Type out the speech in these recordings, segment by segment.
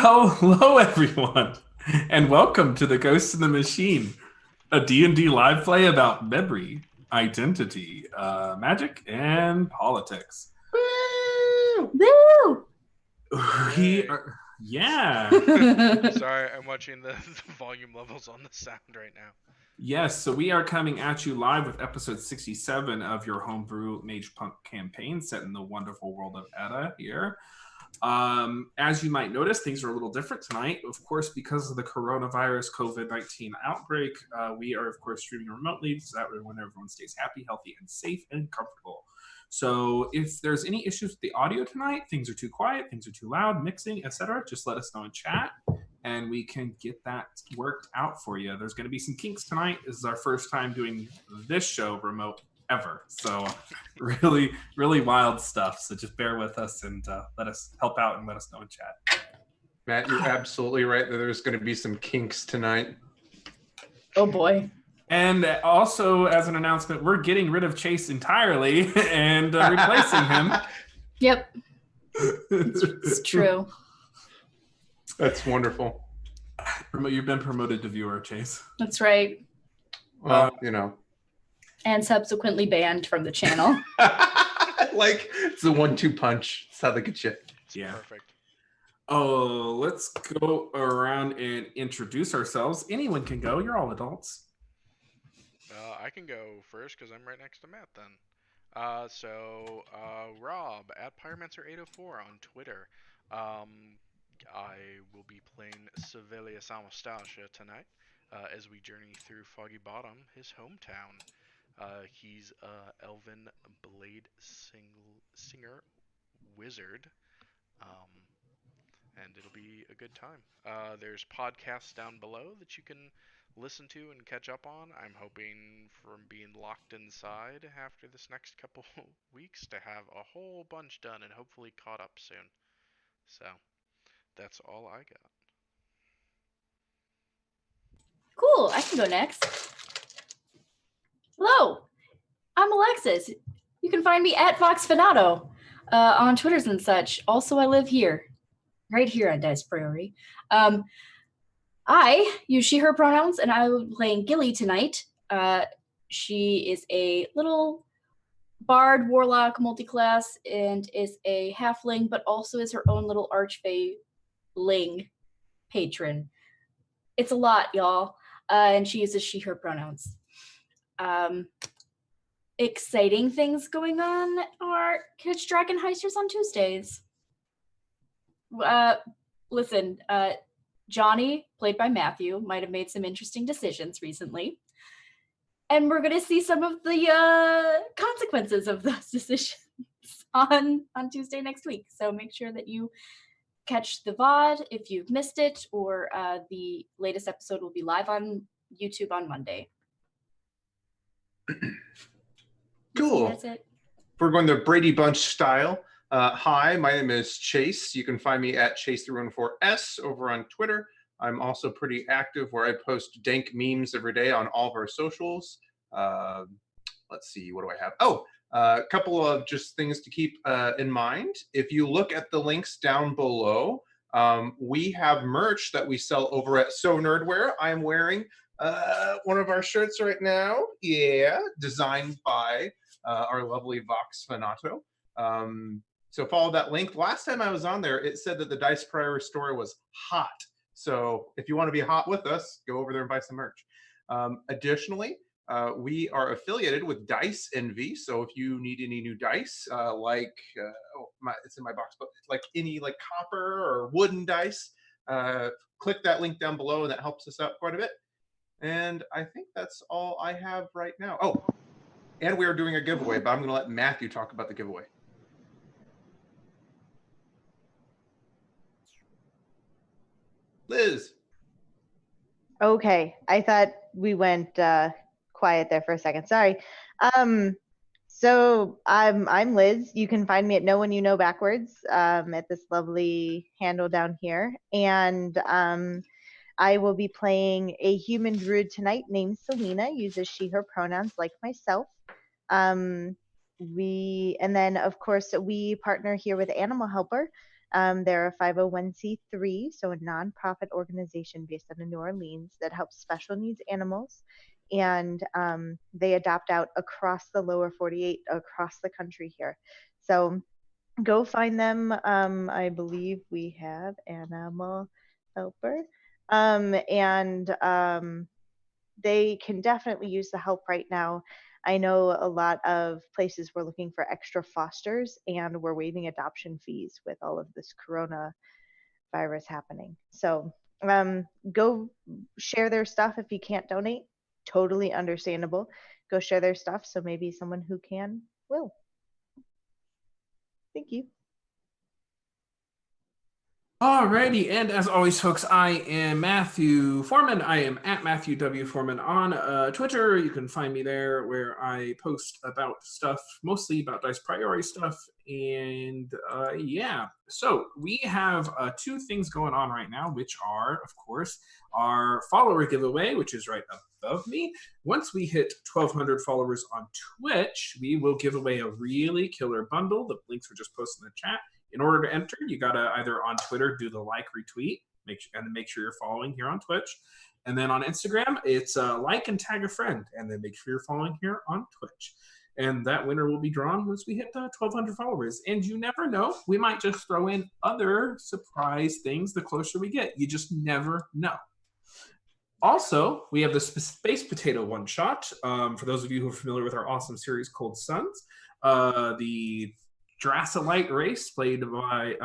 Hello, everyone, and welcome to the Ghost in the Machine, a D&D live play about memory, identity, magic, and politics. Woo! Woo! We are, yeah. Sorry, I'm watching the volume levels on the sound right now. Yes, so we are coming at you live with episode 67 of your homebrew Mage Punk campaign set in the wonderful world of Edda here. As you might notice, things are a little different tonight. Of course, because of the coronavirus COVID-19 outbreak, we are, of course, streaming remotely so that when everyone stays happy, healthy, and safe and comfortable. So if there's any issues with the audio tonight, things are too quiet, things are too loud, mixing, etc., just let us know in chat, and we can get that worked out for you. There's going to be some kinks tonight. This is our first time doing this show remote ever. So really, really wild stuff. So just bear with us and let us help out and let us know in chat. Matt, you're absolutely right that there's going to be some kinks tonight. Oh boy. And also, as an announcement, we're getting rid of Chase entirely and replacing him. Yep. It's true. That's wonderful. You've been promoted to viewer, Chase. That's right. Well, you know. And subsequently banned from the channel. Like, it's a 1-2 punch. That's how they get you. Yeah. Perfect. Oh, let's go around and introduce ourselves. Anyone can go. You're all adults. I can go first because I'm right next to Matt then. Rob at Pyromancer804 on Twitter. I will be playing Sovellias tonight as we journey through Foggy Bottom, his hometown. He's a elven blade singer wizard, and it'll be a good time. There's podcasts down below that you can listen to and catch up on. I'm hoping from being locked inside after this next couple weeks to have a whole bunch done and hopefully caught up soon. So that's all I got. Cool. I can go next. Hello. I'm Alexis. You can find me at FoxFanato on Twitters and such. Also, I live here. Right here on Dice Prairie. I use she, her pronouns, and I will be playing Gilly tonight. She is a little bard, warlock, multiclass, and is a halfling, but also is her own little archfey-ling patron. It's a lot, y'all. And she uses she, her pronouns. Exciting things going on are Kitsch Dragon Heisters on Tuesdays. Listen, Johnny, played by Matthew, might have made some interesting decisions recently. And we're going to see some of the consequences of those decisions on Tuesday next week. So make sure that you catch the VOD if you've missed it, or the latest episode will be live on YouTube on Monday. Cool. That's it. We're going the Brady Bunch style. Hi, my name is Chase. You can find me at Chase314S over on Twitter. I'm also pretty active where I post dank memes every day on all of our socials. Let's see, what do I have? Oh, a couple of just things to keep in mind. If you look at the links down below, we have merch that we sell over at So Nerdwear. I'm wearing one of our shirts right now. Yeah, designed by our lovely Vox Fanato. So follow that link. Last time I was on there, it said that the Dice Prairie store was hot. So if you want to be hot with us, go over there and buy some merch. Additionally, we are affiliated with Dice Envy. So if you need any new dice, it's in my box, but like any like copper or wooden dice, click that link down below, and that helps us out quite a bit. And I think that's all I have right now. Oh, and we are doing a giveaway, but I'm going to let Matthew talk about the giveaway. Liz. Okay, I thought we went quiet there for a second. Sorry. So I'm Liz. You can find me at No One You Know Backwards at this lovely handle down here, and I will be playing a human druid tonight named Selena. Uses she/her pronouns like myself. And then of course we partner here with Animal Helper. They're a 501c3, so a nonprofit organization based out of New Orleans that helps special needs animals. And they adopt out across the lower 48, across the country here. So go find them. I believe we have Animal Helper. And they can definitely use the help right now. I know a lot of places were looking for extra fosters, and we're waiving adoption fees with all of this coronavirus happening. So go share their stuff if you can't donate. Totally understandable. Go share their stuff so maybe someone who can will. Thank you. Alrighty, and as always, folks, I am Matthew Foreman. I am at Matthew W. Foreman on Twitter. You can find me there where I post about stuff, mostly about Dice Priority stuff. And yeah, so we have two things going on right now, which are, of course, our follower giveaway, which is right above me. Once we hit 1,200 followers on Twitch, we will give away a really killer bundle. The links were just posted in the chat. In order to enter, you gotta either on Twitter do the like, retweet, and make sure you're following here on Twitch, and then on Instagram it's like and tag a friend, and then make sure you're following here on Twitch. And that winner will be drawn once we hit 1,200 followers. And you never know, we might just throw in other surprise things the closer we get. You just never know. Also, we have the Space Potato one shot. For those of you who are familiar with our awesome series Cold Suns, the Dracolite race played by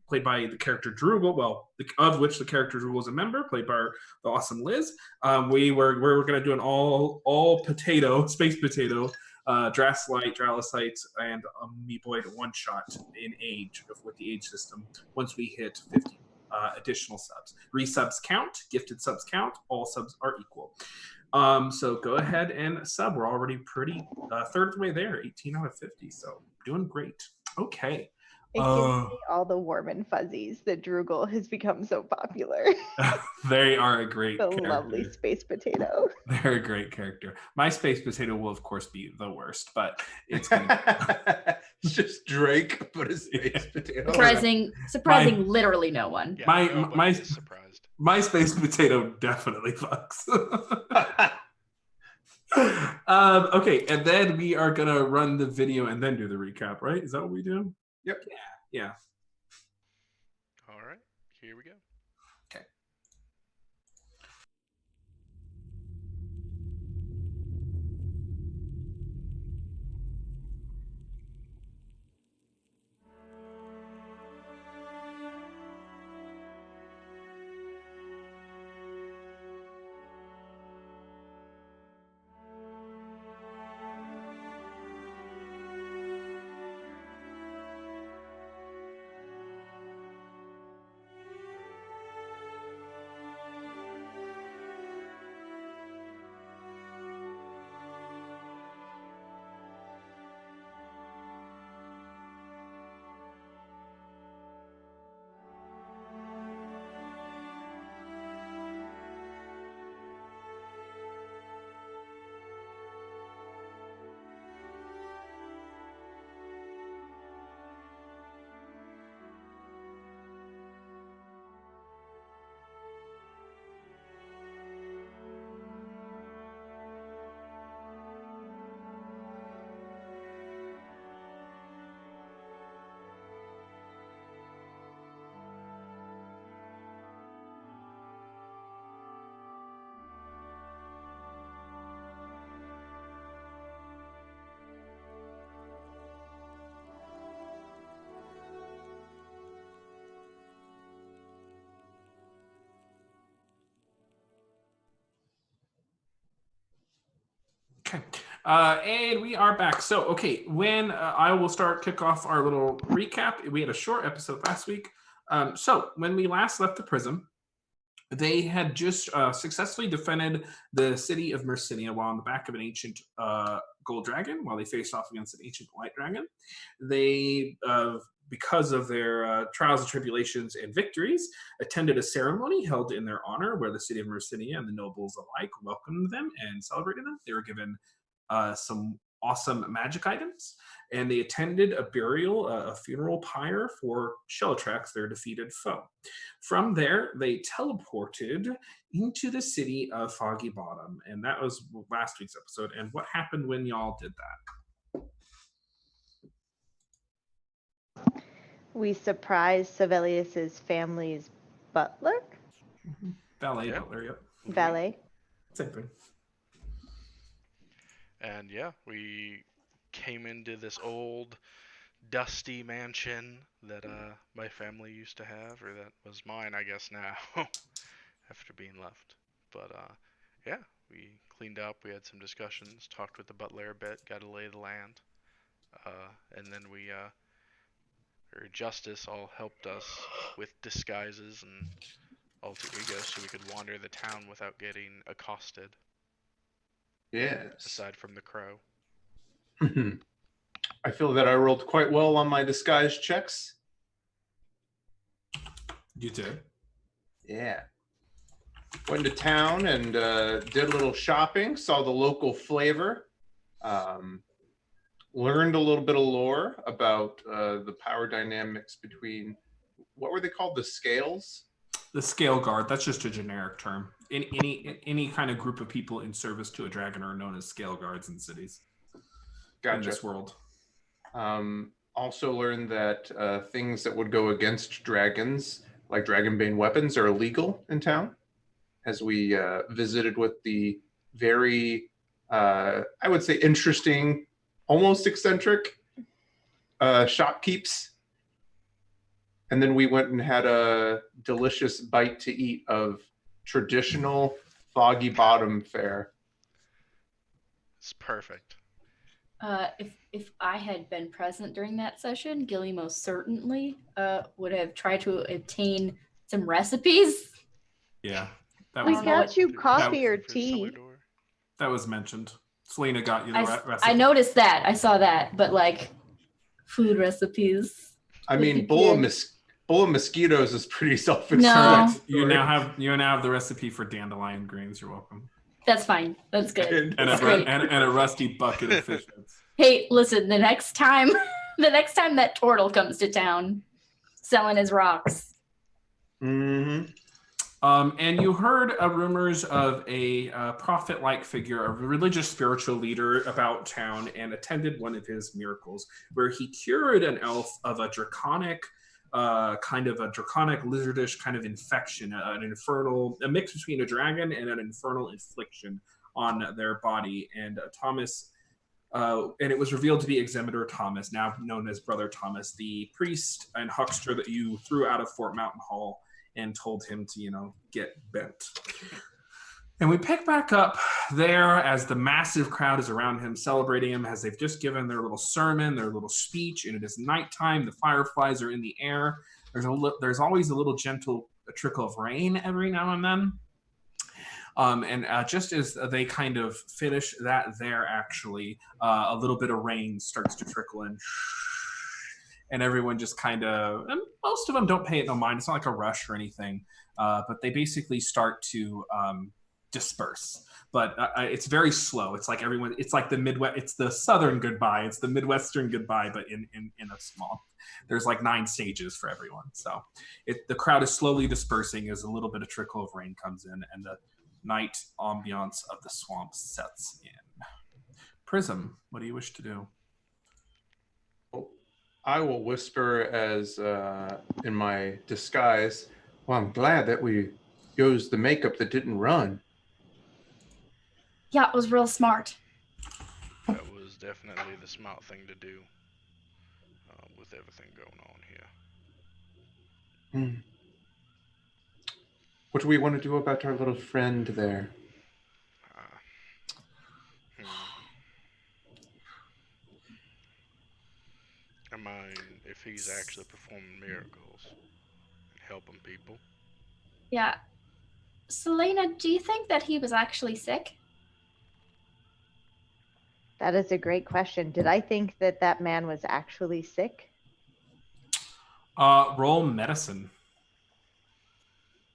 the character Droogle, of which the character Droogle is a member, played by the awesome Liz. We're going to do an all potato, space potato, Dracolite, and Meeboid one shot in age with the age system once we hit 50 additional subs. Resubs count, gifted subs count, all subs are equal. So go ahead and sub. We're already pretty third of the way there, 18 out of 50. So doing great. Okay. It gives me all the warm and fuzzies that Droogle has become so popular. They are a great the character. Lovely space potato. They're a great character. My space potato will, of course, be the worst, but it's it's just Drake, but a space potato. Surprising literally no one. Yeah, my surprised. My space potato definitely fucks. Okay, and then we are gonna run the video and then do the recap, right? Is that what we do? Yep. Yeah. All right, here we go. Okay. Okay, and we are back. So, okay, when I will kick off our little recap. We had a short episode last week. So, when we last left the Prism, they had just successfully defended the city of Mercinia while on the back of an ancient gold dragon, while they faced off against an ancient white dragon. They, because of their trials and tribulations and victories, attended a ceremony held in their honor where the city of Mercinia and the nobles alike welcomed them and celebrated them. They were given some awesome magic items, and they attended a burial, a funeral pyre for Shellatrax, their defeated foe. From there, they teleported into the city of Foggy Bottom, and that was last week's episode. And what happened when y'all did that? We surprised Sovellias' family's butler? Valet Yeah. butler, yep. Valet? Same thing. And yeah, we came into this old, dusty mansion that my family used to have, or that was mine, I guess now, after being left. But yeah, we cleaned up, we had some discussions, talked with the butler a bit, got to lay the land, and then or Justice all helped us with disguises and alter ego so we could wander the town without getting accosted, Yes. aside from the crow. I feel that I rolled quite well on my disguise checks. You did. Yeah. Went to town and did a little shopping, saw the local flavor, learned a little bit of lore about the power dynamics between, what were they called? The scales? The scale guard, that's just a generic term. In any kind of group of people in service to a dragon are known as scale guards in cities. Gotcha. In this world. Also learned that things that would go against dragons, like dragonbane weapons, are illegal in town. As we visited with the very, I would say, interesting, almost eccentric shopkeeps. And then we went and had a delicious bite to eat of traditional Foggy Bottom fare. It's perfect. If I had been present during that session, Gilly most certainly would have tried to obtain some recipes. Yeah. We was- got you coffee or For the tea. cellar door. That was mentioned. Selena got you the recipe. I noticed that. I saw that, but like food recipes. I would mean, be bowl of good. mosquitoes is pretty No. self-explanatory. You now have the recipe for dandelion greens. You're welcome. That's fine. That's good. And That's a, great. and a rusty bucket of fish heads. Hey, listen, the next time that turtle comes to town selling his rocks. Mm-hmm. And you heard rumors of a prophet-like figure, a religious spiritual leader about town, and attended one of his miracles, where he cured an elf of a draconic, lizardish kind of infection, a mix between a dragon and an infernal infliction on their body. And Thomas, and it was revealed to be Exemeter Thomas, now known as Brother Thomas, the priest and huckster that you threw out of Fort Mountain Hall and told him to, get bent. And we pick back up there as the massive crowd is around him, celebrating him as they've just given their little sermon, their little speech, and it is nighttime. The fireflies are in the air. There's always a little gentle trickle of rain every now and then. And just as they kind of finish that there, actually, a little bit of rain starts to trickle in. And everyone just kind of, and most of them don't pay it no mind. It's not like a rush or anything, but they basically start to disperse. But it's very slow. It's like everyone, it's like the Midwest, it's the Southern goodbye. It's the Midwestern goodbye, but in a small, there's like 9 stages for everyone. So the crowd is slowly dispersing as a little bit of trickle of rain comes in and the night ambiance of the swamp sets in. Prism, what do you wish to do? I will whisper as in my disguise, well, I'm glad that we used the makeup that didn't run. Yeah, it was real smart. That was definitely the smart thing to do with everything going on here. What do we want to do about our little friend there? I mean, if he's actually performing miracles and helping people. Yeah. Selena, do you think that he was actually sick? That is a great question. Did I think that man was actually sick? Roll medicine.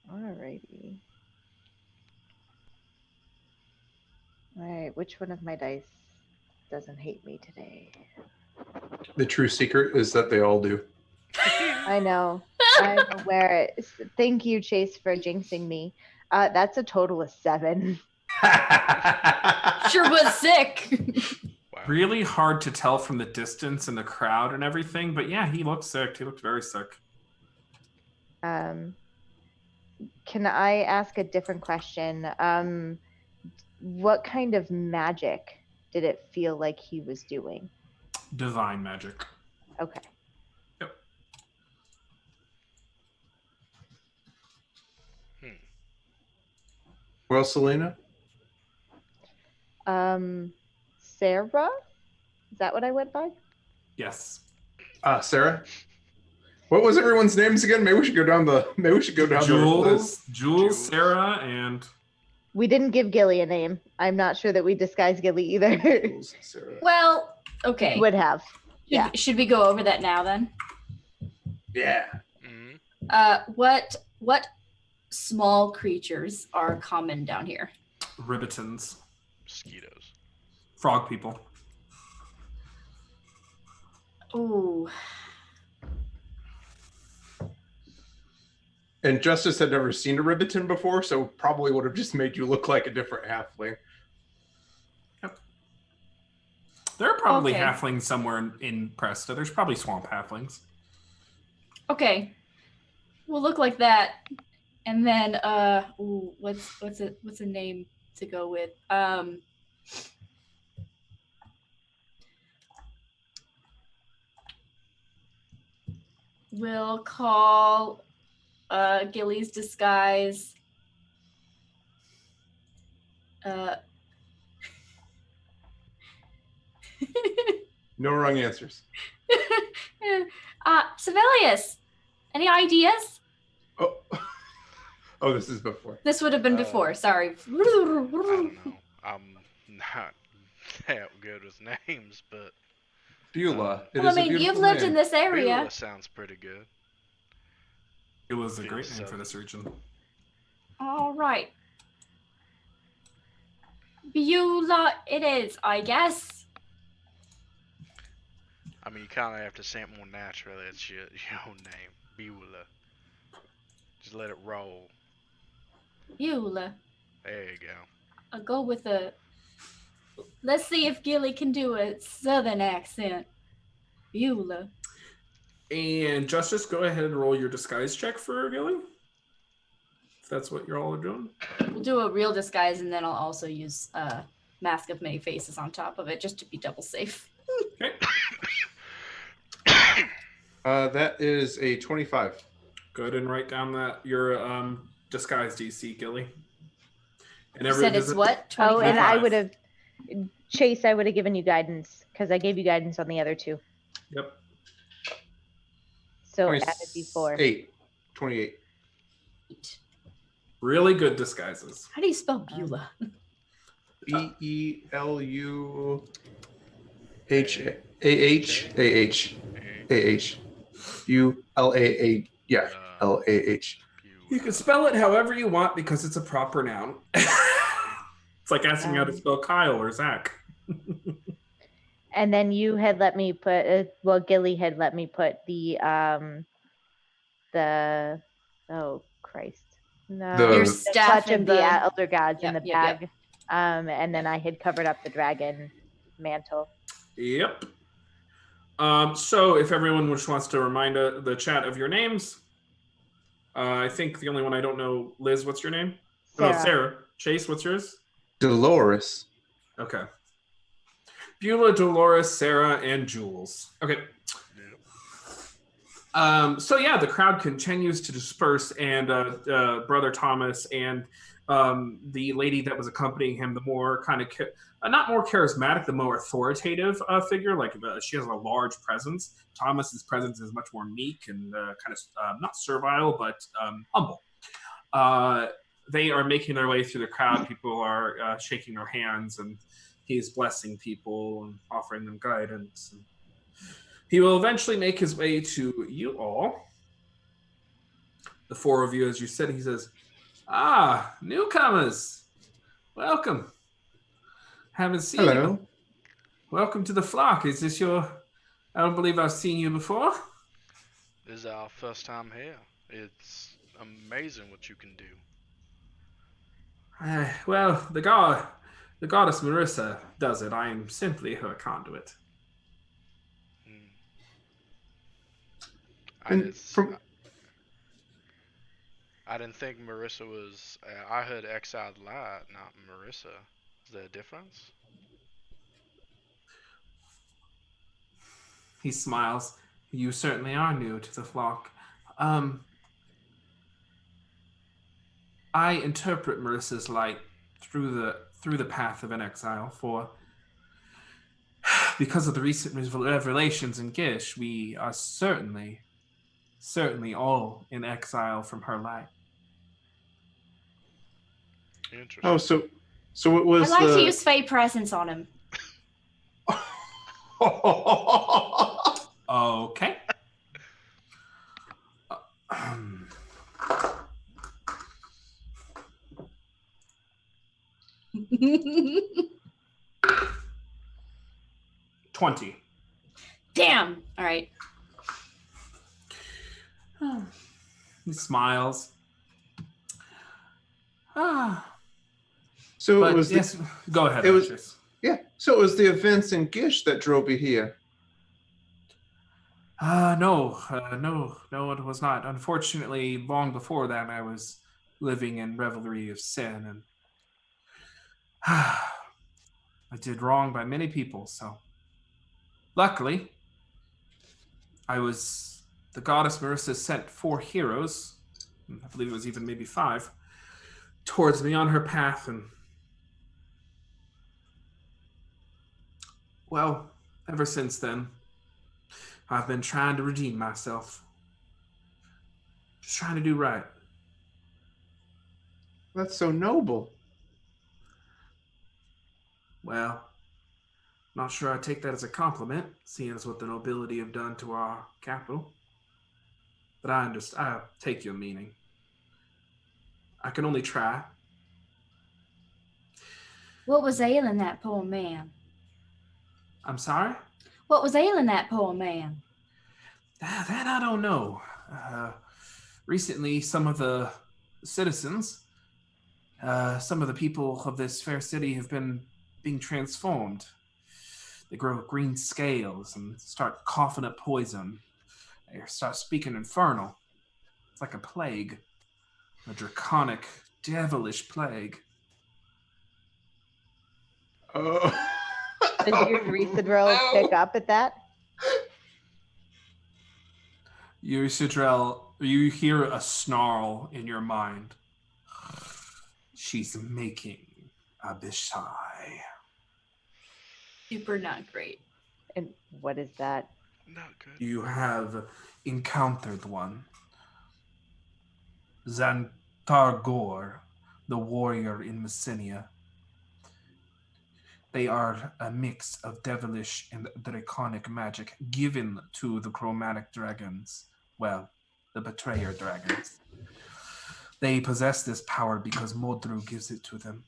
Alrighty. All right, which one of my dice? doesn't hate me today. The true secret is that they all do. I know. I'm aware. Thank you, Chase, for jinxing me. That's a total of 7. Sure was sick. Wow. Really hard to tell from the distance and the crowd and everything, but yeah, he looked sick. He looked very sick. Can I ask a different question? What kind of magic did it feel like he was doing? Divine magic. Okay. Yep. Well, Selena? Sarah? Is that what I went by? Yes. Sarah? What was everyone's names again? Maybe we should go down the list. Jules, Sarah, and We didn't give Gilly a name. I'm not sure that we disguised Gilly either. Jules, Sarah. Well, okay. Would have. Yeah. Should we go over that now then? Yeah. Mm-hmm. What small creatures are common down here? ribbitons. Mosquitoes. Frog people. Ooh. And Justice had never seen a ribbiton before, so probably would have just made you look like a different halfling. Yep. There are probably Okay. halflings somewhere in Presta. There's probably swamp halflings. Okay. We'll look like that. And then what's a name to go with? We'll call Gilly's disguise No wrong answers. Sovellias. Any ideas? Oh, oh, this is before. This would have been before. Sorry. I don't know. I'm not that good with names, but Beulah. It Well, I is a mean, you've beautiful lived name. in this area. Beulah sounds pretty good. It was a It great was, name for this region. All right. Beulah it is, I guess. I mean, you kind of have to say it more naturally. It's your own name, Beulah. Just let it roll. Beulah. There you go. I'll go with a... Let's see if Gilly can do a southern accent. Beulah. And Justice, go ahead and roll your disguise check for Gilly. If that's what you're all doing. We'll do a real disguise, and then I'll also use Mask of Many Faces on top of it, just to be double safe. Okay. That is a 25. Go ahead and write down that your disguise DC, Gilly. And You said it's what? Oh, and 25? I would have, Chase, I would have given you guidance because I gave you guidance on the other two. Yep. So added before. 28. Really good disguises. How do you spell Beulah? Beulah. Beulah. Yeah, LAH. You can spell it however you want because it's a proper noun. It's like asking me how to spell Kyle or Zach. And then you had let me put, Gilly had let me put oh Christ. No. Your The staff touch in of the the- elder gods in Yep, the yep, yep. bag. And then I had covered up the dragon mantle. Yep. So if everyone just wants to remind the chat of your names, I think the only one I don't know, Liz, what's your name? Sarah. Oh, Sarah. Chase, what's yours? Dolores. Okay. Beulah, Dolores, Sarah, and Jules. Okay. So yeah, the crowd continues to disperse, and Brother Thomas and the lady that was accompanying him, the more kind of not more charismatic, the more authoritative figure. Like she has a large presence. Thomas's presence is much more meek and kind of not servile, but humble. They are making their way through the crowd. People are shaking their hands, and he's blessing people and offering them guidance. And he will eventually make his way to you all. The four of you, as you said, he says, newcomers, welcome. Haven't seen Hello. welcome to the flock. Is this your... I don't believe I've seen you before. This is our first time here. It's amazing what you can do. Well, the goddess Marissa does it. I am simply her conduit. Hmm. And from I didn't think Marissa was. I heard Exiled Light, not Marissa. Is there a difference? He smiles. You certainly are new to the flock. I interpret Marissa's light through the path of an exile, for because of the recent revelations in Gish, we are certainly all in exile from her light. Interesting. oh, so it was I like to the. use Fey presence on him. Okay. 20. Damn. All right. He smiles. So But it was yes, go ahead. it was- Archers. yeah. So it was the events in Gish that drove you here. No, it was not. Unfortunately, long before that, I was living in revelry of sin, and I did wrong by many people. So, luckily, the goddess Marissa sent 4 heroes, I believe it was even maybe 5, towards me on her path, and well, ever since then, I've been trying to redeem myself. Just trying to do right. That's so noble. Well, not sure I take that as a compliment, seeing as what the nobility have done to our capital. But I understand. I take your meaning. I can only try. What was ailing that poor man? I'm sorry? What was ailing that poor man? That I don't know. Recently, some of the citizens, some of the people of this fair city have been being transformed. They grow green scales and start coughing up poison. They start speaking infernal. It's like a plague. A draconic, devilish plague. Oh. Does your Resadril pick up at that? You hear a snarl in your mind. She's making Abishai. Super not great. And what is that? Not good. You have encountered one. Zantargor, the warrior in Messenia. They are a mix of devilish and draconic magic given to the chromatic dragons. Well, the betrayer dragons. They possess this power because Modru gives it to them.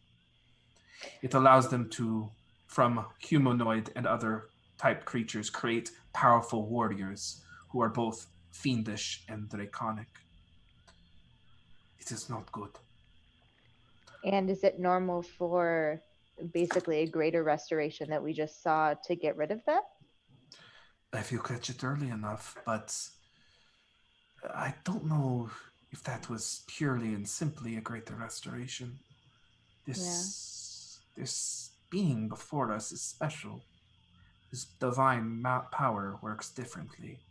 It allows them to, from humanoid and other type creatures, create powerful warriors who are both fiendish and draconic. It is not good. And is it normal for basically a greater restoration that we just saw to get rid of that? If you catch it early enough, but I don't know if that was purely and simply a greater restoration. This being before us is special. His divine power works differently.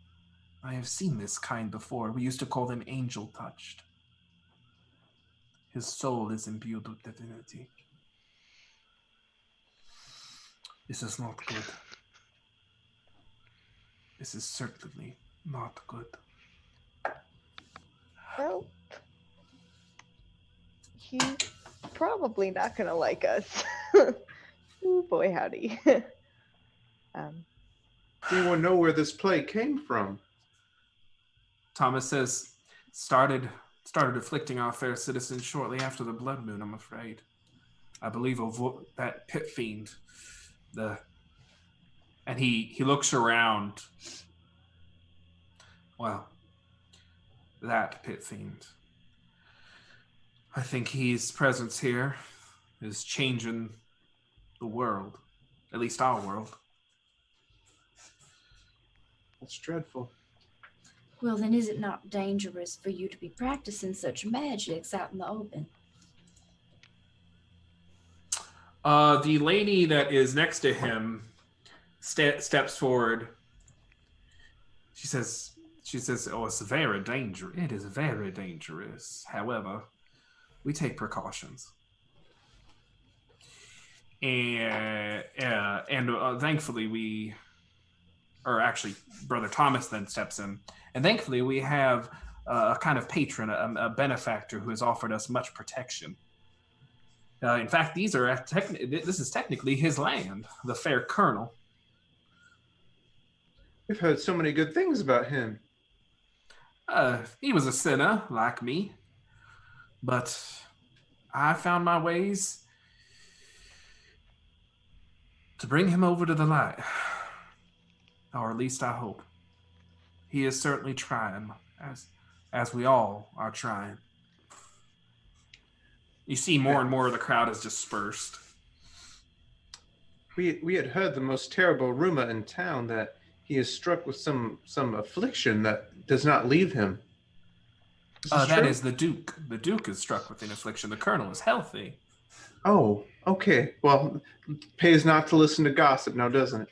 I have seen this kind before. We used to call them angel-touched. His soul is imbued with divinity. This is not good. This is certainly not good. Well, he's probably not going to like us. Ooh, boy, howdy. Do anyone know where this plague came from? Thomas says, started afflicting our fair citizens shortly after the blood moon, I'm afraid. I believe that pit fiend, the And he looks around. Well, that pit fiend. I think his presence here is changing the world. At least our world. That's dreadful. Well, then is it not dangerous for you to be practicing such magics out in the open? The lady that is next to him steps forward. She says, oh, it's very dangerous. It is very dangerous. However, we take precautions. And thankfully actually, Brother Thomas then steps in. And thankfully we have a kind of patron, a benefactor who has offered us much protection. In fact, this is technically his land, the fair colonel. We've heard so many good things about him. He was a sinner like me, but I found my ways to bring him over to the light, or at least I hope. He is certainly trying, as we all are trying. You see more and more of the crowd is dispersed. We had heard the most terrible rumor in town that he is struck with some affliction that does not leave him. That is the Duke. The Duke is struck with an affliction. The Colonel is healthy. Oh, okay. Well, pays not to listen to gossip now, doesn't it?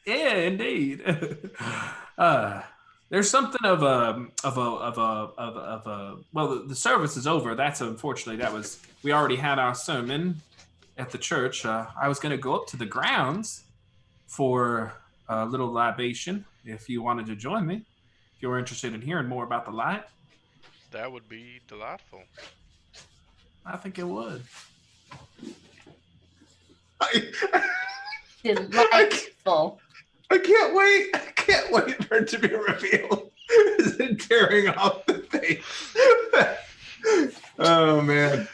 Yeah, indeed. There's something of a well, the service is over. That's unfortunately, we already had our sermon at the church. I was going to go up to the grounds for a little libation if you wanted to join me, if you were interested in hearing more about the light. That would be delightful. I think it would. Delightful. I can't wait. I can't wait for it to be revealed. Is it tearing off the face? Oh, man.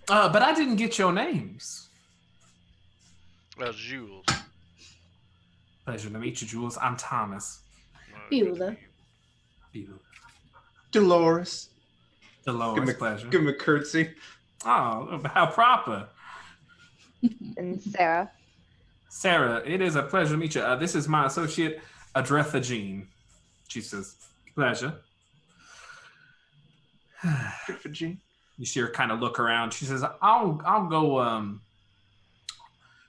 But I didn't get your names. Well, Jules. Pleasure to meet you, Jules. I'm Thomas. Beulah. Dolores. Dolores, pleasure. Give him a curtsy. Oh, how proper. And Sarah. Sarah, it is a pleasure to meet you. This is my associate, Adretha Jean. She says, pleasure. Adretha Jean. You see her kind of look around. She says, I'll go,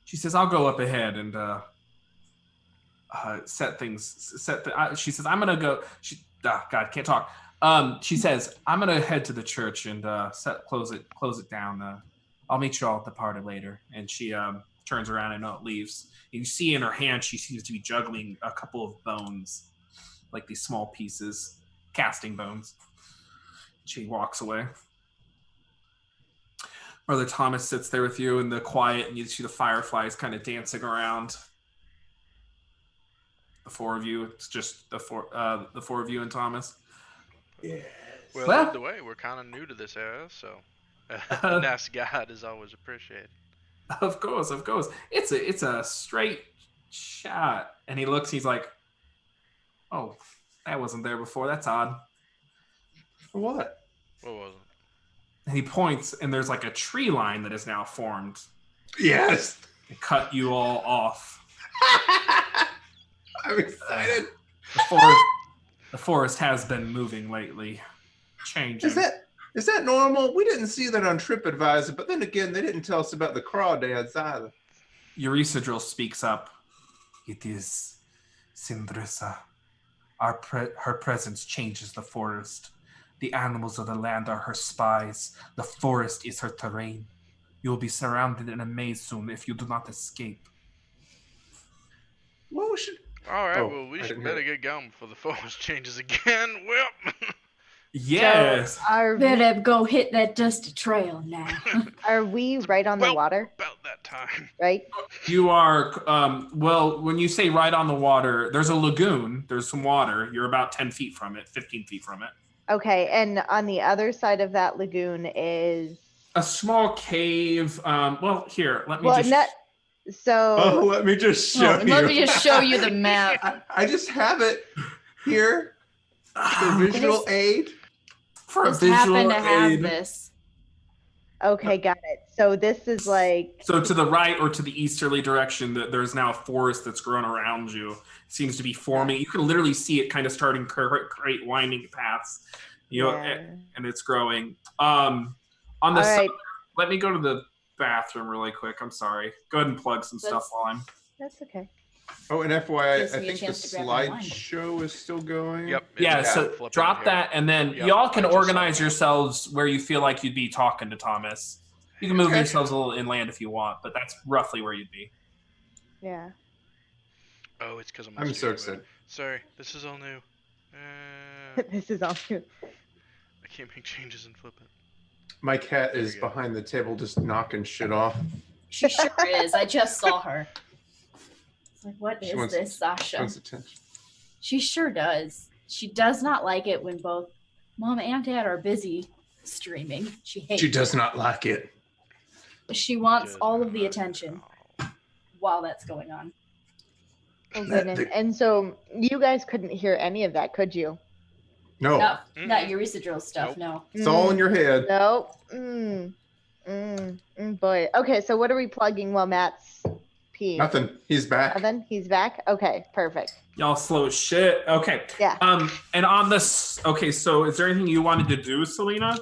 she says, I'll go up ahead and set things. She says, I'm going to go. God, can't talk. She says, I'm going to head to the church and close it down. I'll meet you all at the party later. And she turns around and leaves. And you see in her hand, she seems to be juggling a couple of bones, like these small pieces, casting bones. She walks away. Brother Thomas sits there with you in the quiet, and you see the fireflies kind of dancing around. The four of you. It's just the four of you and Thomas. Yes. Well, lead the way. We're kind of new to this era, so a nice guide is always appreciated. Of course. It's a straight shot. And he looks, he's like, oh, that wasn't there before. That's odd. What? What was it? And he points, and there's like a tree line that is now formed. Yes. To cut you all off. I'm excited. The forest has been moving lately. Changing. Is that normal? We didn't see that on TripAdvisor, but then again, they didn't tell us about the crawdads either. Eurysadril speaks up. It is Sindrissa. Her presence changes the forest. The animals of the land are her spies. The forest is her terrain. You will be surrounded in a maze soon if you do not escape. Well, we should... All right, well, we should better get going before the forest changes again. Well... Yes. So better go hit that dusty trail now. Are we right on the water? About that time. Right? You are, well, when you say right on the water, there's a lagoon. There's some water. You're about 10 feet from it, 15 feet from it. Okay, and on the other side of that lagoon is... A small cave. Well, here, let me just... So let me just show you. Let me just show you the map. I just have it here for visual aid. For a Just happen visual to have aid. this. okay, got it. So this is like So to the right or to the easterly direction, there's now a forest that's grown around you. It seems to be forming. You can literally see it kind of starting great winding paths. And it's growing. On the All side, right. let me go to the bathroom really quick. I'm sorry. Go ahead and plug some stuff while I'm. That's okay. Oh, and FYI, Gives I me a think the chance to grab my wine. slideshow is still going. Yep. Yeah, it's so flipping drop here. that, and then Yep, y'all can I just saw organize that. yourselves where you feel like you'd be talking to Thomas. You can move Okay. yourselves a little inland if you want, but that's roughly where you'd be. Yeah. Oh, it's because I'm. I'm so excited. Sorry, this is all new. This is all new. I can't make changes and flip it. My cat There is we go. behind the table just knocking shit off. She sure is. I just saw her. It's like, what She is wants- this, Sasha? Wants attention. She sure does. She does not like it when both mom and dad are busy streaming. She hates She does not like it. it. She wants Does all not of the like it attention at all. while that's going on. Oh goodness. And so you guys couldn't hear any of that, could you? No, No, Mm-mm. not Eureka drill stuff, Nope. no. it's all in your head. Nope. Boy. Okay, so what are we plugging while Matt's peeing? Nothing. He's back. Nothing? He's back? Okay, perfect. Y'all slow as shit. Okay. Yeah. And on this, okay, so is there anything you wanted to do, Selena?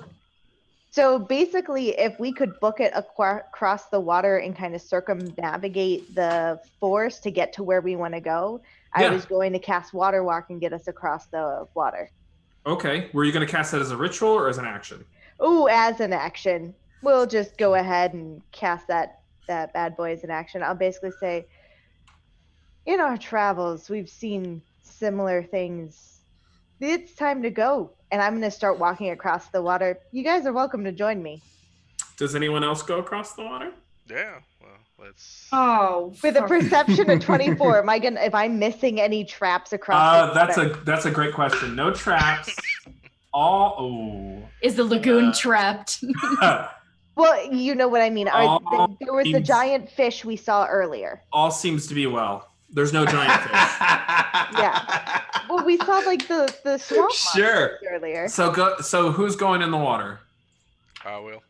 So basically, if we could book it across the water and kind of circumnavigate the forest to get to where we want to go, Yeah. I was going to cast Water Walk and get us across the water. Okay. Were you going to cast that as a ritual or as an action? Ooh, as an action. We'll just go ahead and cast that bad boy as an action. I'll basically say, in our travels, we've seen similar things. It's time to go. And I'm going to start walking across the water. You guys are welcome to join me. Does anyone else go across the water? Yeah. Well, let's. Oh, With a for- perception of 24, am I missing any traps across the water? That's a great question. No traps. All Is the lagoon trapped? Well, you know what I mean. There was the seems- giant fish we saw earlier. all seems to be well. There's no giant fish. Yeah. Well, we saw like the swamp Sure. monsters earlier. So who's going in the water? I will.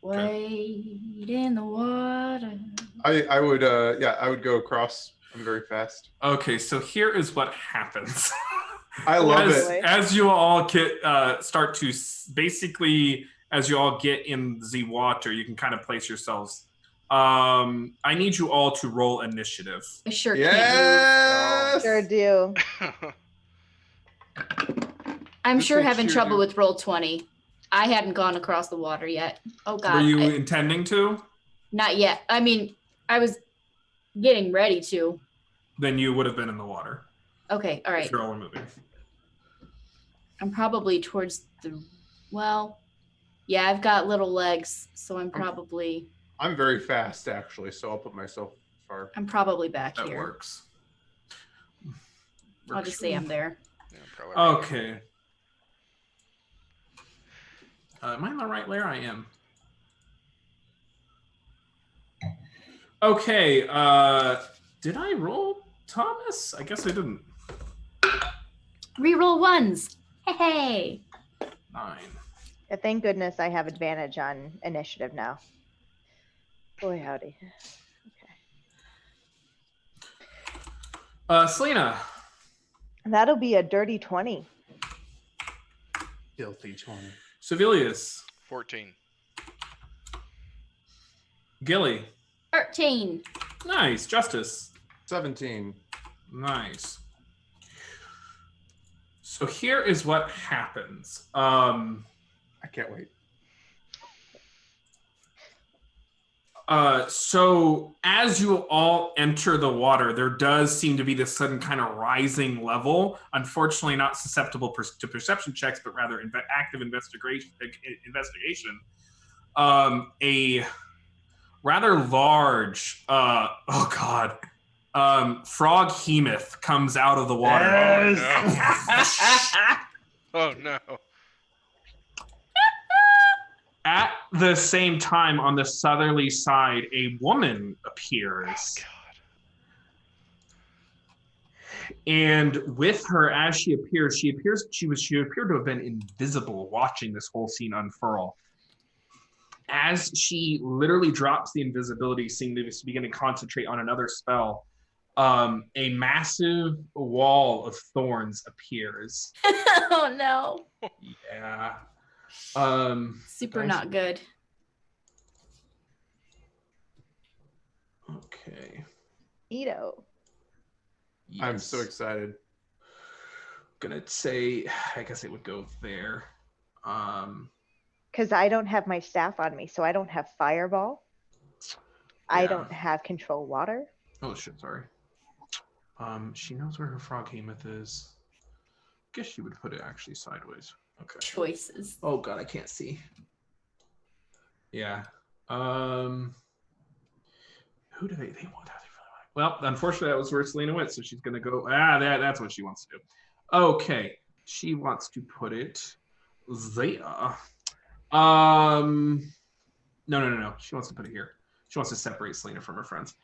Wade in the water. I would I would go across. I'm very fast. Okay, so here is what happens. I love as, it. as you all get start to basically as you all get in the water, you can kind of place yourselves. I need you all to roll initiative. I sure can't Yes. Sure do. move. I'm This sure will having sure trouble do. with roll 20. I hadn't gone across the water yet. Oh God. Were you I- intending to? not yet. I mean, I was getting ready to. Then you would have been in the water. Okay, all right. If you're all moving. I'm probably towards the, well, yeah, I've got little legs, so I'm probably fast actually, so I'll put myself far. back That here. works. I'll just say I'm there. Yeah, probably. Okay. Am I in the right layer? I am. Okay. Did I roll Thomas? I guess I didn't. Reroll ones. Hey. 9. Yeah, thank goodness I have advantage on initiative now. Boy, howdy. Okay. Selena. That'll be a dirty 20. Filthy 20. Sovellias. 14. Gilly. 13. Nice. Justice. 17. Nice. So here is what happens. I can't wait. So as you all enter the water, there does seem to be this sudden kind of rising level. Unfortunately, not susceptible to perception checks, but rather active investigation. A rather large, frog hemoth comes out of the water. Oh no. At the same time, on the southerly side, a woman appears. God. And with her, as she appeared to have been invisible, watching this whole scene unfurl. As she literally drops the invisibility, seeming to begin to concentrate on another spell, a massive wall of thorns appears. Oh no. Yeah. Super not good. Okay. Neato. Yes. I'm so excited. Gonna say, I guess it would go there. Because I don't have my staff on me, so I don't have fireball. I Yeah. don't have control water. Oh shit, sorry. She knows where her frog hemoth is. Guess she would put it actually sideways. Okay. Choices. Oh god, I can't see. Yeah. Who do they want? Well, unfortunately, that was where Selena went, so she's gonna go. That's what she wants to do. Okay, she wants to put it there. No. She wants to put it here. She wants to separate Selena from her friends.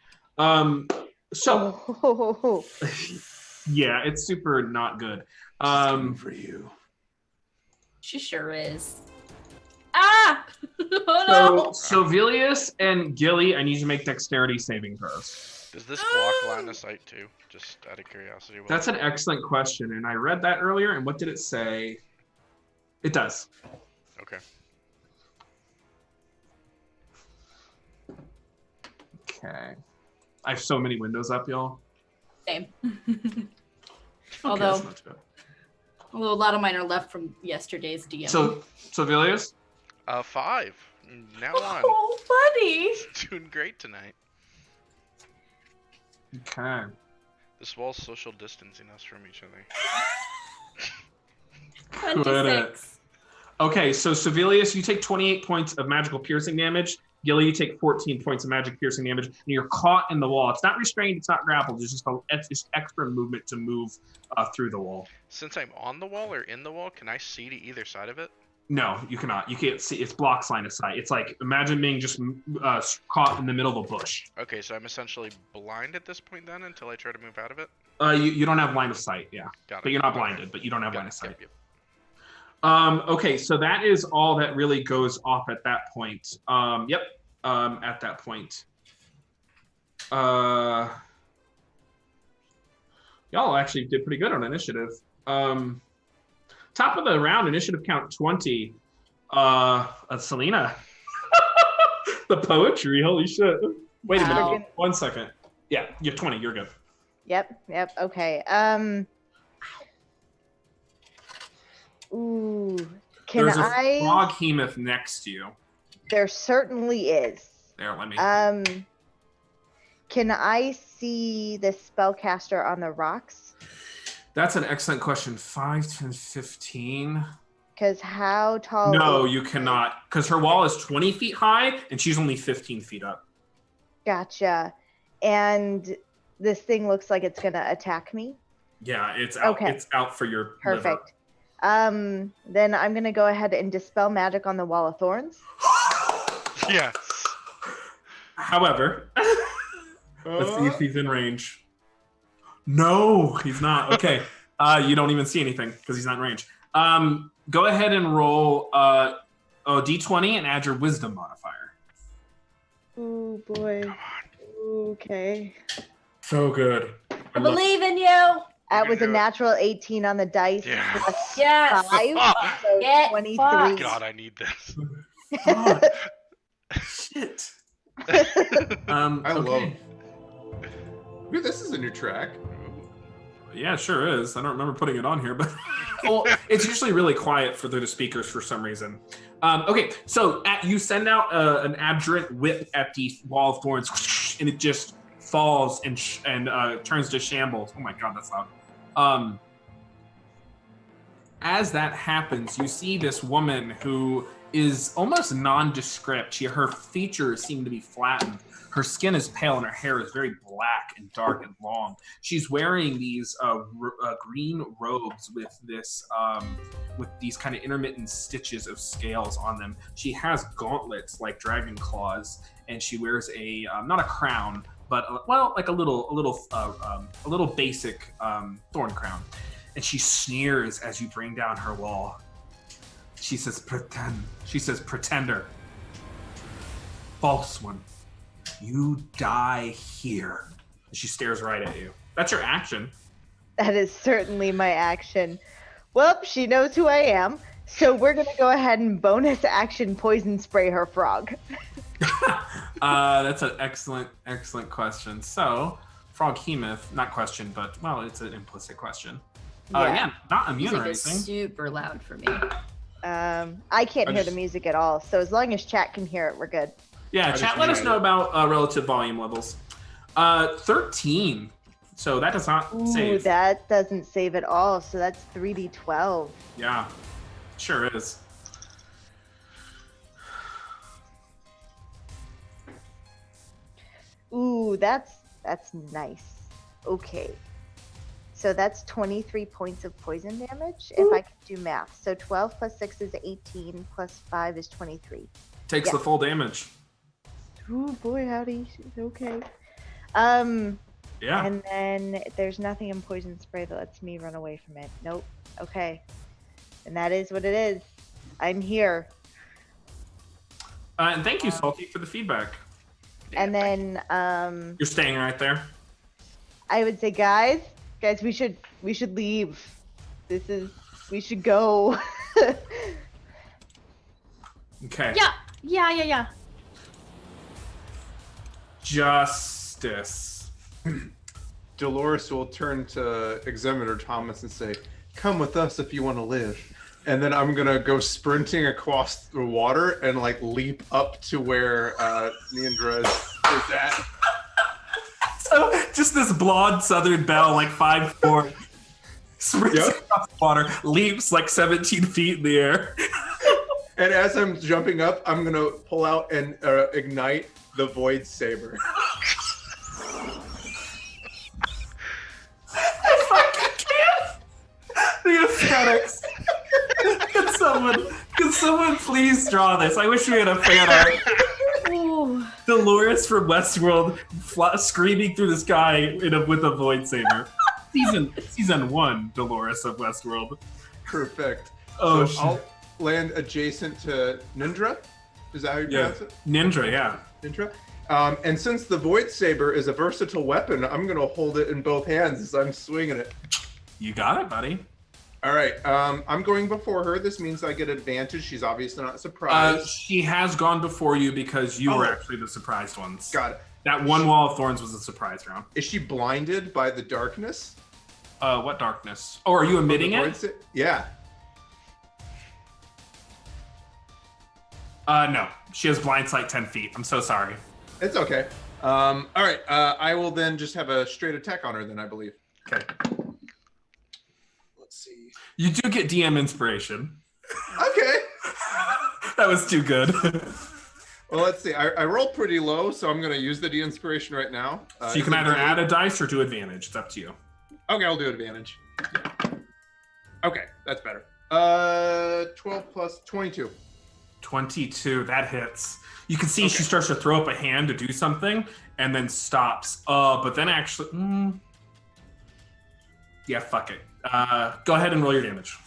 So yeah, it's super not good. For you. She sure is. Ah! Oh no! So Sovellias and Gilly, I need you to make dexterity saving throws. Does this block line of sight too? Just out of curiosity. That's an excellent question, and I read that earlier, and what did it say? It does. Okay. Okay. I have so many windows up, y'all. Same. Okay, Although- that's not too bad. Although a lot of mine are left from yesterday's DM. So, Sovellias? 5. Now on. Oh, buddy! Doing great tonight. Okay. This wall's social distancing us from each other. 26. Okay, so Sovellias, you take 28 points of magical piercing damage. Gilly, you take 14 points of magic piercing damage, and you're caught in the wall. It's not restrained, it's not grappled. It's just extra movement to move through the wall. Since I'm on the wall or in the wall, can I see to either side of it? No, you cannot. You can't see. It's blocks line of sight. It's like, imagine being just caught in the middle of a bush. Okay, so I'm essentially blind at this point then until I try to move out of it? You don't have line of sight, yeah. Got it. But you're not Okay. blinded, but you don't have Got line it. of sight. Yep. Okay, so that is all that really goes off at that point. At that point. Y'all actually did pretty good on initiative. Top of the round, initiative count 20. Selena. The poetry, holy shit. Wait a Wow. minute, 1 second. Yeah, you're 20, you're good. Yep. Okay. Ooh. Can There's a I? frog hemoth next to you. There certainly is. There, let me. Can I see the spellcaster on the rocks? That's an excellent question. 5, 10, 15. Because how tall? No, is you it? cannot. Because her wall is 20 feet high, and she's only 15 feet up. Gotcha. And this thing looks like it's gonna attack me. Yeah, it's out. Okay. It's out for your Perfect. Then I'm gonna go ahead and dispel magic on the wall of thorns. Yeah. However, let's see if he's in range. No, he's not. Okay. You don't even see anything because he's not in range. Go ahead and roll a d20 and add your wisdom modifier. Oh boy. Come on. Okay. So good. I believe in you. That was a do it. natural 18 on the dice. Yeah. Plus Yes. 5, Ah, so Get 23. fucked. God, I need this. Oh, shit. I Okay. love. Ooh, this is a new track. Yeah, it sure is. I don't remember putting it on here, but well, it's usually really quiet for the speakers for some reason. Okay, so you send out an abjurant whip at the wall of thorns, and it just falls and turns to shambles. Oh my god, that's loud. As that happens, you see this woman who is almost nondescript. Her features seem to be flattened. Her skin is pale and her hair is very black and dark and long. She's wearing these green robes with these kind of intermittent stitches of scales on them. She has gauntlets like dragon claws, and she wears a not a crown, but like a little basic thorn crown. And she sneers as you bring down her wall. She says, pretender. False one. You die here. And she stares right at you. That's your action. That is certainly my action. Well, she knows who I am, so we're going to go ahead and bonus action poison spray her frog. That's an excellent question. So, Frog Hemoth, not question, but, well, it's an implicit question. Yeah, not immune Music or anything. is super loud for me. I can't hear the music at all, so as long as chat can hear it, we're good. Yeah, chat, let us know about relative volume levels. 13. So that does not save. That doesn't save at all, so that's 3d12. Yeah, sure is. Ooh, that's nice. Okay. So that's 23 points of poison damage, if I can do math. So 12 plus 6 is 18, plus 5 is 23. Takes the full damage. Ooh, boy, howdy. Okay. Yeah. And then there's nothing in poison spray that lets me run away from it. Nope. Okay. And that is what it is. I'm here. And thank you, Salty, for the feedback. And then You're staying right there? I would say, guys, we should leave. We should go. Okay. Yeah. Justice. Dolores will turn to Examiner Thomas and say, "Come with us if you want to live." And then I'm gonna go sprinting across the water and like leap up to where Neandra is at. So just this blonde Southern belle, like 5'4", sprints across the water, leaps like 17 feet in the air. And as I'm jumping up, I'm gonna pull out and ignite the Void Saber. I fucking can't. The aesthetics. Can someone please draw this? I wish we had a fan art. Ooh. Dolores from Westworld screaming through the sky with a Void Saber. Season 1, Dolores of Westworld. Perfect. Oh, so I'll land adjacent to Nindra. Is that how you pronounce it? Ninja, yeah. Nindra. And since the Void Saber is a versatile weapon, I'm going to hold it in both hands as I'm swinging it. You got it, buddy. All right. I'm going before her. This means I get advantage. She's obviously not surprised. She has gone before you because you were actually the surprised ones. Got it. That one wall of thorns was a surprise round. Is she blinded by the darkness? What darkness? Oh, are you emitting it? Yeah. No. She has blind sight 10 feet. I'm so sorry. It's okay. All right. I will then just have a straight attack on her then, I believe. Okay. Let's see. You do get DM inspiration. Okay. That was too good. Well, let's see. I rolled pretty low, so I'm going to use the de-inspiration right now. So you can either add a dice or do advantage. It's up to you. Okay, I'll do advantage. Okay, that's better. 12 plus 22. 22, that hits. You can see she starts to throw up a hand to do something and then stops. But then actually, yeah, fuck it. Go ahead and roll your damage.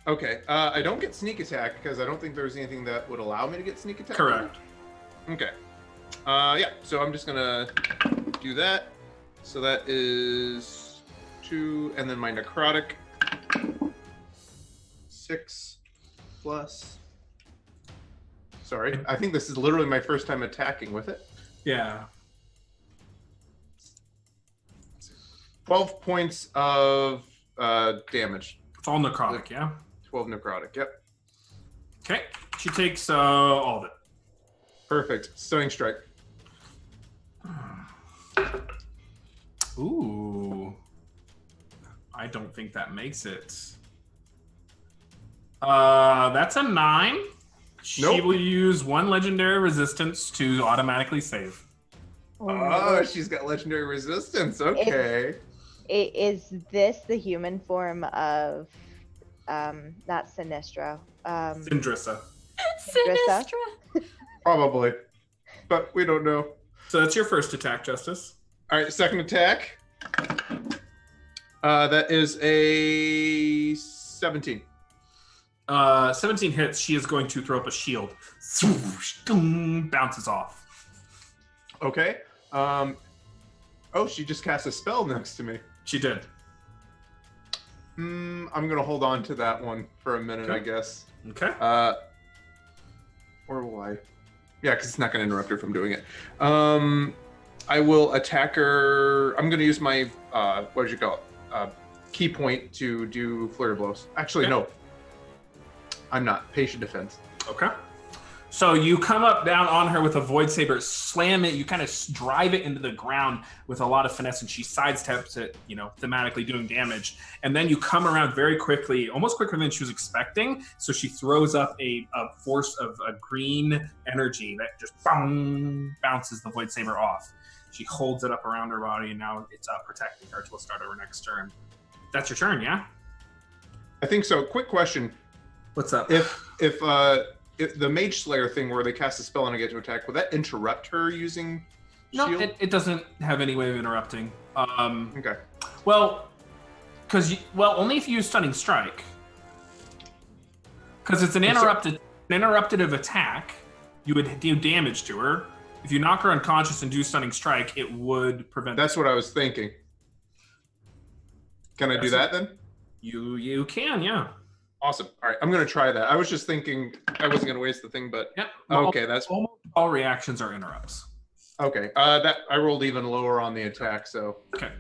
Okay, I don't get sneak attack because I don't think there's anything that would allow me to get sneak attack. Correct. Okay. Yeah, so I'm just gonna do that. So that is 2, and then my necrotic. 6 plus. Sorry, I think this is literally my first time attacking with it. Yeah. 12 points of damage. It's all necrotic, yeah? 12 necrotic, yep. Okay. She takes all of it. Perfect. Stunning strike. Ooh. I don't think that makes it. That's a 9. She will use 1 legendary resistance to automatically save. Oh, she's got legendary resistance. Okay. Is this the human form of, not Sinistra? Syndrissa. Sinistra. Probably. But we don't know. So that's your first attack, Justice. All right, second attack. That is a 17. 17 hits. She is going to throw up a shield. Bounces off. Okay. Oh, she just cast a spell next to me. She did. I'm going to hold on to that one for a minute, Okay. I guess. Okay. Or will I? Yeah, because it's not going to interrupt her from doing it. I will attack her. I'm going to use my, what did you call it? Key point to do flurry blows. Actually, Okay. no. I'm not. Patient defense. Okay. So you come up down on her with a Void Saber, slam it, you kind of drive it into the ground with a lot of finesse, and she sidesteps it, thematically doing damage. And then you come around very quickly, almost quicker than she was expecting. So she throws up a force of a green energy that just bounces the Void Saber off. She holds it up around her body, and now it's protecting her till the start of her next turn. That's your turn, yeah? I think so. Quick question. What's up? If the Mage Slayer thing where they cast a spell and I get to attack, will that interrupt her using No, shield? it doesn't have any way of interrupting. Okay. Well, only if you use Stunning Strike. Because it's an interruptive attack. You would do damage to her. If you knock her unconscious and do Stunning Strike, it would prevent. That's what I was thinking. Can I do that then? You can, yeah. Awesome. All right, I'm going to try that. I was just thinking I wasn't going to waste the thing, but Yep. okay, that's Almost all reactions are interrupts. okay. That I rolled even lower on the attack, so Okay.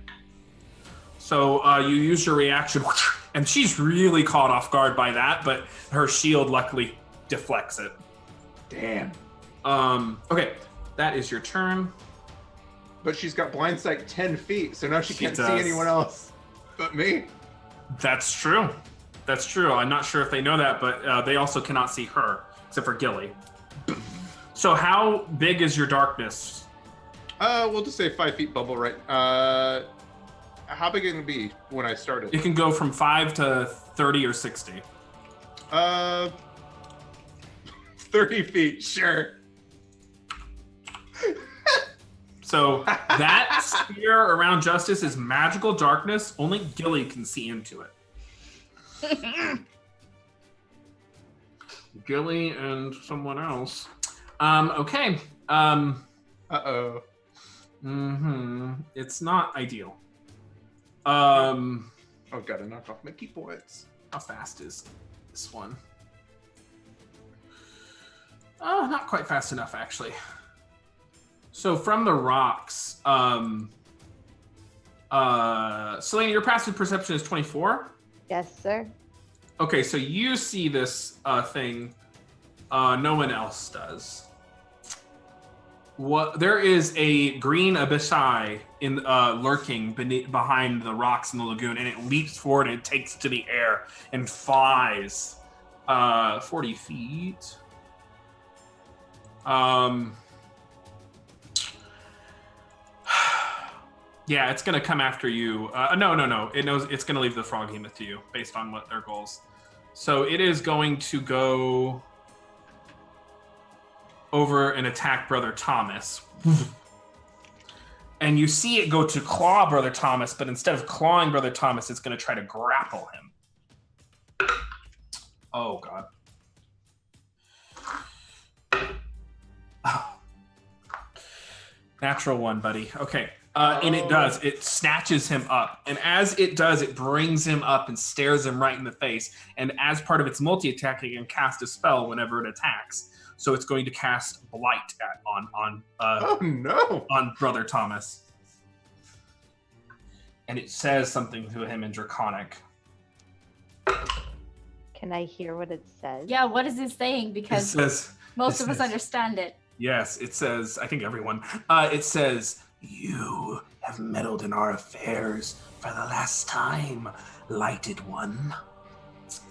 So you use your reaction, and she's really caught off guard by that, but her shield luckily deflects it. damn. Okay, that is your turn. But she's got blind sight 10 feet, so now she She can't see does. anyone else but me. That's true. That's true. I'm not sure if they know that, but they also cannot see her, except for Gilly. So how big is your darkness? We'll just say 5 feet bubble, right? How big it gonna be when I started? It can go from 5 to 30 or 60. 30 feet, sure. So that sphere around Justice is magical darkness. Only Gilly can see into it. Gilly and someone else. Okay. Uh-oh. It's not ideal. Oh, gotta knock off my key points. How fast is this one? Oh, not quite fast enough, actually. So from the rocks, Selena, your passive perception is 24. Yes, sir. Okay, so you see this thing. No one else does. What? There is a green abyssai lurking behind the rocks in the lagoon, and it leaps forward and it takes to the air and flies 40 feet. Yeah, it's gonna come after you. No. It knows it's gonna leave the froghemoth to you based on what their goals. So it is going to go over and attack Brother Thomas. And you see it go to claw Brother Thomas, but instead of clawing Brother Thomas, it's gonna try to grapple him. Oh God. Oh. Natural one, buddy. Okay. And it does. It snatches him up. And as it does, it brings him up and stares him right in the face. And as part of its multi-attack, it can cast a spell whenever it attacks. So it's going to cast Blight Oh no! on Brother Thomas. And it says something to him in Draconic. Can I hear what it says? Yeah, what is it saying? It Because says, most of us says- understand it. yes, it says, I think everyone, it says, "You have meddled in our affairs for the last time, lighted one."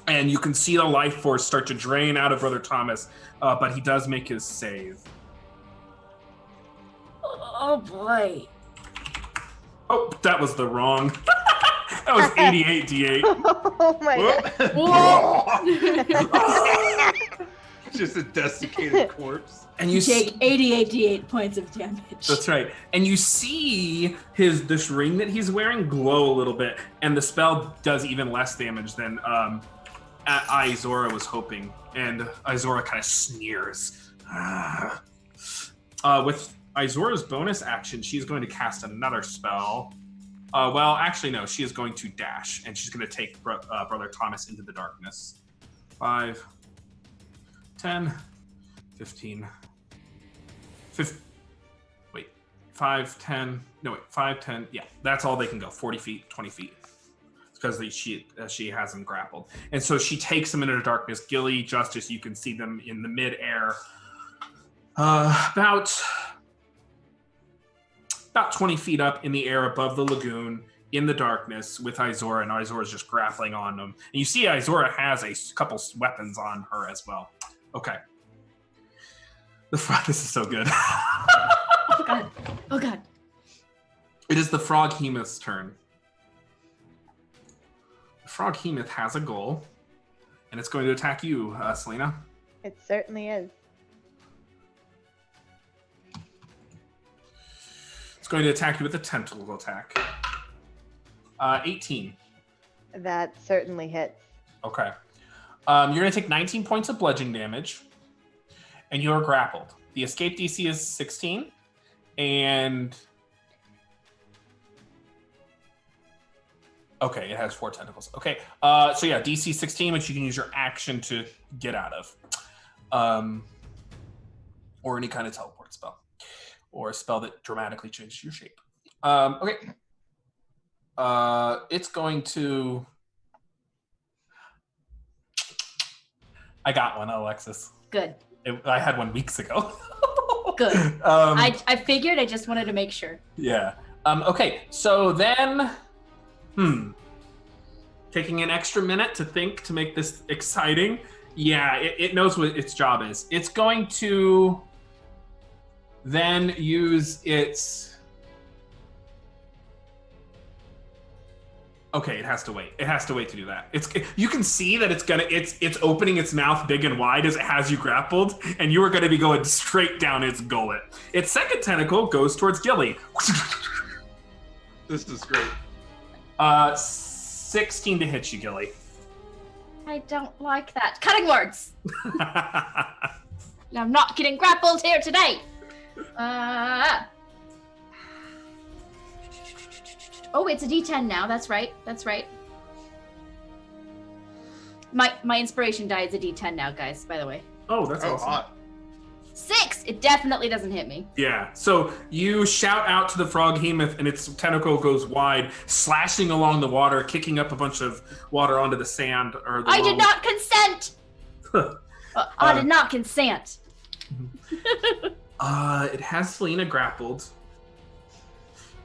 And you can see the life force start to drain out of Brother Thomas, but he does make his save. Oh boy. Oh, that was the wrong. That was 88 D8. Oh my god. Just a desiccated corpse. And You you take 88 D8 points of damage. That's right. And you see this ring that he's wearing glow a little bit, and the spell does even less damage than Izora was hoping. And Izora kind of sneers. With Izora's bonus action, she's going to cast another spell. Well, actually, no. She is going to dash, and she's going to take Brother Thomas into the darkness. 5, 10, 15, 5, 10. No, wait, 5, 10. Yeah, that's all they can go. 40 feet, 20 feet. Because she has him grappled. And so she takes him into the darkness. Gilly, Justice, you can see them in the mid-air. About 20 feet up in the air above the lagoon in the darkness with Izora, and Izora's just grappling on them. And you see Izora has a couple weapons on her as well. Okay. This is so good. Oh god. Oh god. It is the Froghemoth's turn. The Froghemoth has a goal, and it's going to attack you, Selena. It certainly is. It's going to attack you with a tentacle attack. 18. That certainly hits. Okay. You're going to take 19 points of bludgeoning damage, and you're grappled. The escape DC is 16, and... Okay, it has 4 tentacles. Okay, so yeah, DC 16, which you can use your action to get out of. Or any kind of teleport spell. Or a spell that dramatically changes your shape. Okay. It's going to... I got one, Alexis. Good. I had one weeks ago. Good. I figured, I just wanted to make sure. Yeah. Okay, so then... Taking an extra minute to think to make this exciting. Yeah, it knows what its job is. It's going to then use its... Okay, it has to wait. It has to wait to do that. You can see that it's opening its mouth big and wide as it has you grappled, and you are going to be going straight down its gullet. Its second tentacle goes towards Gilly. This is great. 16 to hit you, Gilly. I don't like that. Cutting words! I'm not getting grappled here today! Oh, it's a D10 now. That's right. That's right. My inspiration die is a D10 now, guys, by the way. Oh, that's awesome. Hot. 6! It definitely doesn't hit me. Yeah, so you shout out to the Froghemoth, and its tentacle goes wide, slashing along the water, kicking up a bunch of water onto the sand. I did not consent! I did not consent. It has Selena grappled.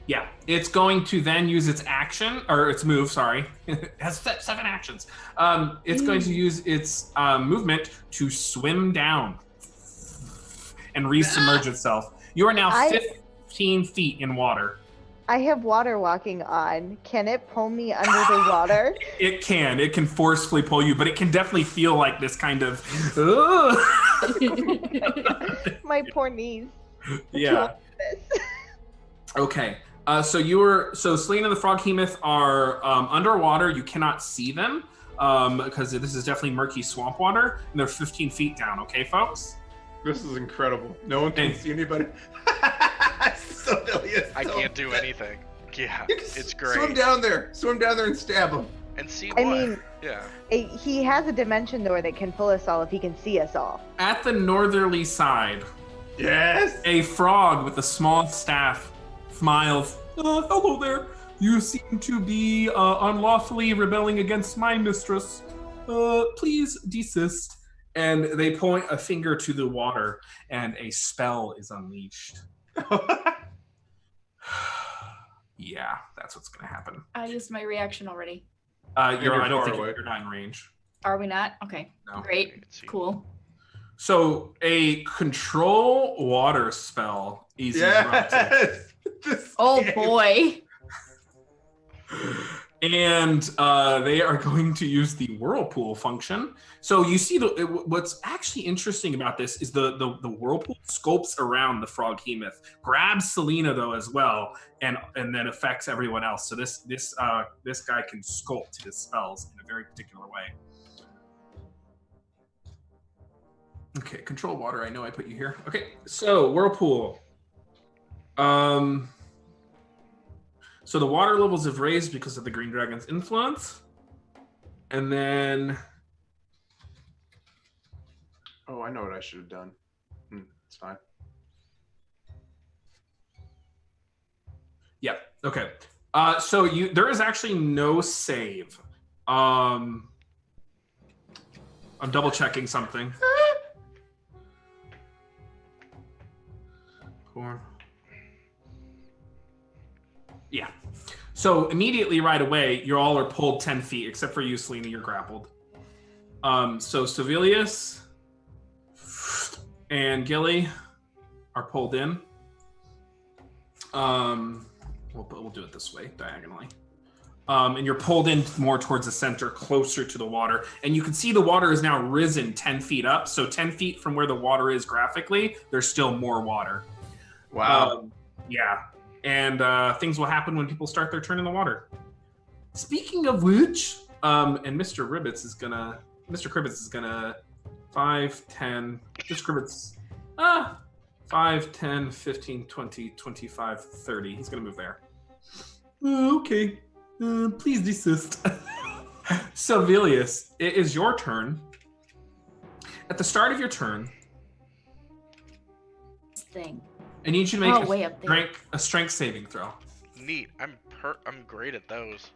Yeah, it's going to then use its action, or its move, sorry. It has 7 actions. It's going to use its movement to swim down and resubmerge itself. You are now 15 feet in water. I have water walking on. Can it pull me under the water? It can. It can forcefully pull you, but it can definitely feel like this kind of... My poor knees. Yeah. Okay. So Selena and the Froghemoth are underwater. You cannot see them because this is definitely murky swamp water, and they're 15 feet down. Okay, folks? This is incredible. No one can see anybody. Sovellias, I can't do anything. Yeah, it's great. Swim down there and stab him. And see I what? mean, Yeah. he has a dimension door that can pull us all if he can see us all. At the northerly side, Yes. a frog with a small staff smiles. Hello there. You seem to be unlawfully rebelling against my mistress. Please desist. And they point a finger to the water, and a spell is unleashed. Yeah, that's what's going to happen. I used my reaction already. I don't far think away. you're not in range. Are we not? Okay. No. Great. Cool. So a control water spell is erupted. This Oh game. boy. And they are going to use the whirlpool function. So you see, what's actually interesting about this is the whirlpool scopes around the froghemoth, grabs Selena though as well, and then affects everyone else. So this guy can sculpt his spells in a very particular way. Okay, control water. I know I put you here. Okay, so whirlpool. So the water levels have raised because of the green dragon's influence. And then... Oh, I know what I should have done. It's fine. Yeah, okay. So there is actually no save. I'm double checking something. Four. Yeah. So immediately right away, you all are pulled 10 feet, except for you, Selena, you're grappled. So Sovellias and Gilly are pulled in. We'll do it this way, diagonally. And you're pulled in more towards the center, closer to the water. And you can see the water is now risen 10 feet up. So 10 feet from where the water is graphically, there's still more water. Wow. Yeah. And things will happen when people start their turn in the water. Speaking of which, and Mr. Cribbits is gonna 5, 10, Mr. Cribbits, 5, 10, 15, 20, 25, 30. He's gonna move there. Okay. Please desist. Sovellias, it is your turn. At the start of your turn, Thing. I need you to make way up there. a strength saving throw. Neat. I'm great at those.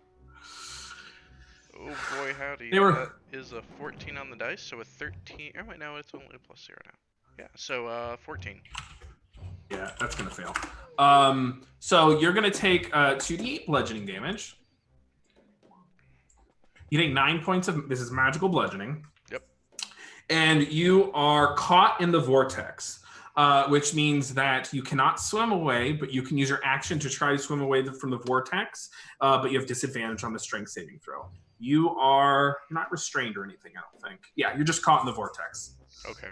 Oh boy, howdy. That is a 14 on the dice, so a 13. Oh wait, no, it's only a +0 now. Yeah, so 14. Yeah, that's gonna fail. So you're gonna take 2d8 bludgeoning damage. You take 9 points of this is magical bludgeoning. Yep. And you are caught in the vortex. Which means that you cannot swim away, but you can use your action to try to swim away from the vortex, but you have disadvantage on the strength saving throw. You are not restrained or anything, I don't think. Yeah, you're just caught in the vortex. Okay.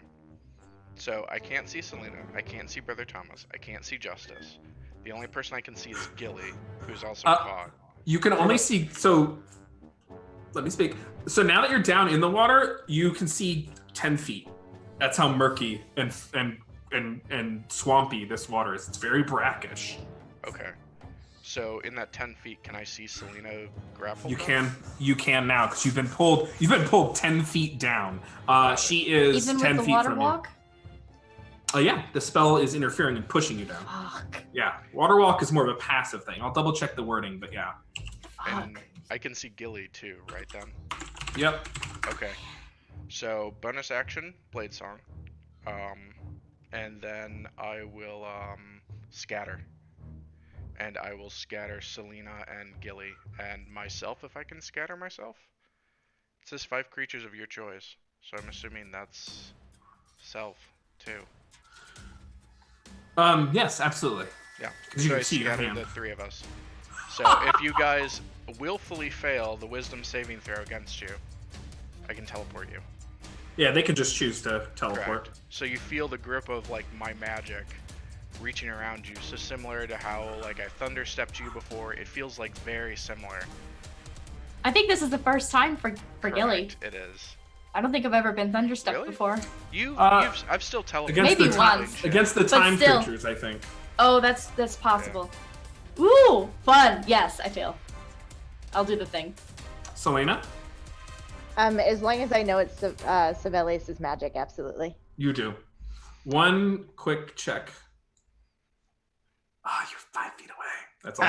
So I can't see Selena. I can't see Brother Thomas. I can't see Justice. The only person I can see is Gilly, who's also caught. You can only see... So, let me speak. So now that you're down in the water, you can see 10 feet. That's how murky and swampy this water is. It's very brackish. Okay. So in that 10 feet, can I see Selena grapple? You can now because you've been pulled 10 feet down. She is Even 10 with the feet water from walk? you. Yeah, the spell is interfering and pushing you down. Fuck. Yeah, water walk is more of a passive thing. I'll double check the wording, but yeah. And I can see Gilly too, right then? Yep. Okay. So bonus action, Blade Song. And then I will scatter. And I will scatter Selena and Gilly and myself if I can scatter myself. It says 5 creatures of your choice. So I'm assuming that's self too. Yes, absolutely. Yeah. Because you So can I see your scattered hand. the 3 of us. So if you guys willfully fail the wisdom saving throw against you, I can teleport you. Yeah, they can just choose to teleport. Correct. So you feel the grip of like my magic reaching around you. So similar to how like I thunder stepped you before, it feels like very similar. I think this is the first time for Gilly. Correct, it is. I don't think I've ever been thunderstepped Really? before. I've still teleported. Against Maybe the once. Against the But time still. creatures, I think. Oh, that's possible. Ooh, fun. Yes, I feel. I'll do the thing. Selena, As long as I know it's Sovellias' magic, absolutely. you do. One quick check. Ah, you're 5 feet away. That's all.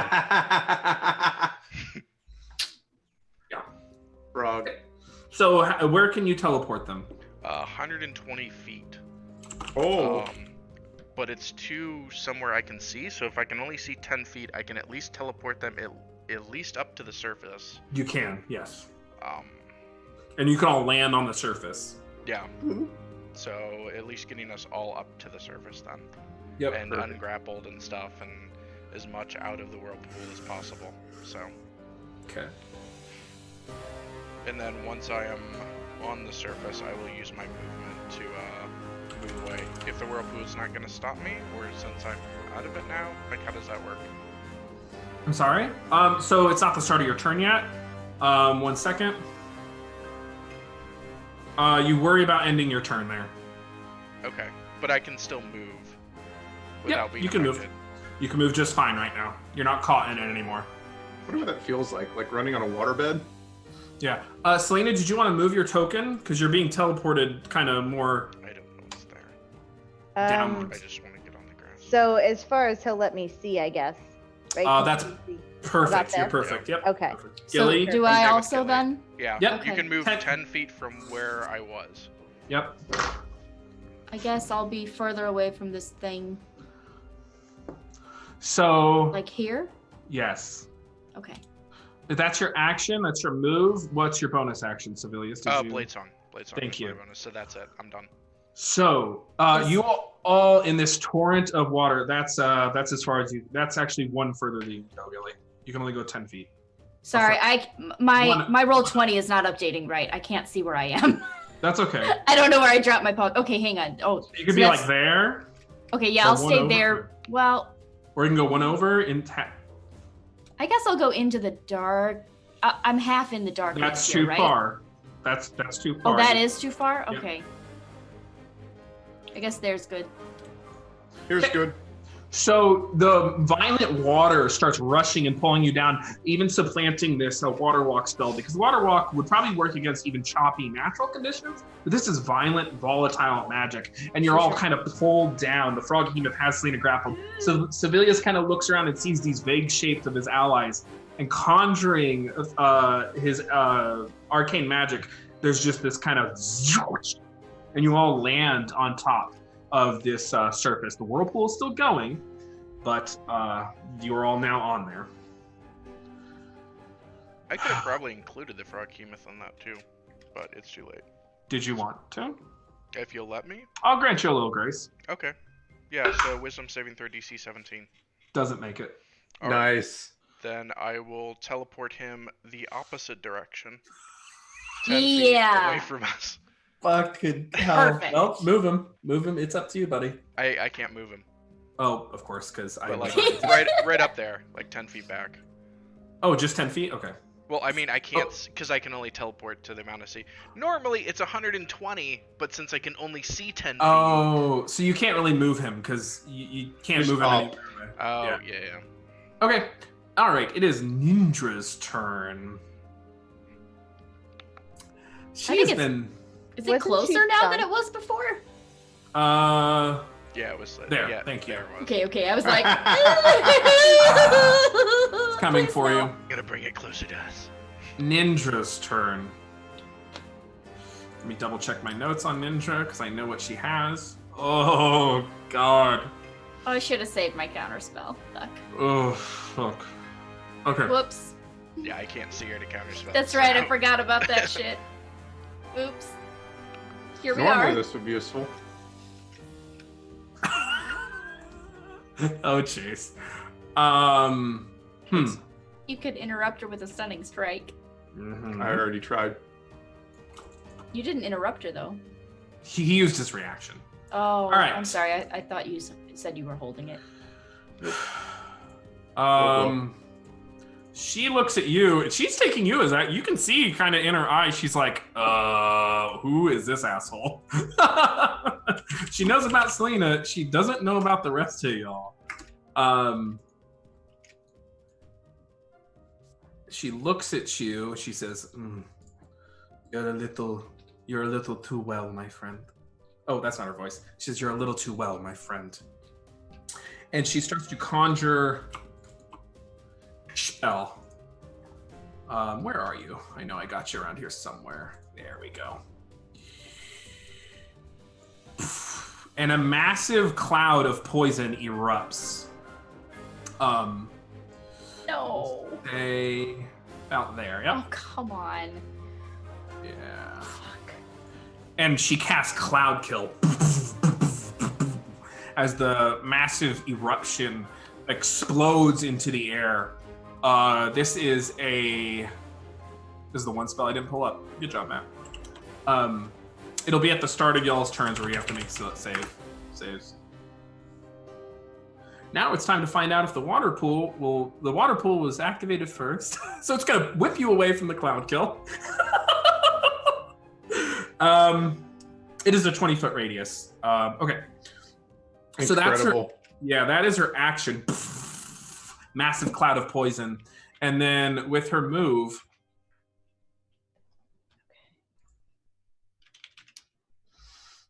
Yeah. Frog. So where can you teleport them? 120 feet. Oh. But it's to somewhere I can see, so if I can only see 10 feet, I can at least teleport them at least up to the surface. You can, yes. And you can all land on the surface. Yeah. So at least getting us all up to the surface then. Yep. And perfect. ungrappled and stuff, and as much out of the whirlpool as possible. So. Okay. And then once I am on the surface, I will use my movement to move away. If the whirlpool is not going to stop me, or since I'm out of it now, like how does that work? I'm sorry. So it's not the start of your turn yet. 1 second. You worry about ending your turn there. Okay, but I can still move without being you can affected. move. You can move just fine right now. You're not caught in it anymore. I wonder what that feels like running on a waterbed. Yeah. Selena, did you want to move your token? Because you're being teleported kind of more I don't know what's there. downwards. I just want to get on the grass. So as far as he'll let me see, I guess. Right? That's Can you see? Perfect. About You're there? perfect. Yep. Okay. Perfect. So Gilly? do I'm I good with also Gilly. then? Yeah, Yep. you can move 10 10 feet from where I was. Yep. I guess I'll be further away from this thing. So, Like here? yes. Okay. If that's your action, that's your move. What's your bonus action, Sovellias? Did you... Blade Song. Blade Song. Thank is my you. bonus, so that's it. I'm done. So, Yes. you all in this torrent of water. That's as far as you. That's actually one further than you can go, Gilly. You can only go 10 feet. Sorry, One- my roll 20 is not updating right. I can't see where I am. That's okay. I don't know where I dropped my pocket. Okay, hang on. Oh, You could so be that's- like there, Okay, yeah, or I'll one stay over. there. Well, or you can go one over in. I guess I'll go into the dark. I'm half in the dark. That's here, too right? far. That's too far. Oh, that is too far? Yep. Okay. I guess there's good. Here's good. So the violent water starts rushing and pulling you down, even supplanting this water walk spell, because water walk would probably work against even choppy natural conditions, but this is violent, volatile magic, and you're all Sure. kind of pulled down. The frog behemoth has Selena grappled. So Sovellias kind of looks around and sees these vague shapes of his allies, and conjuring his arcane magic, there's just this kind of zhoosh, and you all land on top of this surface. The whirlpool is still going, but you're all now on there. I could have probably included the frog behemoth on that too, but it's too late. Did you want to? If you'll let me. I'll grant you a little grace. Okay. Yeah. So wisdom saving throw DC 17. Doesn't make it. All right. Nice. Then I will teleport him the opposite direction. 10 feet Yeah. away from us. Fucking hell. Perfect. Well, move him. Move him. It's up to you, buddy. I can't move him. Oh, of course, because I But like was right up there, like 10 feet back. Oh, just 10 feet? Okay. Well, I mean, I can't because I can only teleport to the amount I see. Normally, it's 120, but since I can only see 10 feet. Oh, so you can't really move him because you can't Just move him up. anywhere. Oh, Yeah. yeah. Okay. All right. It is Nindra's turn. think She's it's- been. Is it Wasn't closer she now stunned? than it was before? Yeah, it was There, Yeah, thank you. There it was. Okay, I was like, It's coming Please for no. you. I'm gonna bring it closer to us. Nindra's turn. Let me double check my notes on Ninja because I know what she has. Oh, God. Oh, I should have saved my counter spell. Fuck. Oh, fuck. Okay. Whoops. Yeah, I can't see her to counterspell. That's right, I so- forgot about that shit. Oops. Here we Normally are. this would be useful. Oh, jeez. You could interrupt her with a stunning strike. Mhm. I already tried. You didn't interrupt her though. He used his reaction. Oh, right. I'm sorry. I thought you said you were holding it. She looks at you. She's taking you as that. You can see kind of in her eyes. She's like, who is this asshole? She knows about Selena. She doesn't know about the rest of y'all. She looks at you. She says, you're a little too well, my friend. Oh, that's not her voice. She says, you're a little too well, my friend. And she starts to conjure spell. Where are you? I know I got you around here somewhere. There we go. And a massive cloud of poison erupts. No. Stay about there. Yep. Oh, come on. Yeah. Fuck. And she casts Cloud Kill as the massive eruption explodes into the air. This is the one spell I didn't pull up. Good job, Matt. It'll be at the start of y'all's turns where you have to make saves. Now it's time to find out if the water pool was activated first. So it's gonna whip you away from the Cloud Kill. It is a 20-foot radius. Okay. So Incredible. that is her action. Massive cloud of poison. And then with her move,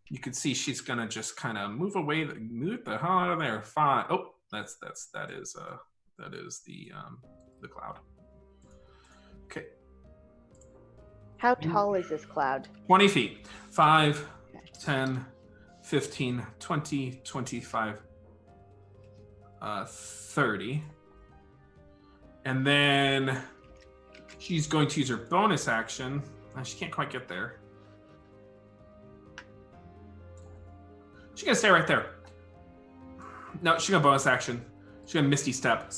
you can see she's gonna just kind of move the hell out of there. Fine. Oh, that is the cloud. Okay. How tall is this cloud? 20 feet. 5, 10, 15, 20, 25, 30. And then she's going to use her bonus action. She can't quite get there. She's going to stay right there. No, she's going to bonus action. She's going to Misty Step.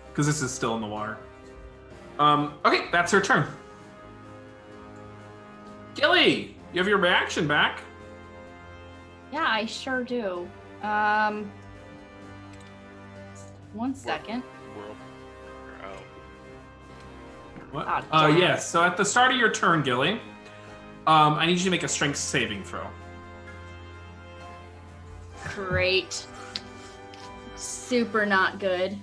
Because this is still in the water. Okay, that's her turn. Gilly, you have your reaction back. Yeah, I sure do. 1 second. What? Oh, damn. Yes. So at the start of your turn, Gilly, I need you to make a strength saving throw. Great. Super not good.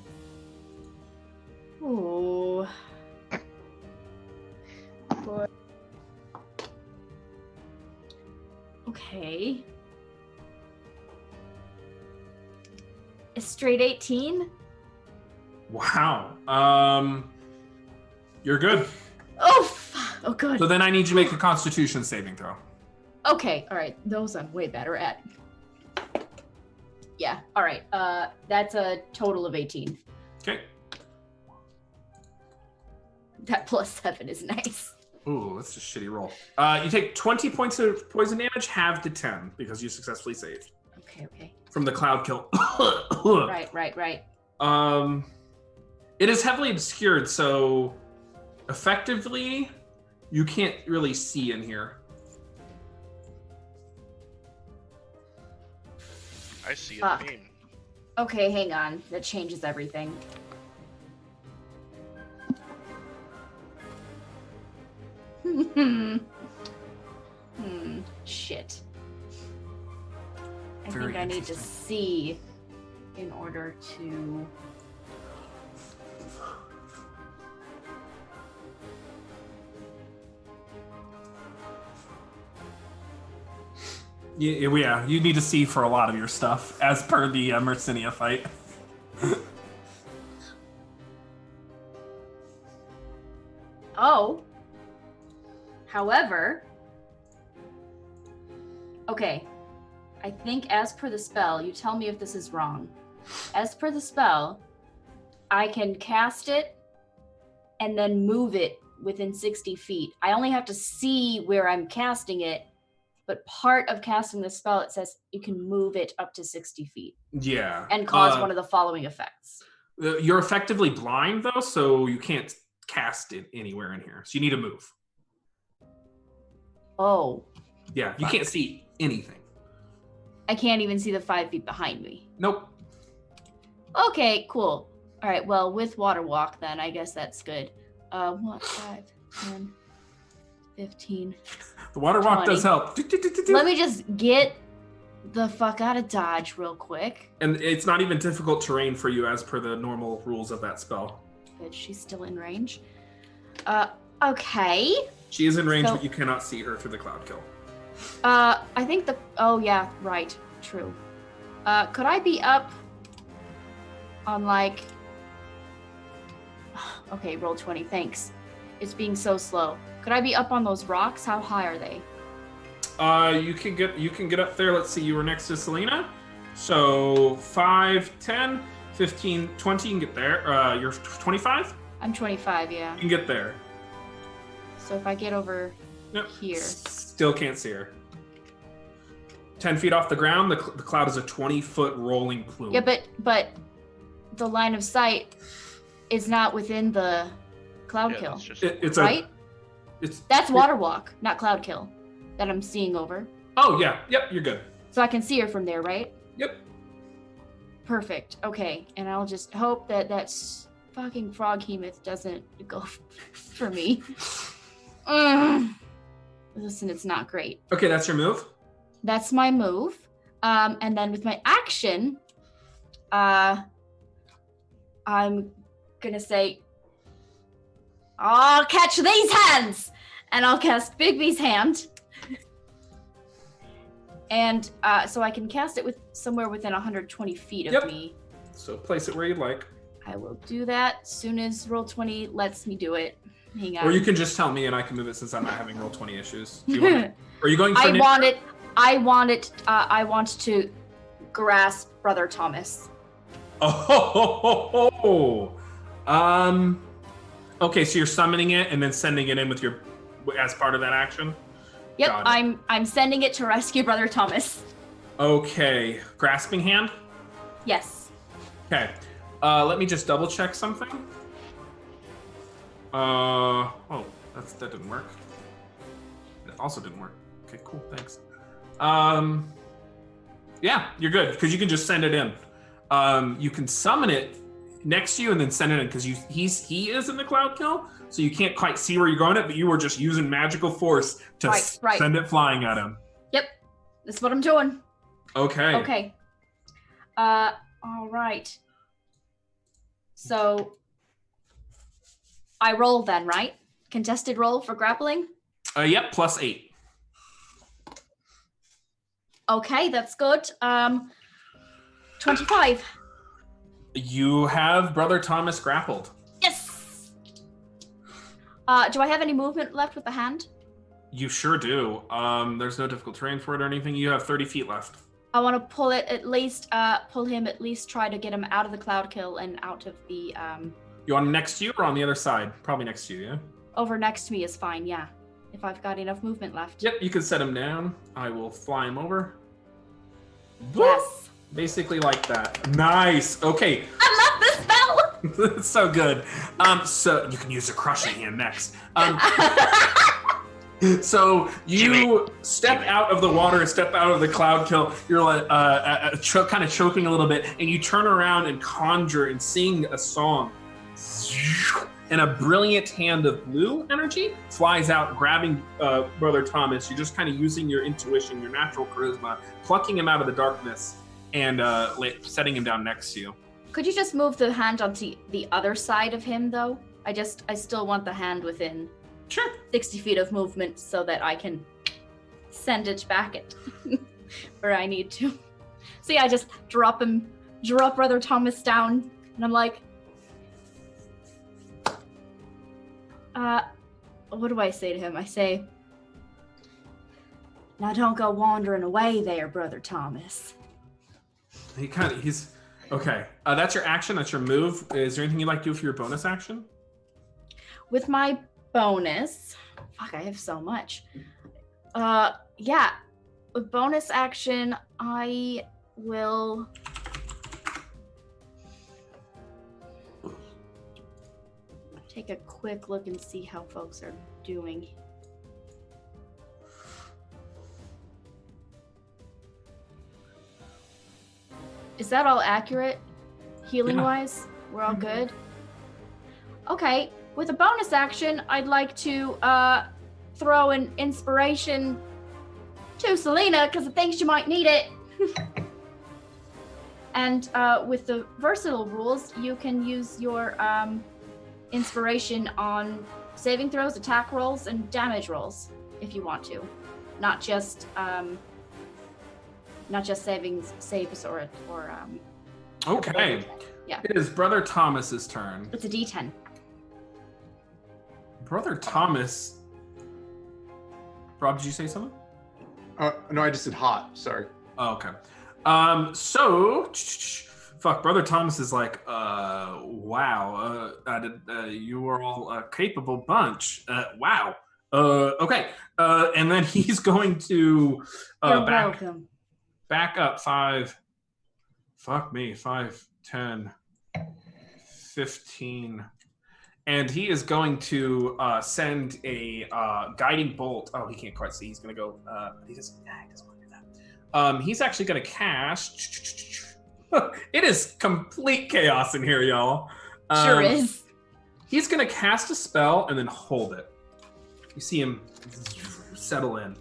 Ooh. Okay. A straight 18? Wow. You're good. Oh, fuck. Oh, good. So then I need you to make a Constitution saving throw. Okay, all right. Those I'm way better at. Yeah, all right. That's a total of 18. Okay. That +7 is nice. Ooh, that's a shitty roll. You take 20 points of poison damage, halved to 10 because you successfully saved Okay. from the cloud kill. Right. It is heavily obscured, so effectively you can't really see in here. I see Fuck. a meme. Okay, hang on. That changes everything. Shit. I Very think I need to interesting. see in order to... Yeah, you need to see for a lot of your stuff, as per the Mercinia fight. Oh. However... Okay. I think as per the spell, you tell me if this is wrong. As per the spell, I can cast it and then move it within 60 feet. I only have to see where I'm casting it, but part of casting the spell, it says you can move it up to 60 feet Yeah. and cause one of the following effects. You're effectively blind, though, so you can't cast it anywhere in here. So you need to move. Oh, Yeah, you can't see anything. I can't even see the 5 feet behind me. Nope. Okay, cool. All right, well, with Water Walk, then, I guess that's good. 1, 5, 10, 15. The water walk 20. does help. Let me just get the fuck out of Dodge real quick. And it's not even difficult terrain for you as per the normal rules of that spell. Good, she's still in range. Okay. She is in range, So- but you cannot see her through the cloud kill. I think oh yeah, right, true. Could I be up on like, okay, roll 20, thanks. It's being so slow. Could I be up on those rocks? How high are they? You can get up there. Let's see, you were next to Selena. So 5, 10, 15, 20, you can get there. You're 25? I'm 25, yeah. You can get there. So if I get over here. Still can't see her. 10 feet off the ground, the cloud is a 20-foot rolling plume. Yeah, but the line of sight is not within the cloud kill. It's right? It's That's water walk, not cloud kill, that I'm seeing over. Oh yeah, yep, you're good. So I can see her from there, right? Yep. Perfect. Okay, and I'll just hope that fucking frog hemoth doesn't go for me. Listen, it's not great. Okay, that's your move. That's my move. And then with my action, I'm gonna say, I'll catch these hands! And I'll cast Bigby's hand. And so I can cast it with somewhere within 120 feet of me. So place it where you'd like. I will do that as soon as Roll20 lets me do it. Hang on. Or you can just tell me and I can move it since I'm not having Roll20 issues. Do you want it? Are you going for I want to grasp Brother Thomas. Okay, so you're summoning it and then sending it in with your as part of that action? Yep, I'm sending it to rescue Brother Thomas. Okay, grasping hand? Yes. Okay. Let me just double check something. That didn't work. It also didn't work. Okay, cool, thanks. Yeah, you're good, because you can just send it in. You can summon it next to you and then send it in, because he is in the cloud kill, so you can't quite see where you're going at, but you were just using magical force to send it flying at him. Yep, that's what I'm doing. Okay. Okay. All right. So I roll then, right? Contested roll for grappling? Yep, +8. Okay, that's good. 25. You have Brother Thomas grappled. Yes! Do I have any movement left with the hand? You sure do. There's no difficult terrain for it or anything. You have 30 feet left. I want to pull him at least, try to get him out of the cloud kill and out of the... You want him next to you or on the other side? Probably next to you, yeah? Over next to me is fine, yeah. If I've got enough movement left. Yep, you can set him down. I will fly him over. Yes. Basically like that. Nice. Okay. I love this spell. It's so good. So you can use a crushing hand next. So you step out of the water, step out of the cloud kill. You're like kind of choking a little bit, and you turn around and conjure and sing a song. And a brilliant hand of blue energy flies out, grabbing Brother Thomas. You're just kind of using your intuition, your natural charisma, plucking him out of the darkness, and setting him down next to you. Could you just move the hand onto the other side of him, though? I still want the hand within 60 feet of movement so that I can send it back where I need to. So yeah, I just drop Brother Thomas down, and I'm like, what do I say to him? I say, now don't go wandering away there, Brother Thomas. He's okay. That's your action. That's your move. Is there anything you'd like to do for your bonus action? With my bonus, fuck, I have so much. Yeah, with bonus action, I will take a quick look and see how folks are doing. Is that all accurate? Healing wise? We're all good? Okay, with a bonus action, I'd like to throw an inspiration to Selena because I think she might need it. And with the versatile rules, you can use your inspiration on saving throws, attack rolls, and damage rolls if you want to. Not just saves or okay. Yeah. It is Brother Thomas's turn. It's a D10. Brother Thomas. Rob, did you say something? No, I just said hot. Sorry. Oh, okay. So, Brother Thomas is like, wow, you are all a capable bunch. Wow. Okay. And then he's going to You're back welcome. up 5. Fuck me. 5, 10, 15. And he is going to send a guiding bolt. Oh, he can't quite see. He's going to go. He doesn't want to do that. He's actually going to cast. It is complete chaos in here, y'all. Sure is. He's going to cast a spell and then hold it. You see him settle in,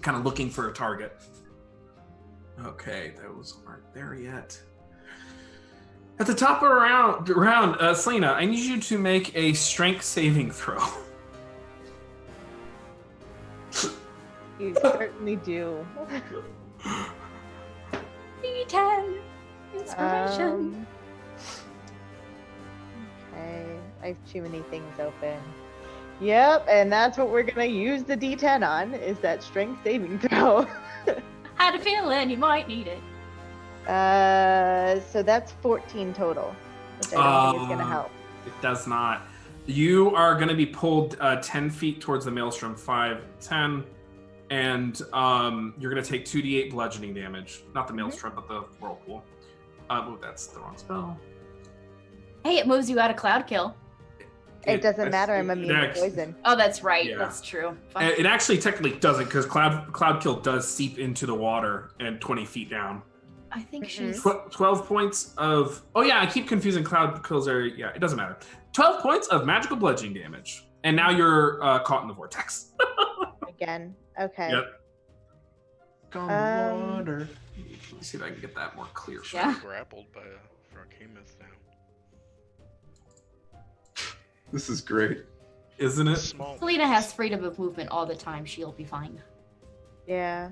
kind of looking for a target. Okay, those aren't there yet. At the top of the round, Selena, I need you to make a strength saving throw. You certainly do. D10 inspiration. Okay, I have too many things open. Yep, and that's what we're gonna use the D10 on, is that strength saving throw. Had a feeling you might need it. So that's 14 total, which I don't think is gonna help. It does not. You are going to be pulled 10 feet towards the maelstrom, 5, 10, and you're going to take 2d8 bludgeoning damage. Not the maelstrom, but the whirlpool. Oh, that's the wrong spell. Hey, it moves you out of cloud kill. It doesn't matter, I'm immune to poison. Oh, that's right. Yeah. That's true. Fuck. It actually technically doesn't, because cloud kill does seep into the water and 20 feet down. I think she's 12 points of... Oh, yeah, I keep confusing cloud kills. Yeah, it doesn't matter. 12 points of magical bludgeoning damage. And now you're caught in the vortex. Again. Okay. Yep. Gone the water. Let me see if I can get that more clear. Yeah. Grappled by a Froghemoth now. This is great. Isn't it? Small. Selena has freedom of movement all the time. She'll be fine. Yeah.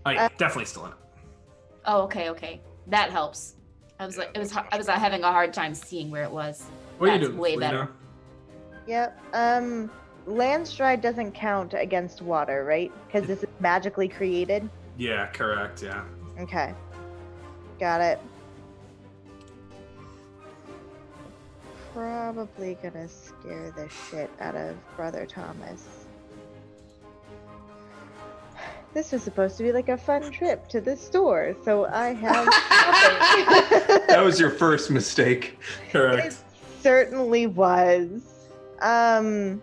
Oh, yeah, definitely still in it. Oh, okay. That helps. I was Yeah, like, that's much I was better. having a hard time seeing where it was. What are you That's doing, way Selena? Yep. Landstride doesn't count against water, right? Because this is magically created. Yeah, correct, yeah. Okay. Got it. Probably gonna scare the shit out of Brother Thomas. This was supposed to be like a fun trip to the store, so I have shopping. That was your first mistake. Correct. It certainly was. And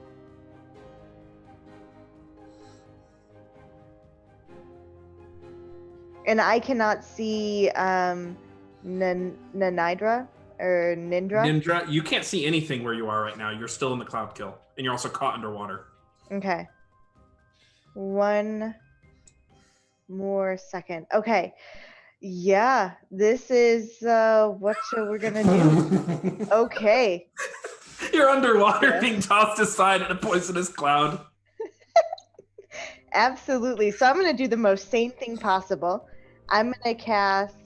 I cannot see Nanidra or Nindra. Nindra, you can't see anything where you are right now. You're still in the cloud kill, and you're also caught underwater. Okay. One more second. Okay. Yeah, this is what we're gonna do. Okay. You're underwater, Yeah. being tossed aside in a poisonous cloud. Absolutely. So I'm gonna do the most sane thing possible. I'm gonna cast.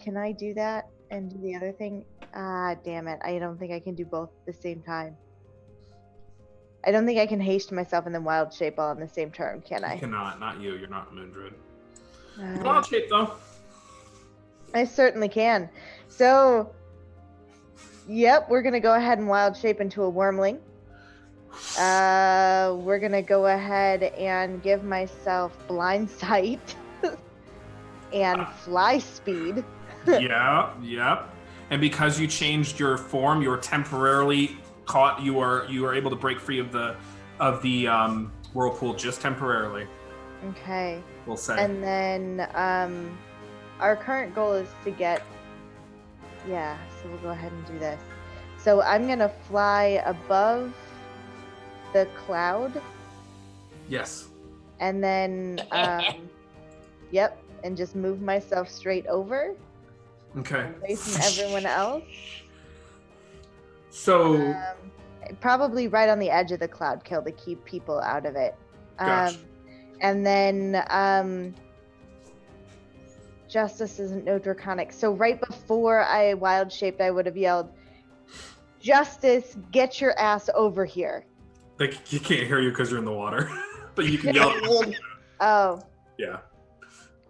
Can I do that and do the other thing? Ah, damn it. I don't think I can do both at the same time. I don't think I can haste myself and then wild shape all in the same turn, can You I? cannot, not you. You're not a moon druid. Uh, Wild shape, though. I certainly can. So, yep, we're gonna go ahead and wild shape into a wormling. We're gonna go ahead and give myself blind sight and fly speed. Yep. And because you changed your form, you're temporarily caught. You are able to break free of the whirlpool just temporarily. Okay. We'll say. And then our current goal is to get. Yeah. So we'll go ahead and do this. So I'm gonna fly above the cloud. Yes. And then, yep, and just move myself straight over, Okay. away from everyone else. So Probably right on the edge of the cloud kill to keep people out of it. Gotcha. And then, Justice isn't no draconic. So right before I wild shaped, I would have yelled, "Justice, get your ass over here!" like you can't hear you because you're in the water, but you can yell. Oh. Yeah.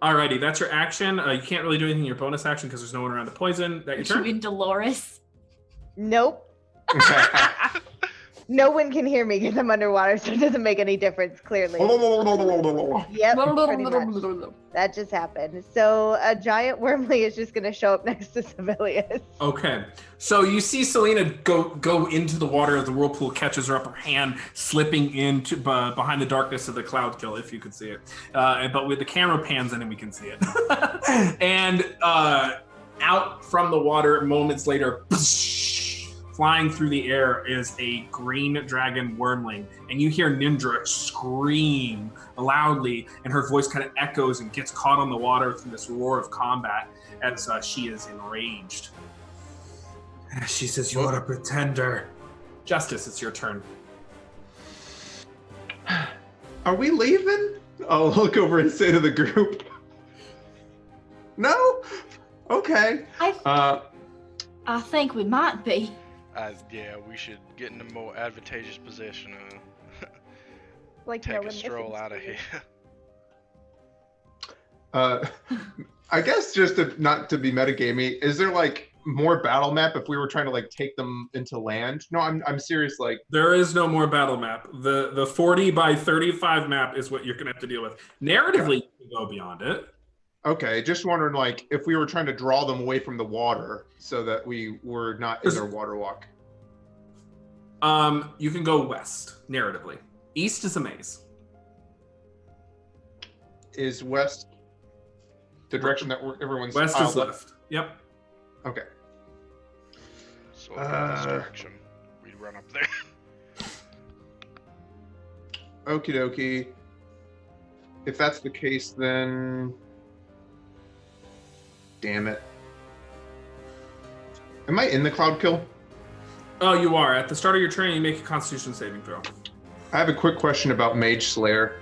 Alrighty, that's your action. You can't really do anything in your bonus action because there's no one around to poison. That your You turn. mean Dolores? Nope. No one can hear me because I'm underwater, so it doesn't make any difference, clearly. Yep, pretty much. That just happened. So a giant wormly is just going to show up next to Sovellias. Okay. So you see Selena go into the water as the whirlpool catches her up, her hand slipping into behind the darkness of the cloud kill, if you could see it. But with the camera pans in, and we can see it. And out from the water, moments later, flying through the air is a green dragon wormling, and you hear Nindra scream loudly, and her voice kind of echoes and gets caught on the water through this roar of combat as she is enraged. She says, "You're a pretender." Justice, it's your turn. Are we leaving? I'll look over and say to the group. No? Okay. I think we might be. Yeah, we should get in a more advantageous position. Like Take no a one stroll listens out of to you. here. I guess just not to be metagamey, is there like more battle map if we were trying to like take them into land? No, I'm serious. Like There is no more battle map. The 40 by 35 map is what you're gonna have to deal with. Narratively, you can go beyond it. okay, just wondering like if we were trying to draw them away from the water so that we were not in their water walk. You can go west narratively. East is a maze. Is west the direction that everyone's West piled is up? left. Yep. Okay. So let's go this direction. We'd run up there. Okie dokie. If that's the case, then damn it. Am I in the cloud kill? Oh, you are. At the start of your turn, you make a Constitution saving throw. I have a quick question about Mage Slayer.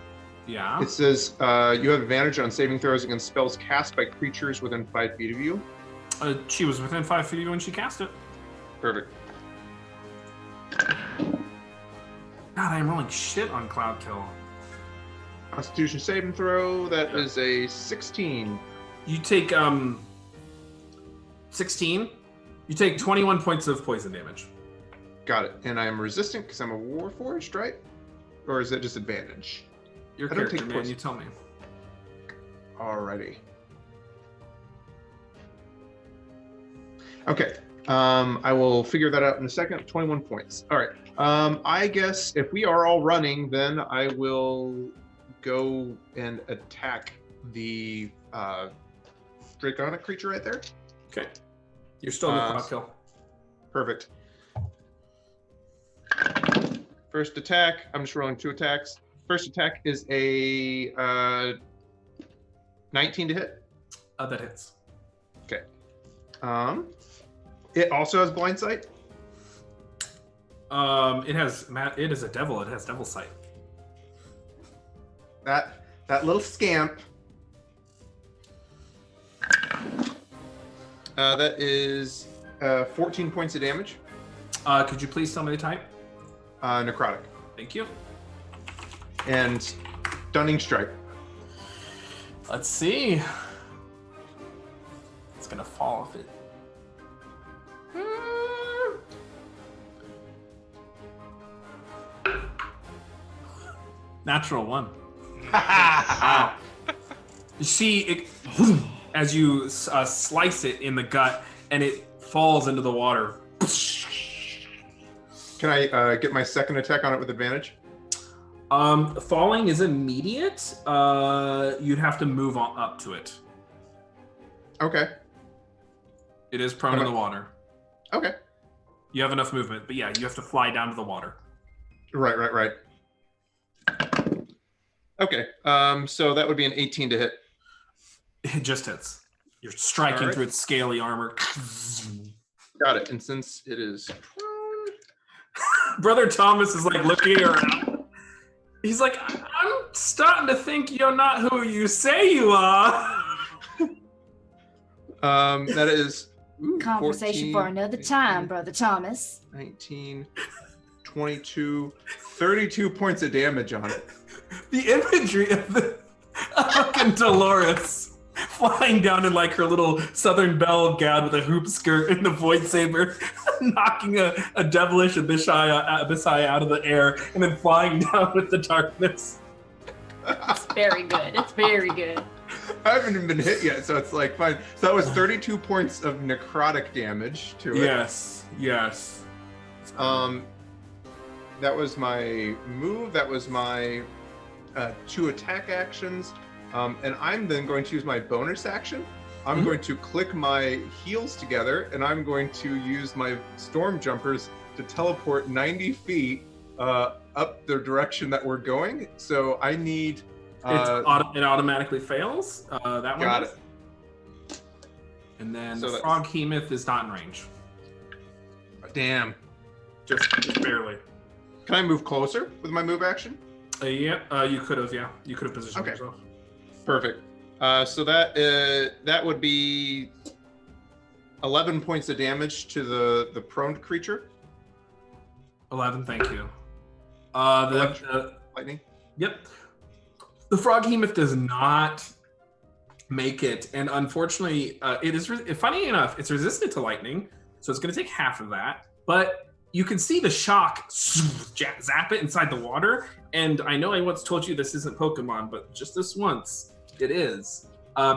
Yeah. It says you have advantage on saving throws against spells cast by creatures within 5 feet of you. She was within 5 feet of you when she cast it. Perfect. God, I'm rolling shit on Cloud Kill. Constitution saving throw, that is a 16. You take 16. You take 21 points of poison damage. Got it. And I'm resistant because I'm a Warforged, right? Or is it just advantage? Your I don't character, take man, poison. you tell me. Alrighty. Okay. I will figure that out in a second. 21 points. All right. I guess if we are all running, then I will go and attack the Draconic creature right there. Okay. You're still in the Cloud Kill. Perfect. First attack. I'm just rolling 2 attacks. First attack is a 19 to hit. That hits. Okay. It also has blind sight. It is a devil. It has devil sight. That little scamp. That is 14 points of damage. Could you please tell me the type? Necrotic. Thank you. And stunning strike. Let's see. It's gonna fall off it. Natural 1. Wow. You see it as you slice it in the gut, and it falls into the water. Can I get my second attack on it with advantage? Falling is immediate. You'd have to move on up to it. Okay. It is prone in the water. Okay. You have enough movement, but yeah, you have to fly down to the water. Right. Okay. So that would be an 18 to hit. It just hits. You're striking Alright. through its scaly armor. Got it. And since it is prone, Brother Thomas is like looking around. He's like, I'm starting to think you're not who you say you are. that is Conversation 14, for another time, Brother Thomas. 19, 22, 32 points of damage on it. The imagery of the fucking Dolores flying down in like her little Southern Belle gown with a hoop skirt and the void saber, knocking a devilish Abyssai out of the air, and then flying down with the darkness. It's very good. It's very good. I haven't even been hit yet, so it's like fine. So that was 32 points of necrotic damage to it. Yes. That was my move. That was my 2 attack actions. And I'm then going to use my bonus action. I'm going to click my heels together, and I'm going to use my storm jumpers to teleport 90 feet up the direction that we're going. So I need... it automatically fails. That one got does. it. And then So the frog hemoth is not in range. Damn. Just barely. Can I move closer with my move action? You could have, yeah. You could have positioned Okay. yourself. Perfect. So that would be 11 points of damage to the prone creature. 11, thank you. Lightning. Yep. The frog hemoth does not make it, and unfortunately, it is funny enough, it's resistant to lightning, so it's going to take half of that. But you can see the shock zap it inside the water, and I know I once told you this isn't Pokemon, but just this once, it is.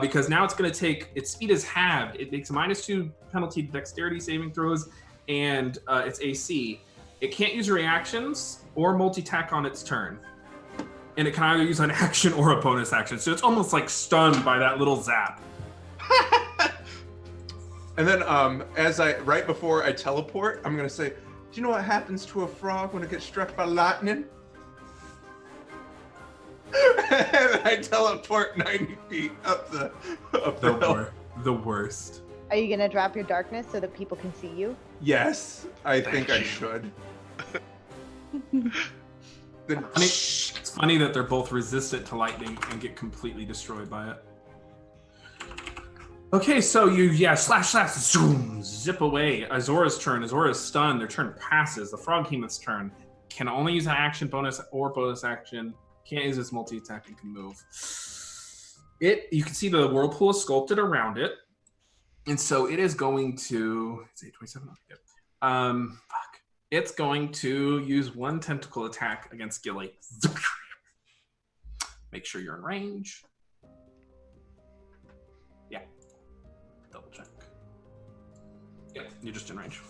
Because now it's going to take, its speed is halved. It makes a -2 penalty to dexterity saving throws, and its AC. It can't use reactions or multi-tack on its turn. And it can either use an action or a bonus action. So it's almost like stunned by that little zap. And then right before I teleport, I'm going to say, do you know what happens to a frog when it gets struck by lightning? And I teleport 90 feet up the hill. The worst. Are you gonna drop your darkness so that people can see you? Yes, I think I should. Then, It's funny that they're both resistant to lightning and get completely destroyed by it. Okay, so slash, zoom, zip away. Azora's turn. Azora's stunned. Their turn passes. The frog hemoth's turn. Can only use an action, bonus, or bonus action. Can't use its multi-attack and can move. You can see the whirlpool is sculpted around it. And so it is going to... It's 827? Fuck. It's going to use 1 tentacle attack against Gilly. Make sure you're in range. Yeah. Double check. Yeah, you're just in range.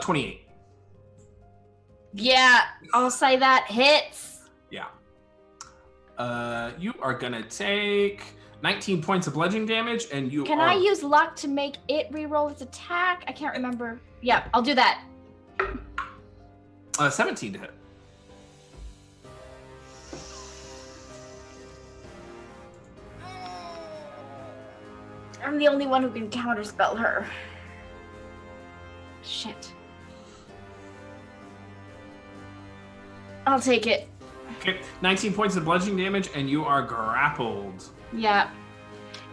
28. Yeah, I'll say that hits. Yeah. You are gonna take 19 points of bludgeoning damage, and Can I use luck to make it reroll its attack? I can't remember. Yeah, I'll do that. 17 to hit. I'm the only one who can counterspell her. Shit. I'll take it. Okay, 19 points of bludgeoning damage, and you are grappled. Yeah.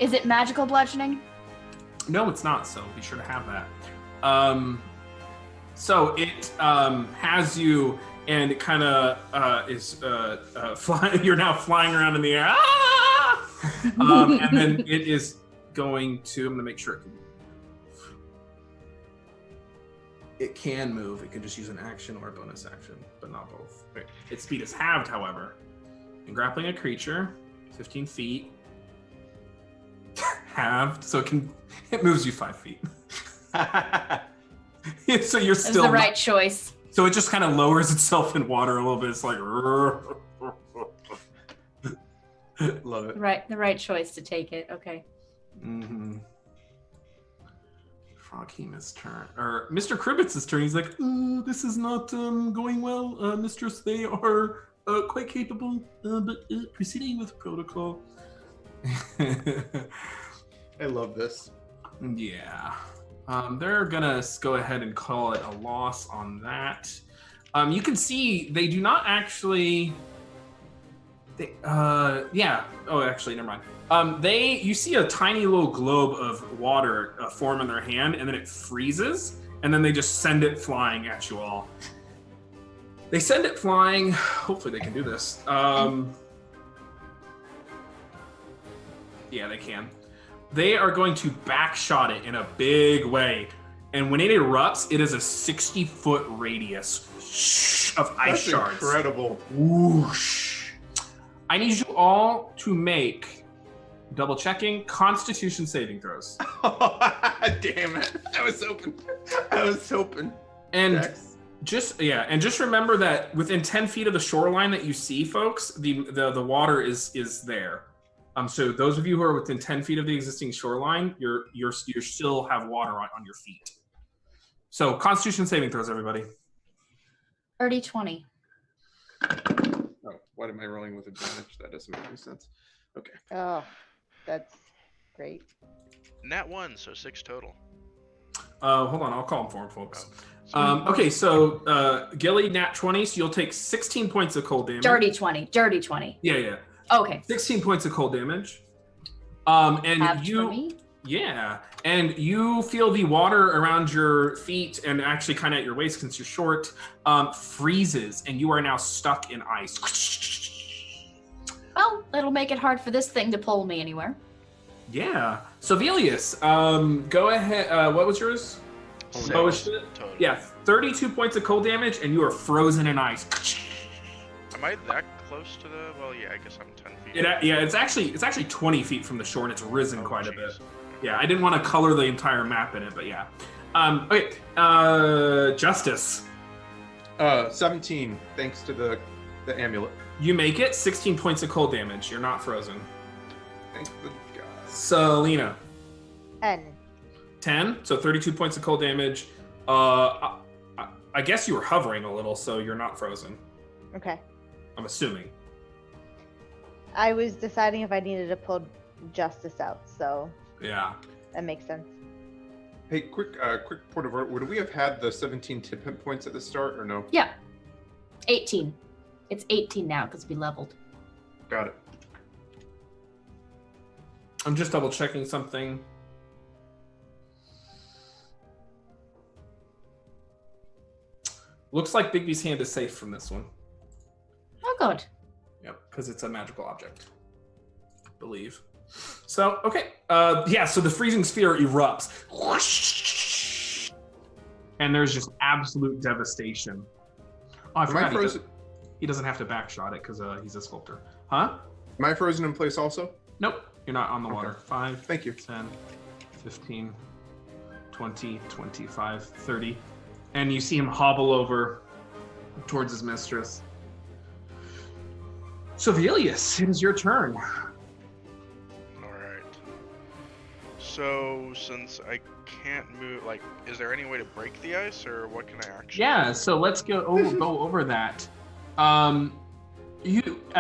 Is it magical bludgeoning? No, it's not, so be sure to have that. So it has you, and it kind of is flying. You're now flying around in the air. Ah! And then it is going to, I'm going to make sure it can move. It can move. It could just use an action or a bonus action, but not both. Okay. Its speed is halved, however. And grappling a creature, 15 feet. Halved, so it moves you 5 feet. So you're That's still the right choice. So it just kind of lowers itself in water a little bit. It's like love it. Right, the right choice to take it. Okay. Mm-hmm. Froghemoth's turn, or Mr. Kribbitz's turn. He's like, this is not going well, mistress. They are quite capable, but proceeding with protocol. I love this. Yeah. They're gonna go ahead and call it a loss on that. You can see they do not actually. Yeah. Oh, actually, never mind. You see a tiny little globe of water form in their hand, and then it freezes, and then they just send it flying at you all. They send it flying. Hopefully, they can do this. Yeah, they can. They are going to backshot it in a big way. And when it erupts, it is a 60-foot radius of ice shards. Incredible. Whoosh. I need you all to make, double checking, Constitution saving throws. Damn it. I was hoping. And Dex. just remember that within 10 feet of the shoreline that you see, folks, the water is there. So those of you who are within 10 feet of the existing shoreline, you still have water on your feet. So Constitution saving throws, everybody. 30-20. Oh, what am I rolling with advantage? That doesn't make any sense. Okay. Oh, that's great. Nat 1, so 6 total. Hold on, I'll call them for him, folks. Oh. Okay, so Gilly, nat 20, so you'll take 16 points of cold damage. Dirty 20. Yeah. Okay. 16 points of cold damage. And Halved for me? Yeah, and you feel the water around your feet and actually kind of at your waist, since you're short, freezes, and you are now stuck in ice. Well, it'll make it hard for this thing to pull me anywhere. Yeah. Sovellias, go ahead. What was yours? Six Total. total. Yeah, 32 points of cold damage, and you are frozen in ice. Am I that close to the? Well, yeah, I guess I'm 10 feet. It's actually 20 feet from the shore, and it's risen quite a bit. jeez. Yeah, I didn't want to color the entire map in it, but yeah. Okay, Justice. 17, thanks to the amulet. You make it, 16 points of cold damage. You're not frozen. Thank the gods. Selena. 10. 10, so 32 points of cold damage. I guess you were hovering a little, so you're not frozen. Okay. I'm assuming. I was deciding if I needed to pull Justice out, so Yeah. that makes sense. Hey, quick point of order. Would we have had the 17 hit points at the start or no? Yeah. 18. It's 18 now because we leveled. Got it. I'm just double checking something. Looks like Bigby's hand is safe from this one. Oh, good. Yep, because it's a magical object. I believe. So, okay. So the freezing sphere erupts. Whoosh! And there's just absolute devastation. Oh, I Am I forgot frozen? he doesn't have to backshot it because he's a sculptor. Huh? Am I frozen in place also? Nope. You're not on the water. 5, Thank you. 10, 15, 20, 25, 30. And you see him hobble over towards his mistress. Sovellias, it is your turn. Alright. So, since I can't move, like, is there any way to break the ice, or what can I actually Yeah, so let's go over that. A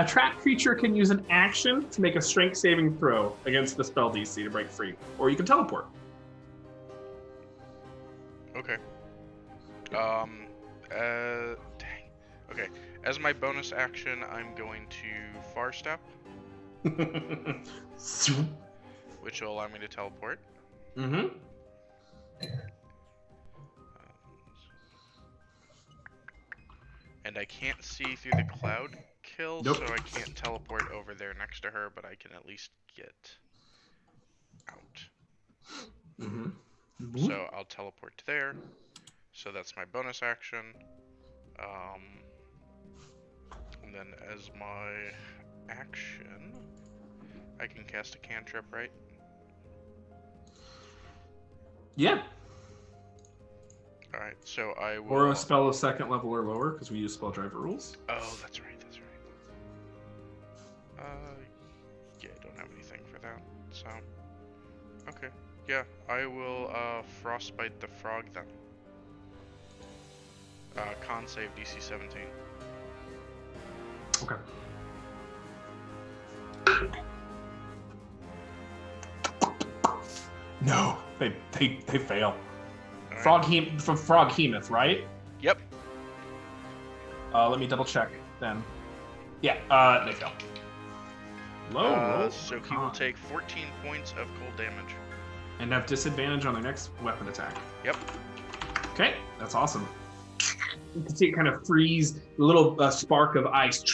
trapped creature can use an action to make a strength saving throw against the spell DC to break free, or you can teleport. Okay. Dang. Okay. As my bonus action, I'm going to Far Step, which will allow me to teleport. Mm-hmm. And I can't see through the cloud kill, Nope. so I can't teleport over there next to her, but I can at least get out. Mm-hmm. So I'll teleport to there. So that's my bonus action. And then as my action, I can cast a cantrip, right? Yeah. Alright, so I will... Or a spell of second level or lower, because we use spell driver rules. Oh, that's right. Yeah, I don't have anything for that, so... Okay, yeah, I will, Frostbite the Frog then. Con save DC 17. Okay. No, they fail. Alright. Frog Hemoth, right? Yep. Let me double check then. Yeah, they fail. Low roll. So he will take 14 points of cold damage. And have disadvantage on their next weapon attack. Yep. Okay, that's awesome. You can see it kind of freeze, a little spark of ice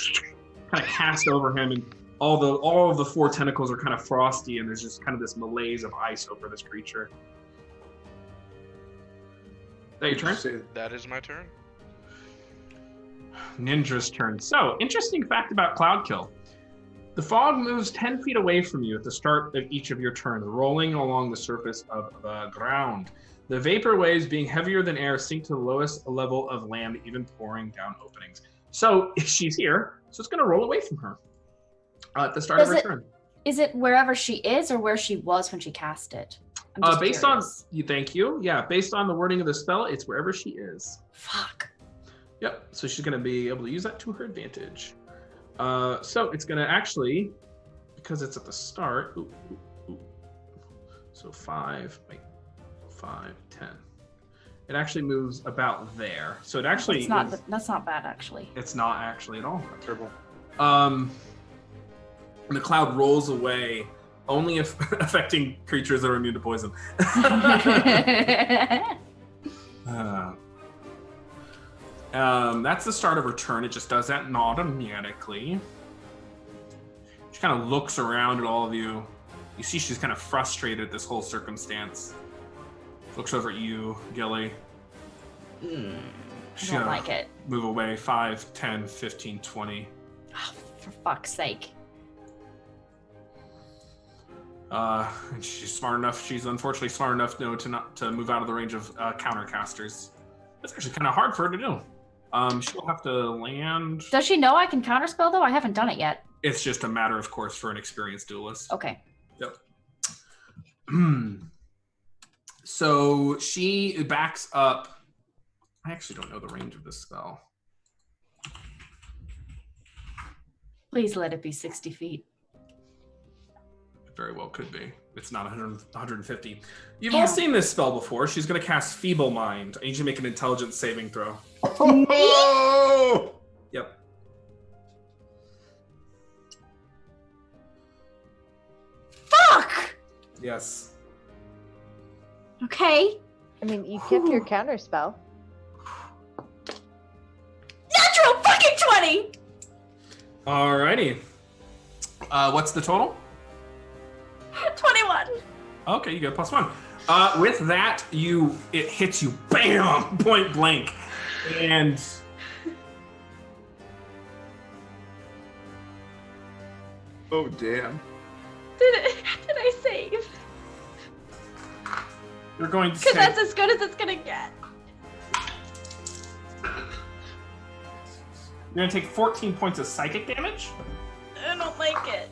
kind of cast over him, and all of the 4 tentacles are kind of frosty, and there's just kind of this malaise of ice over this creature. Is that your turn? That is my turn. Ninja's turn. So, interesting fact about Cloudkill. The fog moves 10 feet away from you at the start of each of your turns, rolling along the surface of the ground. The vapor waves, being heavier than air, sink to the lowest level of land, even pouring down openings. So, she's here, so it's going to roll away from her at the start of her turn. Is it wherever she is or where she was when she cast it? Based on thank you. Yeah, based on the wording of the spell, it's wherever she is. Fuck. Yep. So she's going to be able to use that to her advantage. So it's going to actually, because it's at the start. So 5, 10. It actually moves about there. So it actually that's not bad actually. It's not actually at all. Not terrible. The cloud rolls away, only affecting creatures that are immune to poison. That's the start of her turn. It just does that automatically. She kind of looks around at all of you. You see she's kind of frustrated at this whole circumstance. Looks over at you, Gilly. I don't like it. Move away 5, 10, 15, 20. Oh, for fuck's sake. And she's smart enough. She's unfortunately smart enough to move out of the range of countercasters. That's actually kind of hard for her to do. She'll have to land. Does she know I can counterspell though? I haven't done it yet. It's just a matter of course for an experienced duelist. Okay. Yep. So she backs up. I actually don't know the range of this spell. Please let it be 60 feet. It very well could be. It's not 150. You've all seen this spell before. She's going to cast Feeble Mind. I need you to make an intelligence saving throw. Oh! Yep. Fuck! Yes. Okay. I mean, you kept your counter spell. Natural fucking 20! Alrighty. What's the total? 21. Okay, you get +1. With that, it hits you, bam, point blank, and Oh damn! Did I save? you're going to Because take. that's as good as it's gonna get. You're going to take 14 points of psychic damage, I don't like it.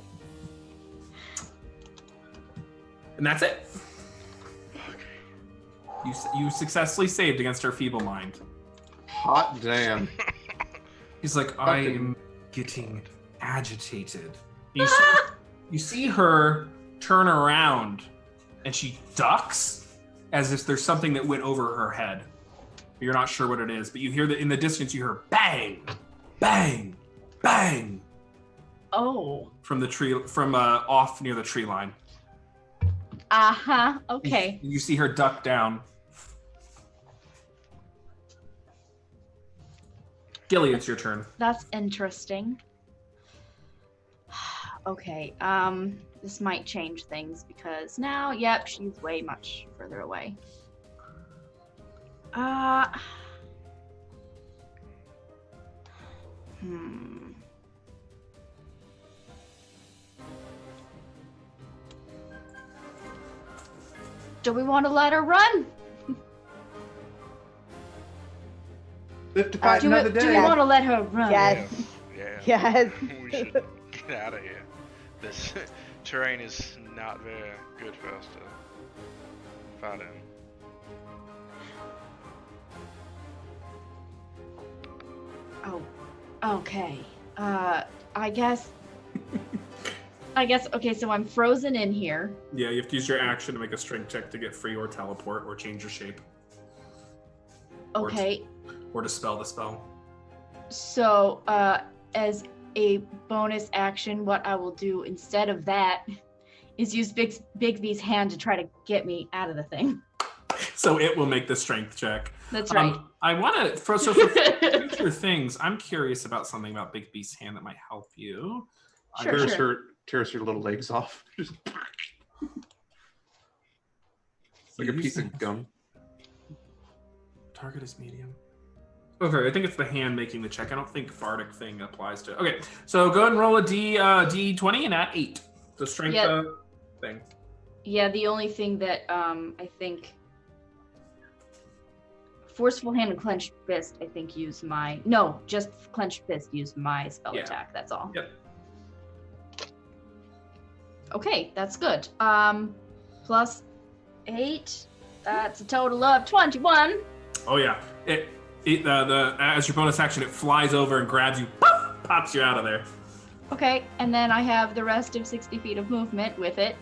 and that's it. You successfully saved against her feeble mind. Hot damn! He's like, I am getting agitated. You see her turn around, and she ducks as if there's something that went over her head. You're not sure what it is, but you hear that in the distance. You hear bang, bang, bang Oh. from the tree, from off near the tree line. Uh-huh. Okay. You see her duck down. Gilly, it's your turn. That's interesting. Okay, this might change things because now, yep, she's way much further away. Do we want to let her run? Live to fight Do another we day. want to let her run? Yes. Yeah. Yes. We should get out of here. This terrain is not very good for us to fight in. Oh, okay. I guess. Okay, so I'm frozen in here. Yeah, you have to use your action to make a strength check to get free or teleport or change your shape. Okay. Or dispel the spell. So, as a bonus action, what I will do instead of that is use Bigsby's hand to try to get me out of the thing. So it will make the strength check. That's right. I want to, for future things, I'm curious about something about Bigby's hand that might help you. Sure. Tears her little legs off. Just like a piece of gum. Target is medium. Okay, I think it's the hand making the check. I don't think Bardic thing applies to it. Okay, so go ahead and roll a D20 and add 8. The strength thing. Yeah, the only thing that I think forceful hand and clenched fist, I think just clenched fist use my spell attack. That's all. Yep. Okay, that's good. Plus 8. That's a total of 21. Oh yeah. As your bonus action, it flies over and grabs you, pops you out of there. Okay, and then I have the rest of 60 feet of movement with it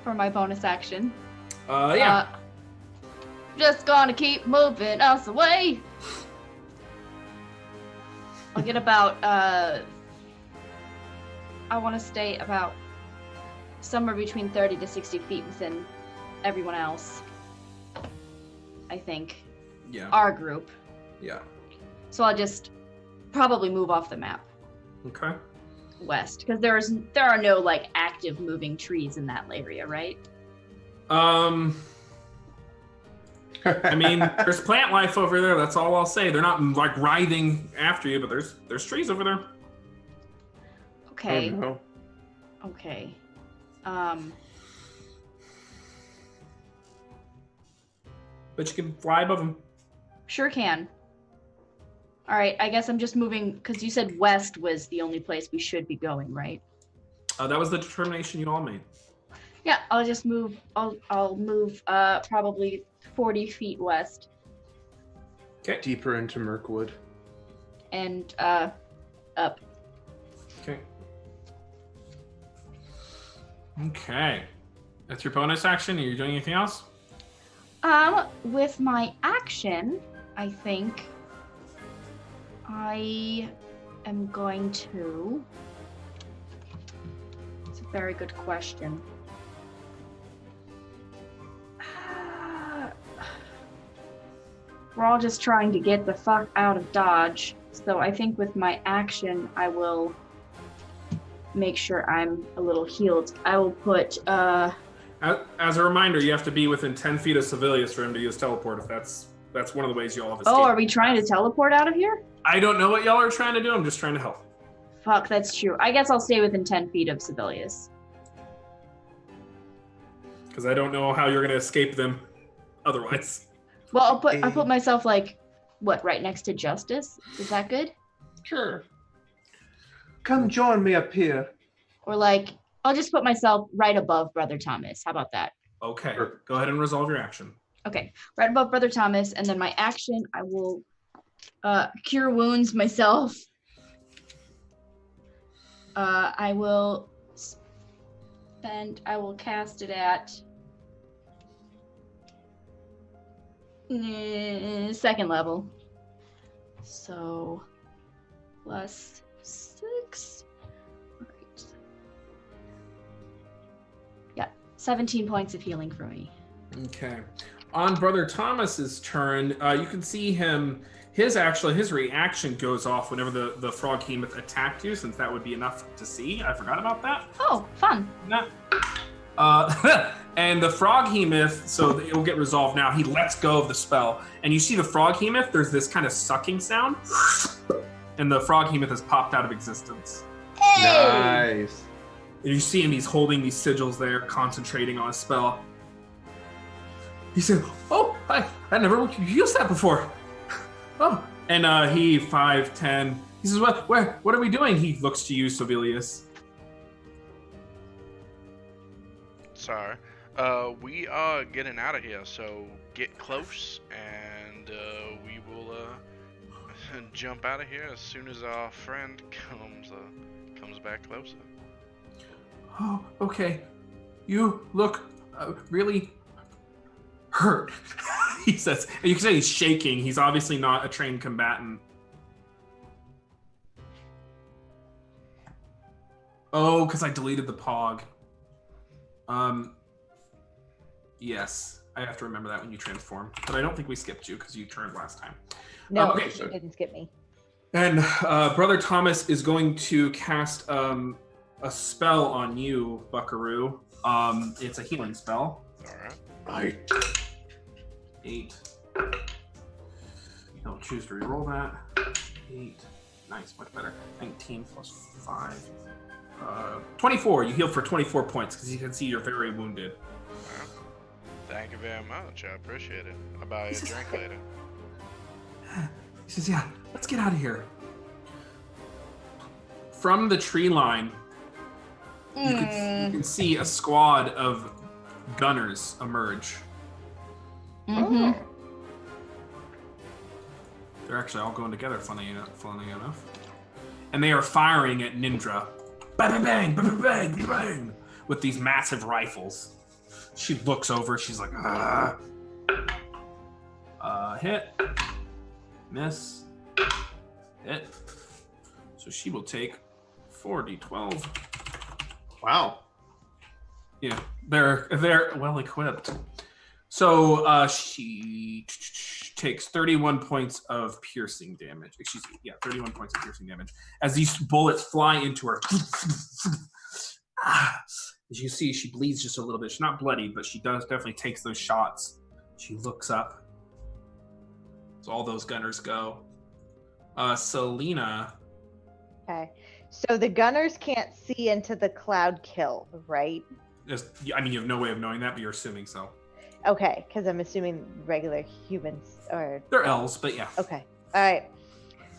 for my bonus action. Just gonna keep moving us away. I'll get about, I want to stay about somewhere between 30 to 60 feet within everyone else, I think. Yeah. Our group. Yeah. So I'll just probably move off the map. Okay. West, because there are no like active moving trees in that area, right? I mean, there's plant life over there. That's all I'll say. They're not like writhing after you, but there's trees over there. Okay. Oh, no. Okay. But you can fly above them. Sure can. All right, I guess I'm just moving because you said west was the only place we should be going, right? That was the determination you all made. Yeah, I'll just move. I'll move probably 40 feet west. Okay. Deeper into Mirkwood. And up. Okay. Okay. That's your bonus action. Are you doing anything else? With my action, I think I am going to. It's a very good question. We're all just trying to get the fuck out of Dodge. So I think with my action, I will make sure I'm a little healed. I will put, As a reminder, you have to be within 10 feet of Sovellias for him to use teleport. If that's one of the ways you all have escaped. Oh, are we trying to teleport out of here? I don't know what y'all are trying to do. I'm just trying to help. Fuck, that's true. I guess I'll stay within 10 feet of Sovellias. Because I don't know how you're going to escape them otherwise. Well, I'll put myself like, right next to Justice? Is that good? Sure. Come join me up here. Or like, I'll just put myself right above Brother Thomas. How about that? Okay. Sure. Go ahead and resolve your action. Okay, right above Brother Thomas, and then my action, I will cure wounds myself. I will cast it at second level. So, plus 6. Right. Yeah, 17 points of healing for me. Okay. On Brother Thomas's turn, you can see him. His reaction goes off whenever the frog behemoth attacked you, since that would be enough to see. I forgot about that. Oh, fun. Nah. And the frog behemoth, so it will get resolved now. He lets go of the spell, and you see the frog behemoth. There's this kind of sucking sound, and the frog behemoth has popped out of existence. Hey! Nice. And you see him. He's holding these sigils there, concentrating on a spell. He said, "Oh, I never used that before." Oh, and he 5'10". He says, "What are we doing?" He looks to you, Sovellias. Sorry. We are getting out of here, so get close, and we will jump out of here as soon as our friend comes back closer. Oh, okay. You look really hurt, he says. And you can say he's shaking. He's obviously not a trained combatant. Oh, because I deleted the pog. Yes, I have to remember that when you transform. But I don't think we skipped you because you turned last time. No, Okay, she didn't skip me. And Brother Thomas is going to cast a spell on you, Buckaroo. It's a healing spell. All right. 8. He'll choose to reroll that. 8. Nice, much better. 19 plus 5. 24. You heal for 24 points because you can see you're very wounded. Well, thank you very much. I appreciate it. I'll buy you a drink later. He says, yeah, let's get out of here. From the tree line, you can see a squad of gunners emerge. Mm-hmm. Oh. They're actually all going together, funny enough. And they are firing at Nindra. Bang, bang, bang, bang, bang, bang, with these massive rifles. She looks over, she's like, ah. Hit. Miss. Hit. So she will take 4d12. Wow. Yeah, they're well equipped. So she takes 31 points of piercing damage. Excuse me, yeah, 31 points of piercing damage as these bullets fly into her. As you see, she bleeds just a little bit. She's not bloody, but she definitely takes those shots. She looks up. So all those gunners go. Selena. Okay. So the gunners can't see into the cloud kill, right? I mean, you have no way of knowing that, but you're assuming so. Okay, because I'm assuming regular humans are... They're elves, but yeah. Okay. All right.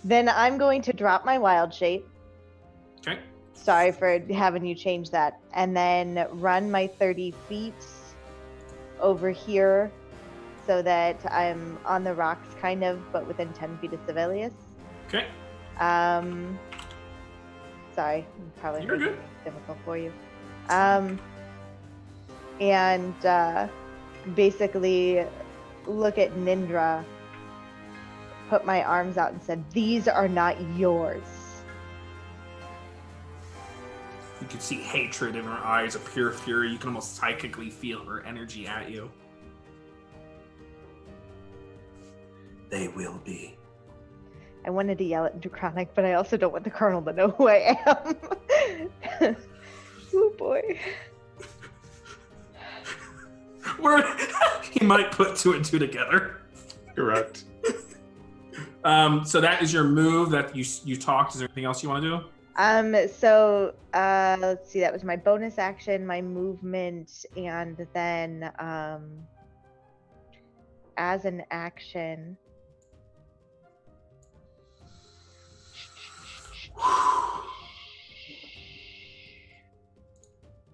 Then I'm going to drop my wild shape. Okay. Sorry for having you change that. And then run my 30 feet over here so that I'm on the rocks kind of, but within 10 feet of Sovellias. Okay. Sorry, probably You're making good. it difficult for you. And basically look at Nindra, put my arms out and said, "These are not yours." You can see hatred in her eyes, a pure fury. You can almost psychically feel her energy at you. They will be. I wanted to yell at Draconic, but I also don't want the Colonel to know who I am. Oh boy. He might put 2 and 2 together. Correct. So that is your move that you talked. Is there anything else you want to do? So let's see, that was my bonus action, my movement, and then as an action.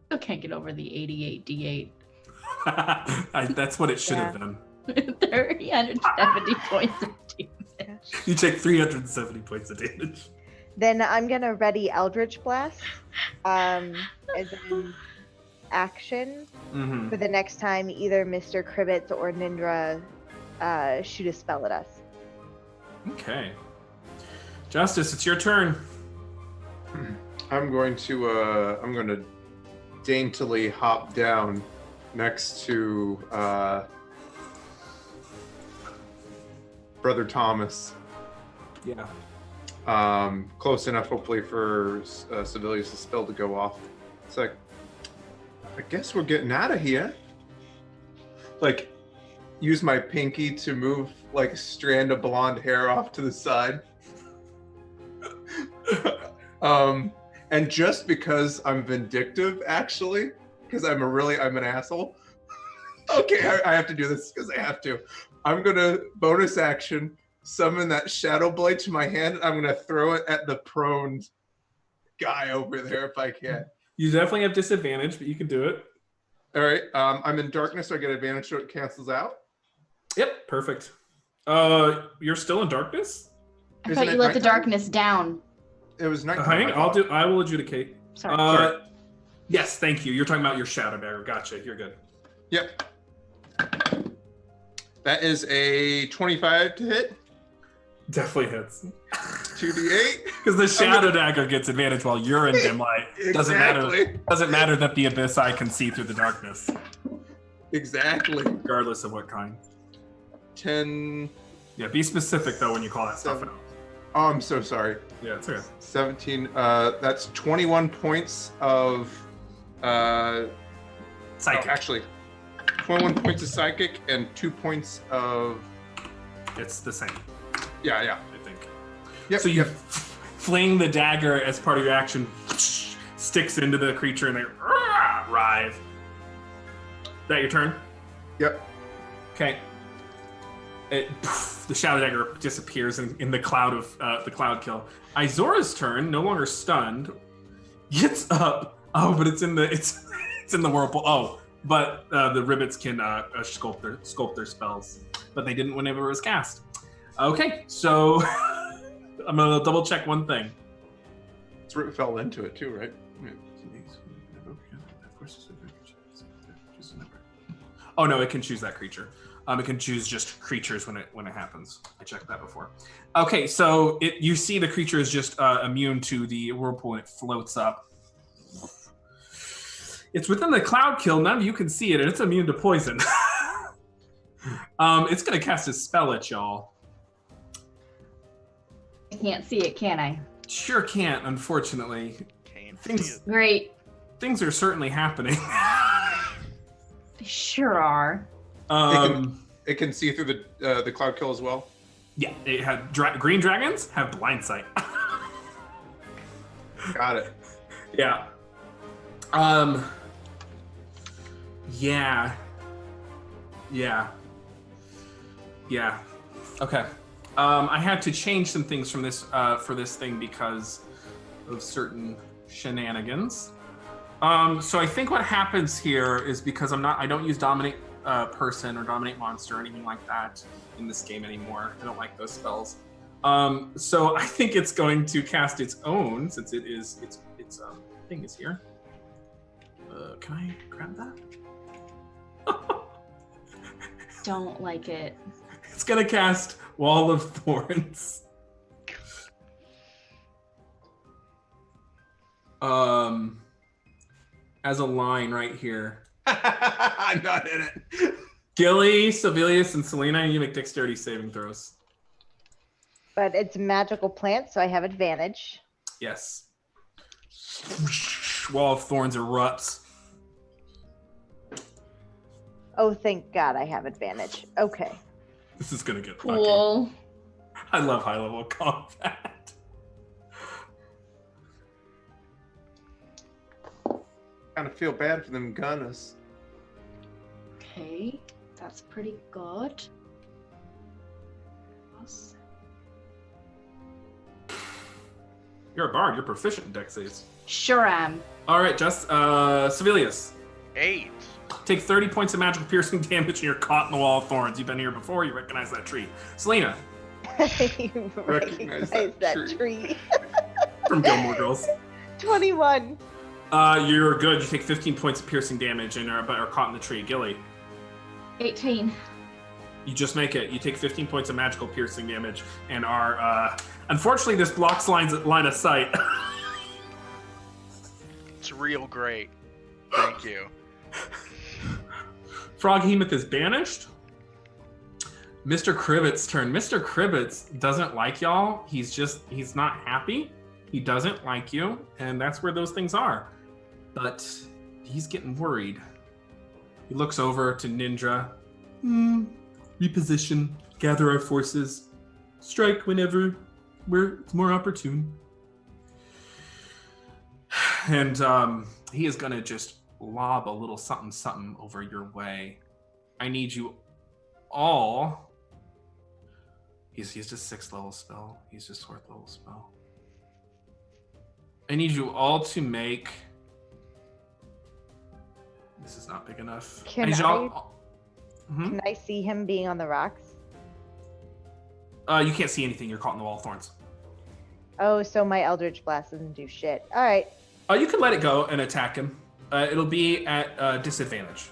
Still can't get over the 88 D8. That's what it should have been. 370 points of damage. You take 370 points of damage. Then I'm gonna ready Eldritch Blast as an action for the next time either Mr. Cribbits or Nindra shoot a spell at us. Okay. Justice, it's your turn. I'm going to daintily hop down next to Brother Thomas. Yeah. Close enough, hopefully, for Sovellias' spell to go off. It's like, I guess we're getting out of here. Like, use my pinky to move like a strand of blonde hair off to the side. And just because I'm vindictive, actually, because I'm an asshole. Okay, I have to do this because I have to. I'm gonna bonus action summon that shadow blade to my hand. I'm gonna throw it at the prone guy over there if I can. You definitely have disadvantage, but you can do it. All right. I'm in darkness, so I get advantage, so it cancels out. Yep, perfect. You're still in darkness? I thought you let the darkness down. It was nighttime. Hang on, I will adjudicate. Sorry. Sorry. Yes, thank you. You're talking about your shadow dagger. Gotcha. You're good. Yep. That is a 25 to hit. Definitely hits. 2d8. Because the shadow dagger gets advantage while you're in dim light. Exactly. Doesn't matter that the abyss eye can see through the darkness. Exactly. Regardless of what kind. 10. Yeah, be specific though when you call that stuff 7. out. Oh, I'm so sorry. Yeah, it's okay. 17. That's 21 points of. Psychic. Actually, 21 points of psychic and 2 points of. It's the same, Yeah. I think. Yep. So you fling the dagger as part of your action, sticks into the creature, and they writhe. That your turn? Yep. Okay. The shadow dagger disappears in the cloud of the cloud kill. Izora's turn, no longer stunned, gets up. Oh, but it's in the whirlpool. Oh, but the ribbits can sculpt their spells, but they didn't whenever it was cast. Okay, so I'm gonna double check one thing. It's ribbit fell into it too, right? Oh no, it can choose that creature. It can choose just creatures when it happens. I checked that before. Okay, so you see the creature is just immune to the whirlpool and it floats up. It's within the cloud kill. None of you can see it, and it's immune to poison. It's gonna cast a spell at y'all. I can't see it, can I? Sure can't, unfortunately. Can't see it. Great. Things are certainly happening. They sure are. It can see through the cloud kill as well. Yeah, it had green dragons have blind sight. Got it. Yeah. Yeah. Okay. I had to change some things from this for this thing because of certain shenanigans. So I think what happens here is because I don't use dominate person or dominate monster or anything like that in this game anymore. I don't like those spells. So I think it's going to cast its own since its thing is here. Can I grab that? Don't like it. It's gonna cast Wall of Thorns. As a line right here. I'm not in it. Gilly, Sovellias, and Selena, you make dexterity saving throws. But it's a magical plant, so I have advantage. Yes. Wall of Thorns erupts. Oh, thank God I have advantage. Okay. This is gonna get Cool. fucking. I love high level combat. Kind of feel bad for them gunners. Okay, that's pretty good. You're a bard. You're proficient in dex saves. Sure am. All right, just Sovellias. 8. Take 30 points of magical piercing damage and you're caught in the Wall of Thorns. You've been here before. You recognize that tree. Selena. You recognize that tree. From Gilmore Girls. 21. You're good. You take 15 points of piercing damage and are caught in the tree. Gilly. 18. You just make it. You take 15 points of magical piercing damage and are... unfortunately, this blocks line of sight. It's real great. Thank you. Froghemoth is banished. Mr. Cribbit's turn. Mr. Cribbits doesn't like y'all. He's not happy. He doesn't like you, and that's where those things are. But he's getting worried. He looks over to Ninja. Reposition, gather our forces, strike whenever it's more opportune. And he is gonna just lob a little something over your way. I need you all. He's used a 6th level spell. He's just 4th level spell. I need you all to make. This is not big enough. Can I see him being on the rocks? You can't see anything. You're caught in the Wall of Thorns. Oh, so my Eldritch Blast doesn't do shit. All right. You can let it go and attack him. It'll be at disadvantage.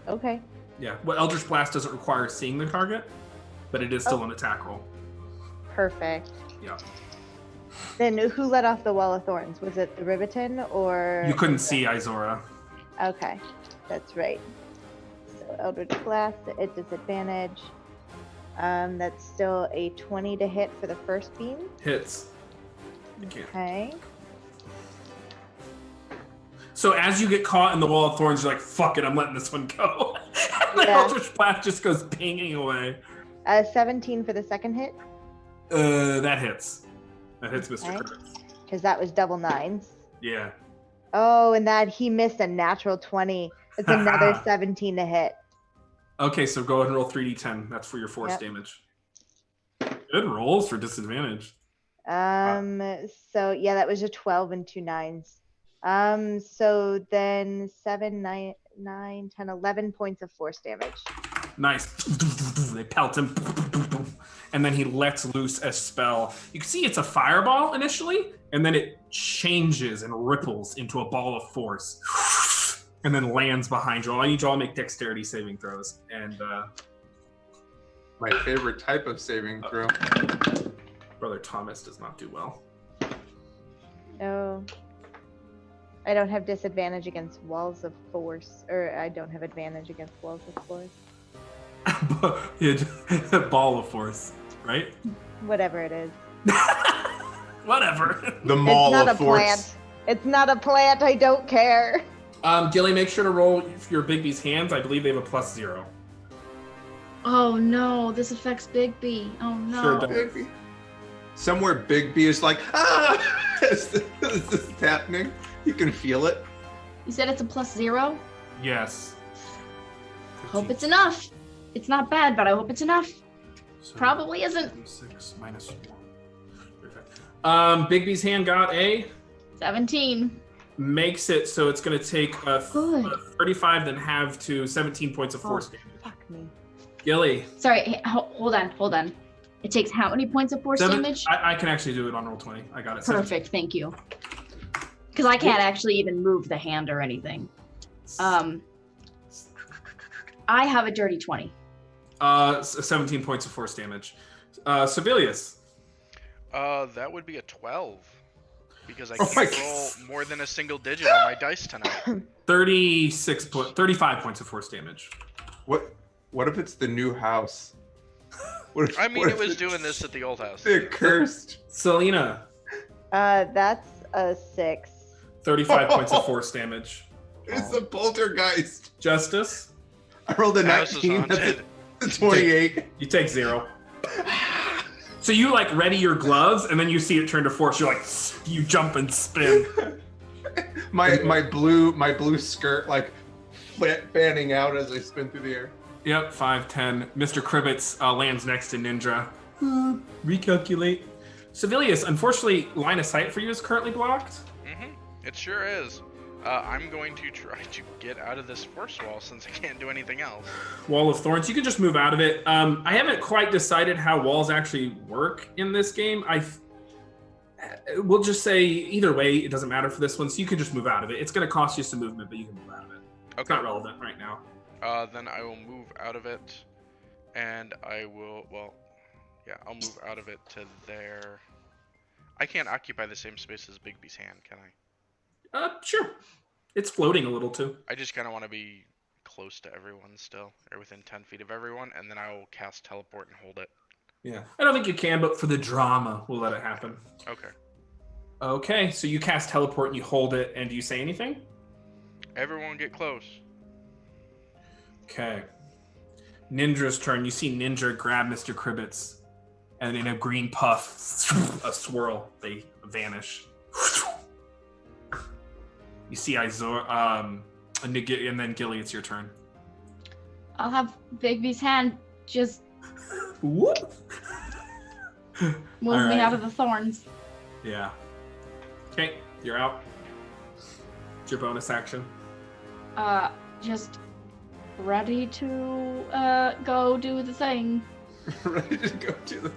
Okay. Yeah. Well, Eldritch Blast doesn't require seeing the target, but it is still an attack roll. Perfect. Yeah. Then who let off the Wall of Thorns? Was it the Ribbiton or? You couldn't see Izora. Okay, that's right. So Eldritch Blast at disadvantage. That's still a 20 to hit for the first beam. Hits. You can't. Okay. So as you get caught in the wall of thorns, you're like, fuck it, I'm letting this one go. And the Yeah. Eldritch Blast just goes pinging away. 17 for the second hit. That hits. That hits Mr. Okay. Curtis. Because that was double nines. Yeah. Oh, and that he missed a natural 20. It's another 17 to hit. Okay, so go ahead and roll 3d10. That's for your force damage. Good rolls for disadvantage. So yeah, that was a 12 and 2 nines. So then 7, 9, 10, 11 points of force damage. Nice. They pelt him. And then he lets loose a spell. You can see it's a fireball initially, and then it changes and ripples into a ball of force. And then lands behind you all. I need you all to make dexterity saving throws. And My favorite type of saving throw. Brother Thomas does not do well. Oh. I don't have disadvantage against walls of force, or I don't have advantage against walls of force. Ball of force, right? Whatever it is. Whatever. The mall It's not of a force. plant. It's not a plant. I don't care. Gilly, make sure to roll your Bigby's hands. I believe they have a +0. Oh no, this affects Bigby. Oh no. Sure does. Bigby. Somewhere Big B is like, is this happening? You can feel it. You said it's a +0? Yes. Hope it's enough. It's not bad, but I hope it's enough. So, Probably isn't. 6 minus 1. Bigby's hand got a 17. makes it so it's going to take a Good. 35, then have to 17 points of force damage. Fuck me. Gilly, Sorry, hold on. It takes how many points of force damage? I can actually do it on roll 20. I got it. Perfect, thank you. Because I can't actually even move the hand or anything. I have a dirty 20. 17 points of force damage. Sovellias. That would be a 12. Because I Oh my can't roll more than a single digit on my dice tonight. 35 points of force damage. What if it's the new house? What if, I mean, what it if was it's- doing this at the old house. They're cursed. Selena, That's a 6. 35 points of force damage. It's a poltergeist. Justice, I rolled a House is 19. That's haunted. a 28. you take 0. So you like ready your gloves, and then you see it turn to force. You're like, you jump and spin. My blue skirt like fanning out as I spin through the air. Yep, 5, 10. Mr. Krivitz lands next to Ninja. Recalculate. Sovellias, unfortunately, line of sight for you is currently blocked. It sure is. I'm going to try to get out of this force wall since I can't do anything else. Wall of Thorns. You can just move out of it. I haven't quite decided how walls actually work in this game. We'll just say either way, it doesn't matter for this one. So you can just move out of it. It's going to cost you some movement, but you can move out of it. It's not relevant right now. Then I will move out of it, and I will, I'll move out of it to there. I can't occupy the same space as Bigby's hand, can I? Sure. It's floating a little too. I just kind of want to be close to everyone still, or within 10 feet of everyone, and then I will cast teleport and hold it. Yeah. I don't think you can, but for the drama, we'll let it happen. Okay. Okay, so you cast teleport and you hold it, and do you say anything? Everyone get close. Okay. Ninja's turn. You see Ninja grab Mr. Krivitz, and in a green puff, a swirl, they vanish. You see Izor, and then Gilly, it's your turn. I'll have Bigby's hand just Whoop. move me out of the thorns. Yeah. Okay, you're out. It's your bonus action. Just ready to go do the thing. Ready to go to the.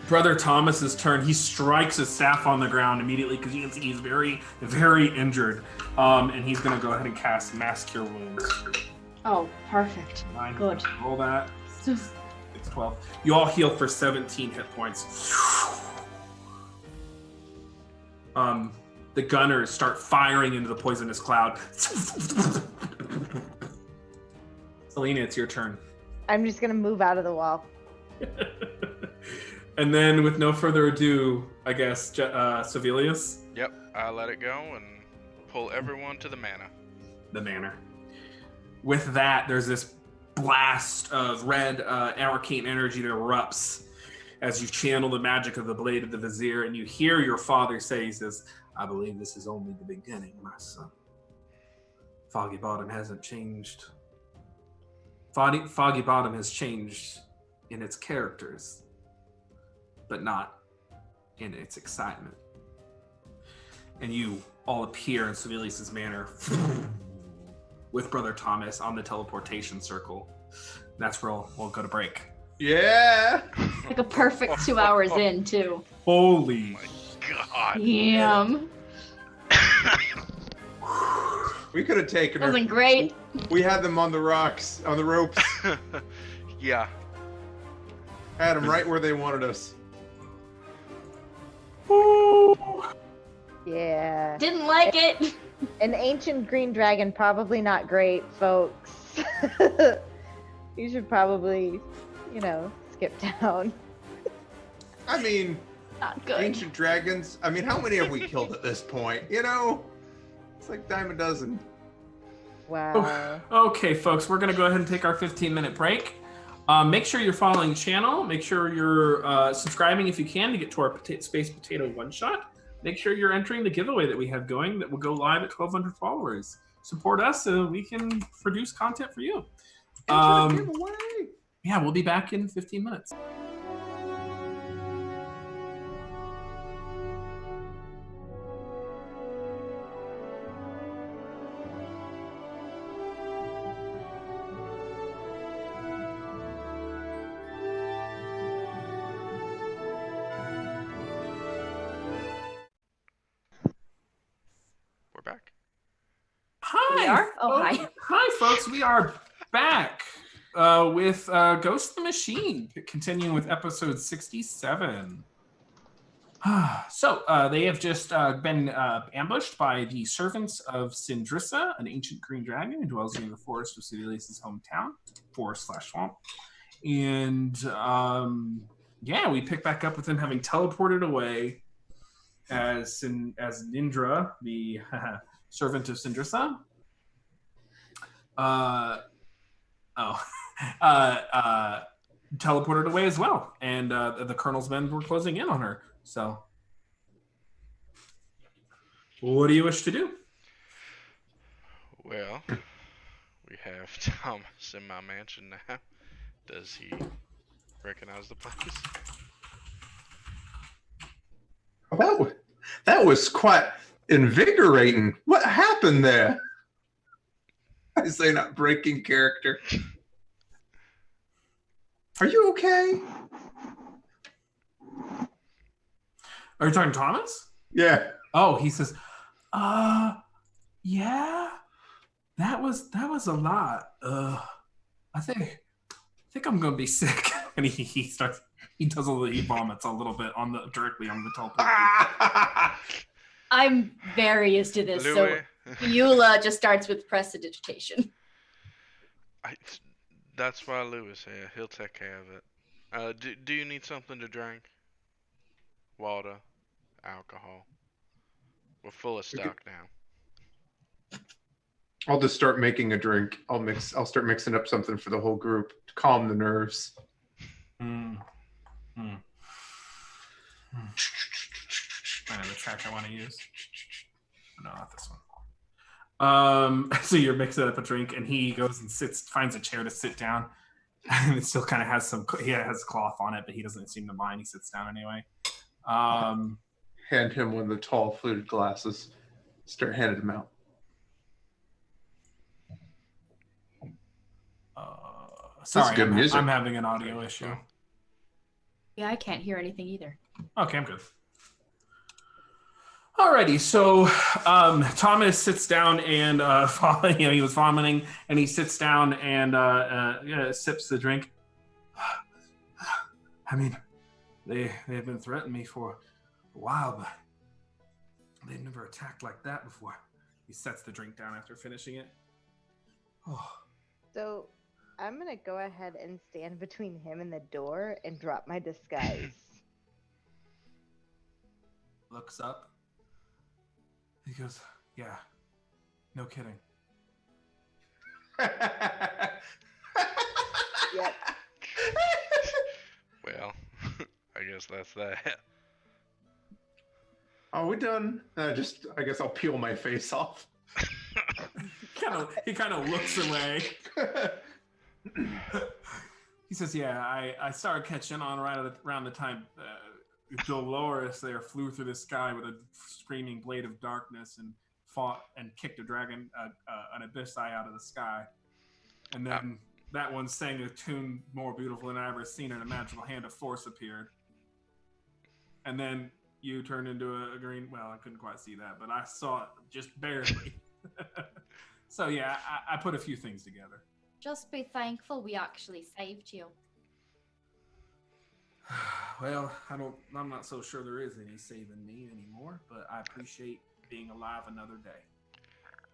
Brother Thomas's turn. He strikes his staff on the ground immediately because you can see he's very, very injured. And he's going to go ahead and cast Mass Cure Wounds. Oh, perfect. 9. Good. Roll that. It's 12. You all heal for 17 hit points. The gunners start firing into the poisonous cloud. Selena, it's your turn. I'm just gonna move out of the wall. And then, with no further ado, I guess, Sovellias, Yep, I let it go and pull everyone to the manor. the manor. With that, there's this blast of red arcane energy that erupts as you channel the magic of the blade of the vizier, and you hear your father say, he says, I believe this is only the beginning, my son. Foggy Bottom hasn't changed. Foggy Bottom has changed in its characters, but not in its excitement. And you all appear in Sovellias' manor with Brother Thomas on the teleportation circle. That's where we'll go to break. Yeah. Like a perfect 2 hours in, too. Holy. My God. Damn. We could have taken her. Wasn't great. We had them on the rocks, on the ropes. Yeah. Had them right where they wanted us. Yeah. Didn't like it. An ancient green dragon, probably not great, folks. You should probably, skip down. I mean, Not good. ancient dragons. I mean, how many have we killed at this point? It's like dime a dozen. Wow. Okay, folks, we're going to go ahead and take our 15-minute break. Make sure you're following the channel. Make sure you're subscribing if you can to get to our Space Potato one-shot. Make sure you're entering the giveaway that we have going that will go live at 1,200 followers. Support us so we can produce content for you. Enter the giveaway. Yeah, we'll be back in 15 minutes. We're back. Hi. We are? Oh, hi. Hi, folks. We are back with Ghost of the Machine, continuing with episode 67. So they have just been ambushed by the servants of Sindrissa, an ancient green dragon who dwells near the forest of Sovellias' hometown, forest/swamp. And we pick back up with them having teleported away as Nindra, the servant of Sindrissa. Teleported away as well, and the colonel's men were closing in on her. So, what do you wish to do? Well, we have Thomas in my mansion now. Does he recognize the place? Oh, that was quite invigorating. What happened there? I say not breaking character. Are you okay? Are you talking Thomas? Yeah. Oh, he says, yeah, that was a lot. I think I'm gonna be sick. And he vomits a little bit directly on the teleport. I'm very used to this, so Louis, Eula just starts with prestidigitation. that's why Louis here. He'll take care of it. Do you need something to drink? Water, alcohol. We're full of stock now. I'll just start making a drink. I'll start mixing up something for the whole group to calm the nerves. I know the track I want to use. No, not this one. So you're mixing up a drink, and he goes and finds a chair to sit down, and it still kind of has he has cloth on it, but he doesn't seem to mind. He sits down anyway. Hand him one of the tall fluted glasses. Start handing them out. Sorry, good music. I'm having an audio issue. Yeah, I can't hear anything either. Okay, I'm good. Alrighty, so Thomas sits down and he was vomiting, and he sits down and sips the drink. I mean, they've been threatening me for a while, but they've never attacked like that before. He sets the drink down after finishing it. Oh. So, I'm gonna go ahead and stand between him and the door and drop my disguise. Looks up. He goes, yeah, no kidding. Yep. Well, I guess that's that. Are we done? I guess I'll peel my face off. He kind of looks away. He says, yeah, I started catching on around the time Dolores there flew through the sky with a screaming blade of darkness and fought and kicked a dragon, an abyss eye out of the sky. And then that one sang a tune more beautiful than I ever seen, and a magical hand of force appeared. And then you turned into a green, well, I couldn't quite see that, but I saw it just barely. So yeah, I put a few things together. Just be thankful we actually saved you. Well, I'm not so sure there is any saving me anymore, but I appreciate being alive another day.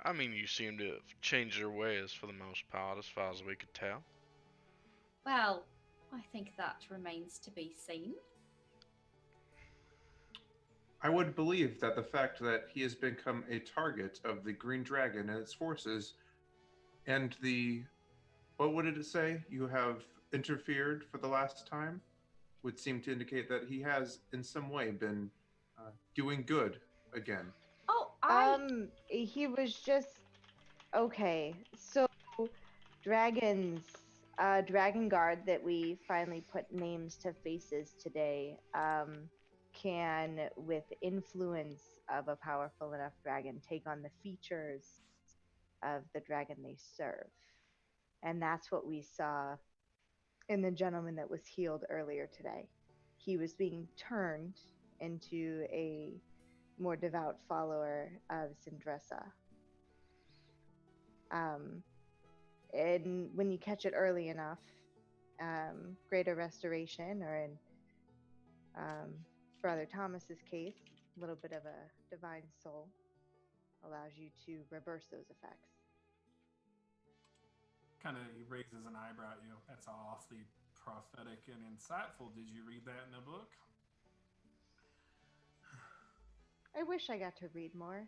I mean, you seem to have changed your ways for the most part, as far as we could tell. Well, I think that remains to be seen. I would believe that the fact that he has become a target of the Green Dragon and its forces, and what would it say? You have interfered for the last time, would seem to indicate that he has in some way been doing good again. Oh, he was just okay. So dragon guard that we finally put names to faces today, can, with influence of a powerful enough dragon, take on the features of the dragon they serve. And that's what we saw in the gentleman that was healed earlier today. He was being turned into a more devout follower of Sindressa. And when you catch it early enough, greater restoration, or in Brother Thomas's case, a little bit of a divine soul allows you to reverse those effects. Kind of, he raises an eyebrow at you. That's awfully prophetic and insightful. Did you read that in the book? I wish I got to read more.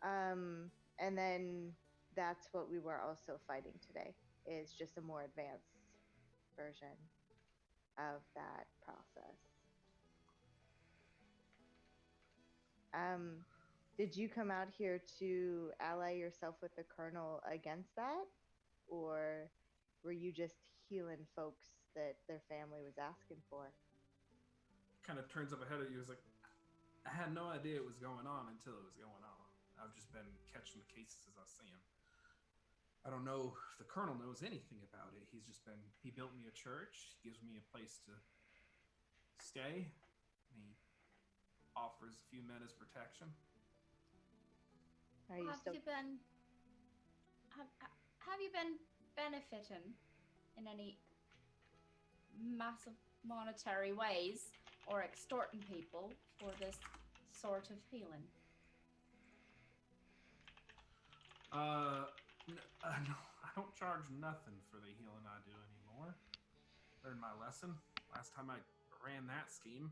And then that's what we were also fighting today, is just a more advanced version of that process. Did you come out here to ally yourself with the Colonel against that? Or were you just healing folks that their family was asking for? Kind of turns up ahead at you. He's like, I had no idea it was going on until it was going on. I've just been catching the cases as I see them. I don't know if the Colonel knows anything about it. He built me a church, he gives me a place to stay, and he offers a few men as protection. Are you still... Have you been benefiting in any massive monetary ways, or extorting people for this sort of healing? No, I don't charge nothing for the healing I do anymore. Learned my lesson last time I ran that scheme.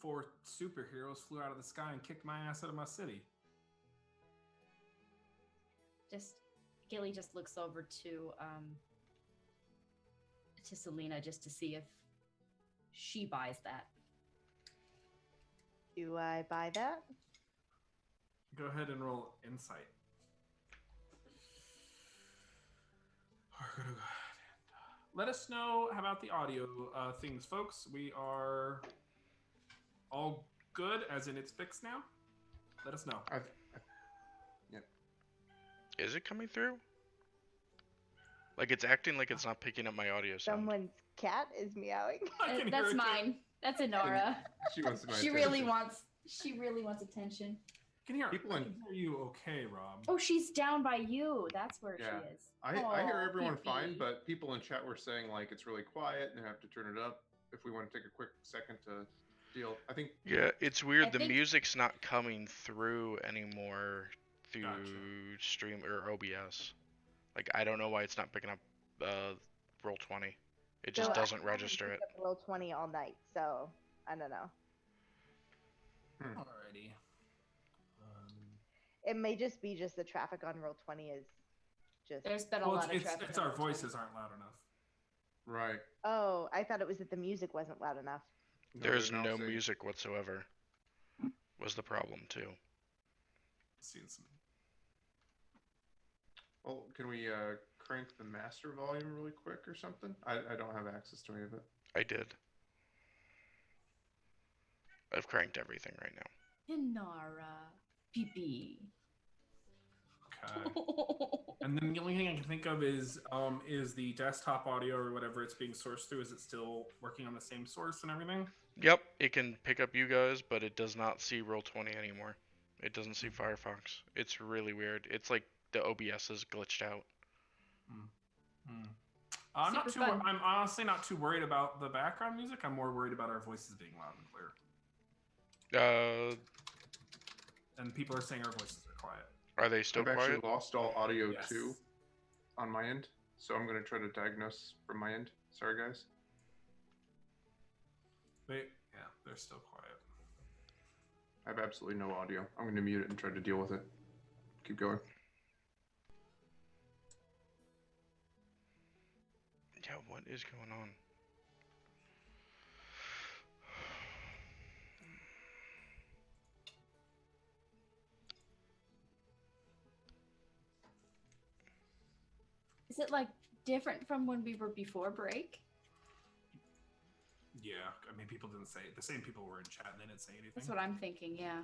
4 superheroes flew out of the sky and kicked my ass out of my city. Gilly just looks over to Selena just to see if she buys that. Do I buy that? Go ahead and roll insight. We're gonna go ahead and let us know how about the audio things, folks. We are all good, as in it's fixed now. Let us know. Yep. Is it coming through? Like, it's acting like it's not picking up my audio sound. Someone's cat is meowing. That's mine. That's Inara. She wants my She attention. really wants attention. I can hear you okay, Rob. Oh, she's down by you. That's where Yeah. she is. I hear everyone Pee-pee. fine, but people in chat were saying like it's really quiet and have to turn it up if we want to take a quick second to deal. I think. Yeah, it's weird. I The think- music's not coming through anymore through Gotcha. Stream or OBS. Like, I don't know why it's not picking up roll 20. It just So I doesn't haven't register it. picked up Roll 20 all night, so I don't know. Alrighty. It may just be the traffic on Roll 20 is just. There's been a lot of traffic. It's on our Route voices aren't loud enough. Right. Oh, I thought it was that the music wasn't loud enough. There's they're now no saying- music whatsoever. Was the problem too? Seeing some. Well, can we crank the master volume really quick or something? I don't have access to any of it. I did. I've cranked everything right now. Inara. PP. Okay. And then the only thing I can think of is the desktop audio or whatever it's being sourced through. Is it still working on the same source and everything? Yep, it can pick up you guys, but it does not see Roll20 anymore. It doesn't see Firefox. It's really weird. It's like the OBS is glitched out. I'm not Super too. fun. I'm honestly not too worried about the background music. I'm more worried about our voices being loud and clear. And people are saying our voices are quiet. Are they still I've actually quiet? lost all audio Yes. too on my end, so I'm going to try to diagnose from my end. Sorry, guys. Wait, yeah, they're still quiet. I have absolutely no audio. I'm going to mute it and try to deal with it. Keep going. Yeah, what is going on? Is it like different from when we were before break? Yeah, I mean, people didn't say the same people were in chat and they didn't say anything. That's what I'm thinking, yeah.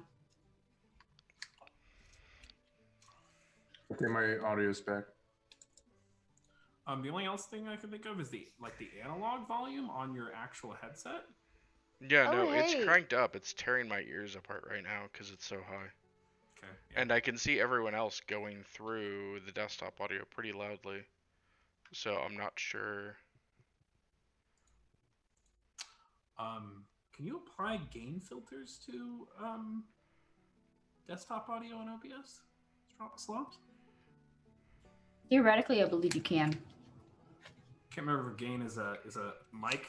Okay, my audio's back. The only else thing I can think of is the analog volume on your actual headset. Yeah, Oh, no, it's hey. cranked up. It's tearing my ears apart right now because it's so high. Okay. Yeah. And I can see everyone else going through the desktop audio pretty loudly. So I'm not sure. Can you apply gain filters to desktop audio and OBS? Slumps? Theoretically, I believe you can. Can't remember if gain is a mic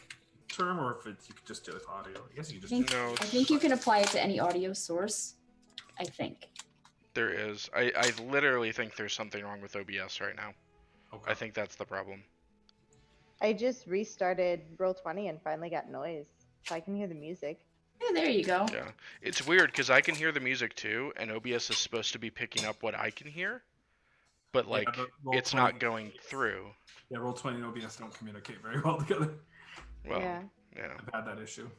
term or if it's you could just do it with audio. I guess you could I just think, No, I think you can apply it to any audio source. I think. There is. I literally think there's something wrong with OBS right now. Okay. I think that's the problem. I just restarted Roll20 and finally got noise, so I can hear the music. Yeah, there you go. Yeah. It's weird because I can hear the music too, and OBS is supposed to be picking up what I can hear, but like but it's Roll20 not going through. Yeah, Roll20 and OBS don't communicate very well together. Well, Yeah. yeah. I've had that issue.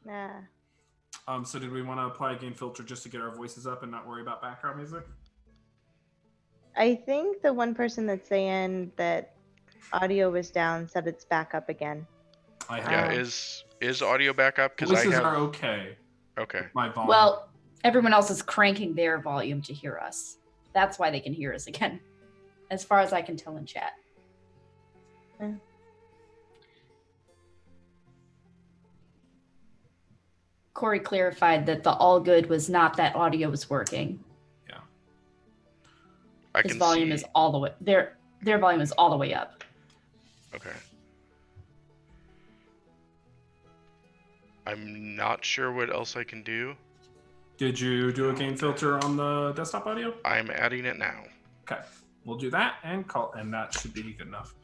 Nah. So did we want to apply a gain filter just to get our voices up and not worry about background music? I think the one person that's saying that audio was down said it's back up again. I have. Yeah, Um, is audio back up? Because I Voices have. are okay. Okay. My volume. Well, everyone else is cranking their volume to hear us. That's why they can hear us again, as far as I can tell in chat. Corey clarified that the all good was not that audio was working. I His can volume see. is all the way their volume is all the way up. Okay. I'm not sure what else I can do. Did you do a gain filter on the desktop audio? I'm adding it now. Okay, we'll do that and that should be good enough.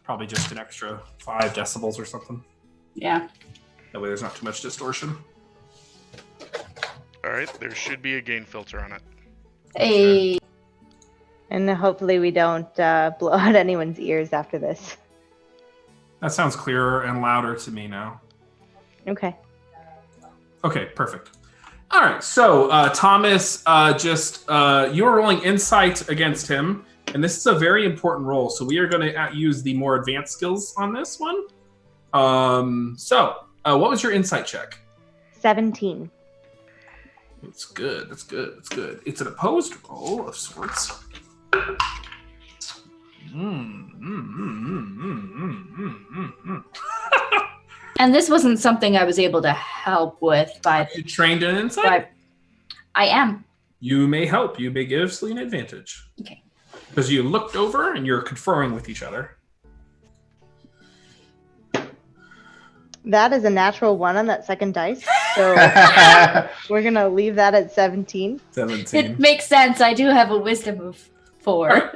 Probably just an extra 5 decibels or something. Yeah. That way there's not too much distortion. All right, there should be a gain filter on it. Hey. And hopefully we don't blow out anyone's ears after this. That sounds clearer and louder to me now. Okay. Okay, perfect. All right, so Thomas, you are rolling insight against him, and this is a very important roll. So we are going to use the more advanced skills on this one. What was your insight check? 17. That's good. That's good. That's good. It's an opposed roll of sorts. And this wasn't something I was able to help with, but You trained in insight? I am. You may help. You may give Celine advantage. Okay. Because you looked over and you're conferring with each other. That is a natural 1 on that second dice. So we're going to leave that at 17. 17. It makes sense. I do have a wisdom of 4.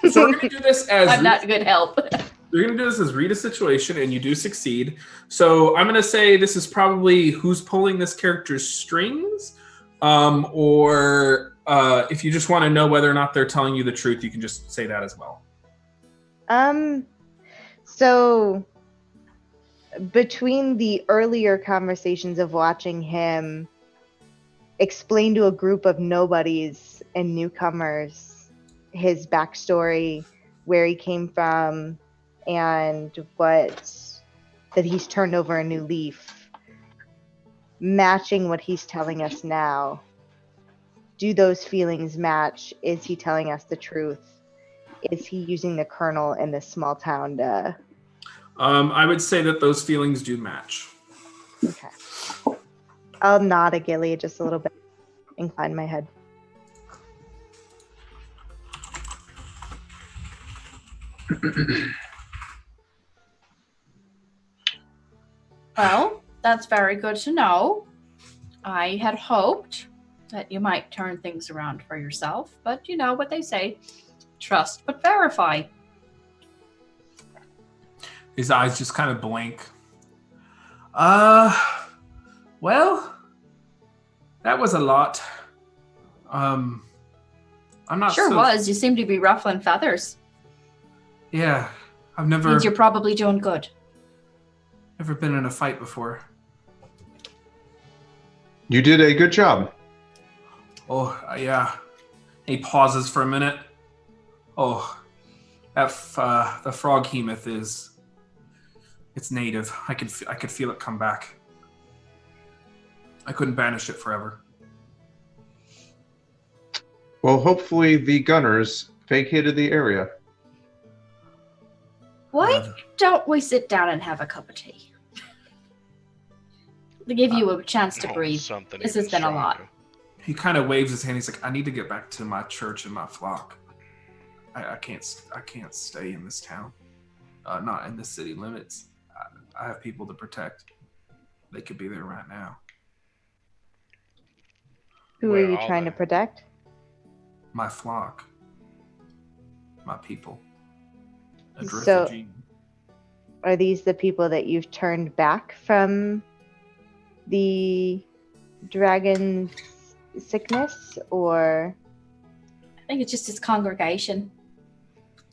So we're going to do this as... I'm not good help. You're going to do this as read a situation, and you do succeed. So I'm going to say this is probably who's pulling this character's strings, or if you just want to know whether or not they're telling you the truth, you can just say that as well. So between the earlier conversations of watching him explain to a group of nobodies and newcomers his backstory, where he came from, and that he's turned over a new leaf, matching what he's telling us now, do those feelings match? Is he telling us the truth? Is he using the colonel in this small town to... I would say that those feelings do match. Okay. I'll nod at Gilly just a little bit, incline my head. Well, that's very good to know. I had hoped that you might turn things around for yourself, but you know what they say, trust but verify. His eyes just kind of blink. Well, that was a lot. I'm not Sure was. You seem to be ruffling feathers. Yeah, I've never Means you're probably doing good. been in a fight before. You did a good job. Oh, yeah. He pauses for a minute. Oh, that the frog hemoth it's native. I could feel it come back. I couldn't banish it forever. Well, hopefully the gunners vacated the area. Why don't we sit down and have a cup of tea? To give you a chance to breathe. This has been a lot. He kind of waves his hand. He's like, I need to get back to my church and my flock. I can't stay in this town. Not in the city limits. I have people to protect. They could be there right now. Who are you trying to protect? My flock. My people. So, are these the people that you've turned back from the dragon sickness, or? I think it's just his congregation.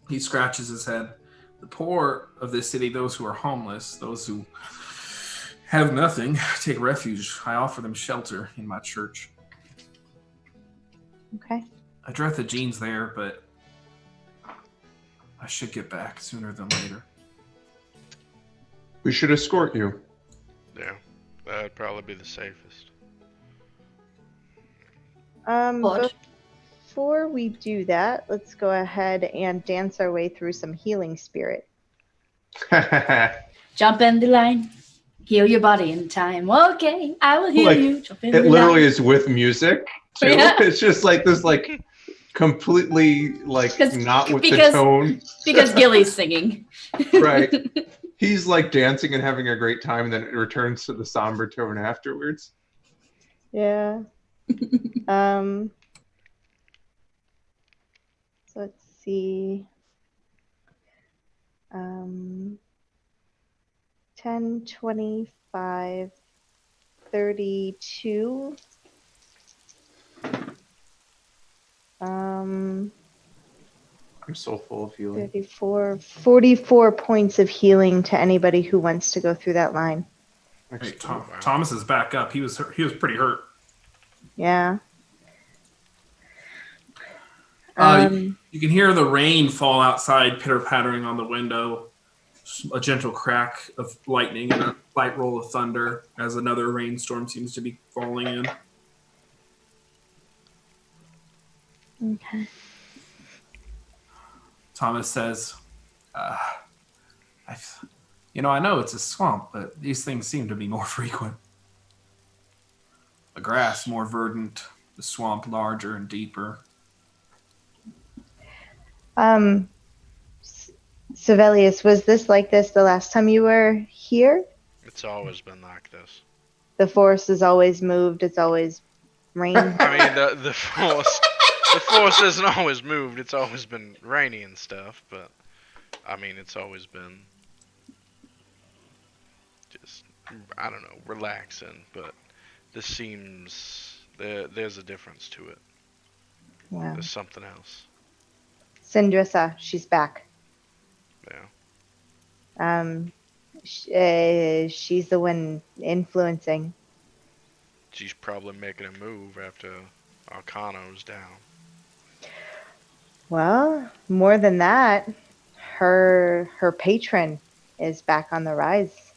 He scratches his head. The poor of this city, those who are homeless, those who have nothing, take refuge. I offer them shelter in my church. Okay. I dread the genes there, but I should get back sooner than later. We should escort you. Yeah, that'd probably be the safest. Before we do that, let's go ahead and dance our way through some healing spirit. Jump in the line. Heal your body in time. Okay, I will heal you. Jump in the line. It literally is with music too. Yeah. It's just like this, like completely like not with the tone. Because Gilly's singing. Right. He's like dancing and having a great time, and then it returns to the somber tone afterwards. Yeah. So let's see. 10, 25, 32. I'm so full of healing. 44 points of healing to anybody who wants to go through that line. Hey, Thomas is back up. He was pretty hurt. Yeah. You can hear the rain fall outside, pitter-pattering on the window. A gentle crack of lightning and a light roll of thunder as another rainstorm seems to be falling in. Okay. Thomas says, I know it's a swamp, but these things seem to be more frequent. The grass more verdant, the swamp larger and deeper. Um, Sovellias, was this like this the last time you were here? It's always been like this. The force has always moved. It's always rained. I mean, the force hasn't always moved. It's always been rainy and stuff, but I mean, it's always been just, I don't know, relaxing. But this seems there's a difference to it. Wow. There's something else. Syndrissa, she's back. Yeah. She's the one influencing. She's probably making a move after Arcano's down. Well, more than that, her patron is back on the rise.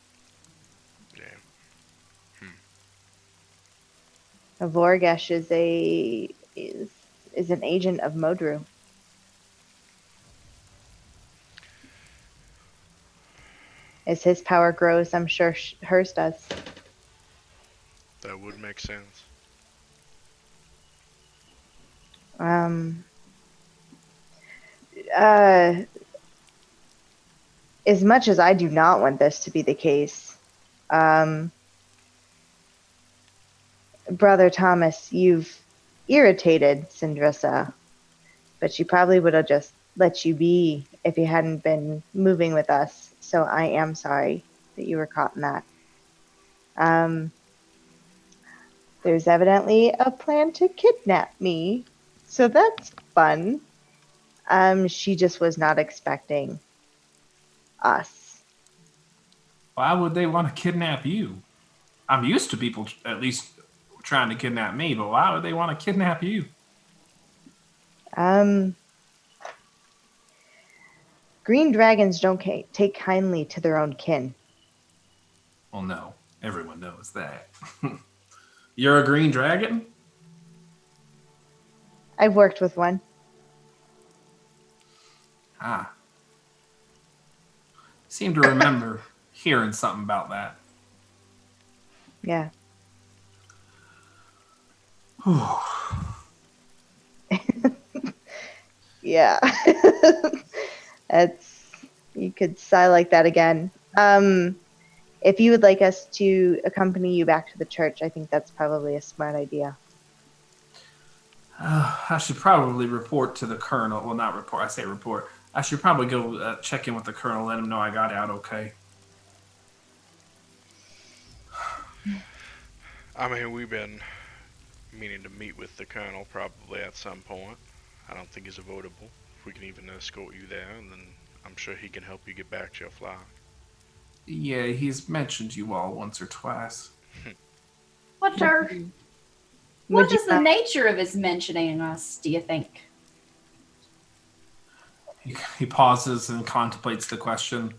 Yeah. Vorgesh is an agent of Modru. As his power grows, I'm sure hers does. That would make sense. As much as I do not want this to be the case, Brother Thomas, you've irritated Syndrissa, but she probably would have just let you be if you hadn't been moving with us. So I am sorry that you were caught in that. There's evidently a plan to kidnap me, so that's fun. She just was not expecting us. Why would they want to kidnap you? I'm used to people at least trying to kidnap me, but why would they want to kidnap you? Green dragons don't take kindly to their own kin. Well, no, everyone knows that. You're a green dragon? I've worked with one. Ah. Seem to remember hearing something about that. Yeah. Yeah. You could sigh like that again. If you would like us to accompany you back to the church, I think that's probably a smart idea. I should probably report to the colonel. Well, not report. I say report. I should probably go check in with the colonel, let him know I got out okay. I mean, we've been meaning to meet with the colonel probably at some point. I don't think he's avoidable. If we can even escort you there, and then I'm sure he can help you get back to your flock. Yeah, he's mentioned you all once or twice. What is the nature of his mentioning us, do you think? He pauses and contemplates the question.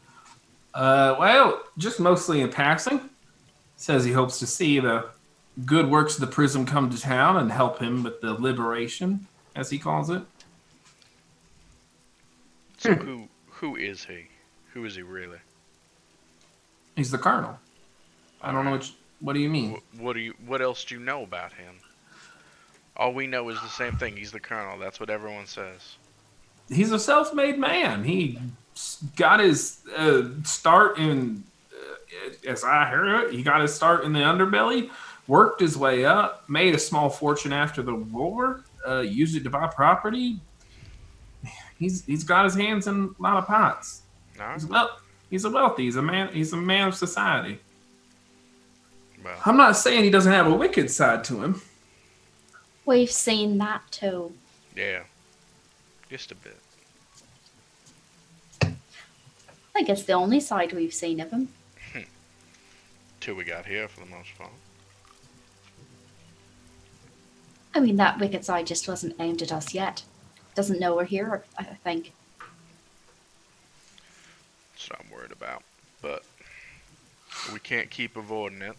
Well, just mostly in passing. Says he hopes to see the good works of the Prism come to town and help him with the liberation, as he calls it. So who is he? Who is he really? He's the colonel. I don't know what do you mean? What else do you know about him? All we know is the same thing. He's the colonel. That's what everyone says. He's a self-made man. He got his start in, as I heard it, he got his start in the underbelly, worked his way up, made a small fortune after the war, used it to buy property. He's got his hands in a lot of pots. Right. He's a wealthy. He's a man of society. Well, I'm not saying he doesn't have a wicked side to him. We've seen that too. yeah, just a bit. I think it's the only side we've seen of him. Till we got here, for the most part. I mean, that wicked side just wasn't aimed at us yet. Doesn't know we're here, I think. That's what I'm worried about. But we can't keep avoiding it.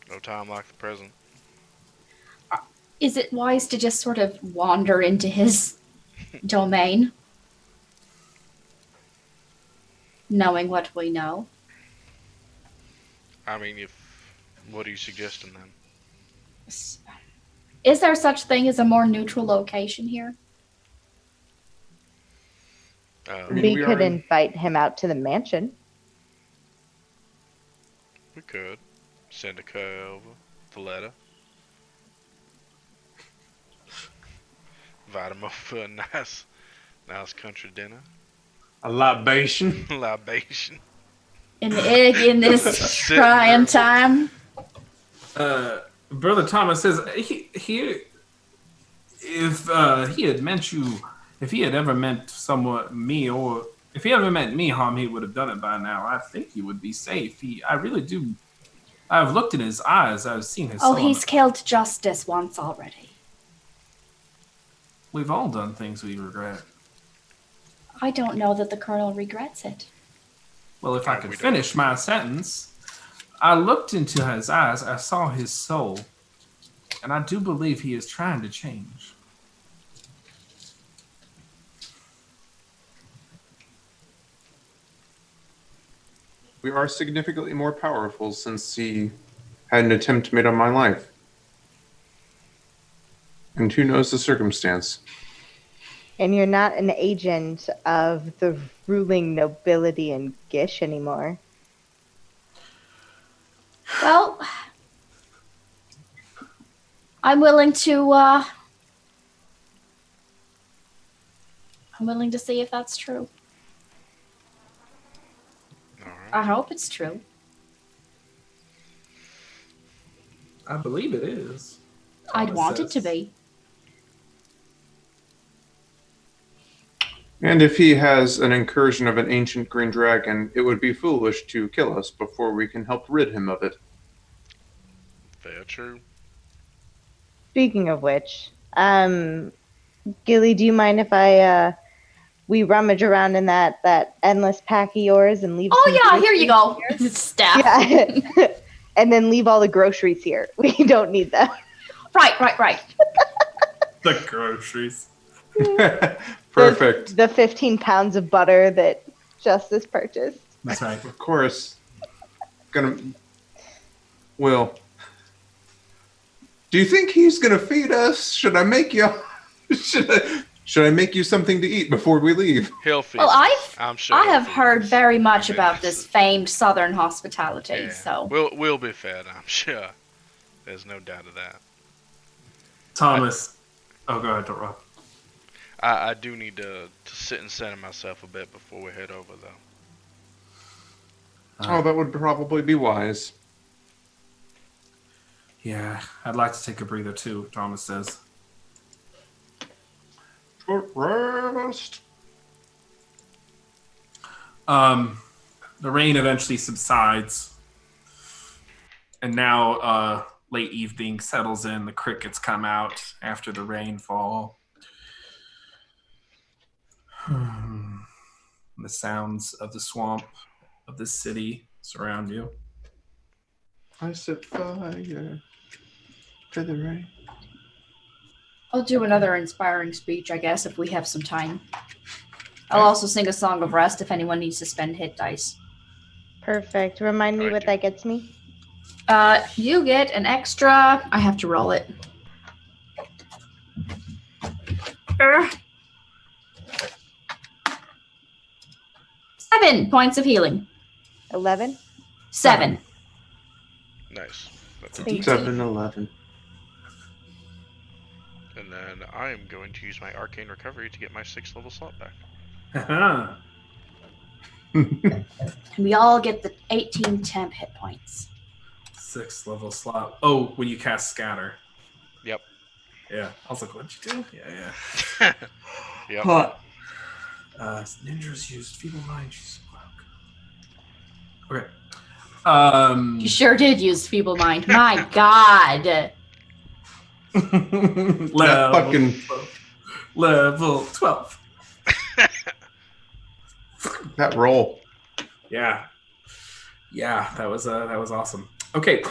No time like the present. Is it wise to just sort of wander into his domain? Knowing what we know? I mean, what are you suggesting then? Is there such thing as a more neutral location here? mean, We we could are in- invite him out to the mansion. We could send a car over the letter. Invite him over for a nice country dinner. a libation. Libation. An egg in this Sitting trying room. time. Brother Thomas says if he had ever meant somewhat me, or if he ever meant me harm, he would have done it by now. I think he would be safe. I really do. I've looked in his eyes. I've seen his Oh, soul. he's killed Justice once already. We've all done things we regret. I don't know that the Colonel regrets it. Well, if I We could don't. finish my sentence, I looked into his eyes. I saw his soul, and I do believe he is trying to change. We are significantly more powerful since he had an attempt made on my life. And who knows the circumstance? And you're not an agent of the ruling nobility in Gish anymore. Well, I'm willing to see if that's true. All I hope it's true. I believe it is. I'd Thomas want it to says. be. And if he has an incursion of an ancient green dragon, it would be foolish to kill us before we can help rid him of it. Fair true. Speaking of which, Gilly, do you mind if we rummage around in that endless pack of yours and leave? Oh some yeah, here you groceries go. here? Staff. Yeah. And then leave all the groceries here. We don't need them. Right. The groceries. Perfect. The 15 pounds of butter that Justice purchased. That's right. Of course. Will. Do you think he's gonna feed us? Should I make you should I make you something to eat before we leave? He'll feed Well, us. I'm sure. I he'll have feed heard us. very much I mean, about this famed Southern hospitality, Yeah. so We'll be fed. I'm sure. There's no doubt of that. Thomas. Oh, go ahead, don't Rob. I do need to sit and center myself a bit before we head over, though. Oh, that would probably be wise. Yeah, I'd like to take a breather too, Thomas says. Short rest. The rain eventually subsides, and now late evening settles in. The crickets come out after the rainfall. The sounds of the swamp of the city surround you. I set fire to the rain. I'll do another inspiring speech, I guess, if we have some time. I'll also sing a song of rest if anyone needs to spend hit dice. Perfect. Remind me what that gets me. You get an extra. I have to roll it. 7 points of healing. 11. 7. Nice. That's Thank you. 7-11. And then I am going to use my arcane recovery to get my 6th level slot back. We all get the 18 temp hit points. 6th level slot. Oh, when you cast scatter. Yep. Yeah. I was like, what'd you do? Yeah. Yep. Huh. Ninjas used feeble mind. She's okay. You sure did use feeble mind. My God. Level 12. That roll. Yeah, that was awesome. Okay,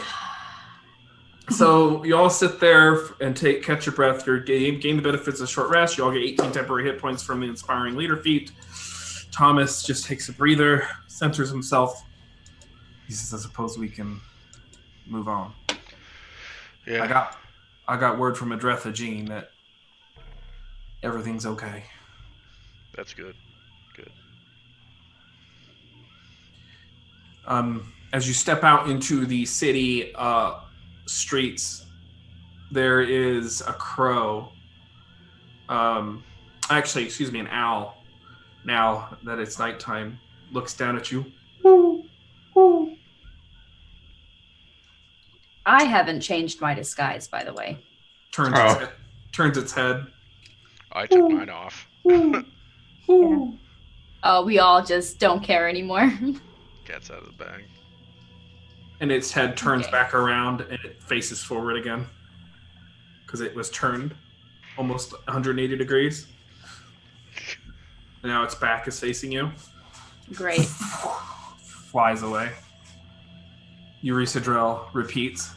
so you all sit there and catch your breath. You gain the benefits of short rest. You all get 18 temporary hit points from the inspiring leader feat. Thomas just takes a breather, centers himself. He says, "I suppose we can move on." Yeah. I got word from Adretha Jean that everything's okay. That's good. Good. As you step out into the city streets, there is a crow. Actually, excuse me, an owl. Now that it's nighttime, looks down at you. Woo, woo. I haven't changed my disguise, by the way. Turns its head. I took mine off. Oh, we all just don't care anymore. Cat's out of the bag. And its head turns Okay. back around and it faces forward again. Because it was turned almost 180 degrees. And now its back is facing you. Great. Flies away. Eureka Drill repeats.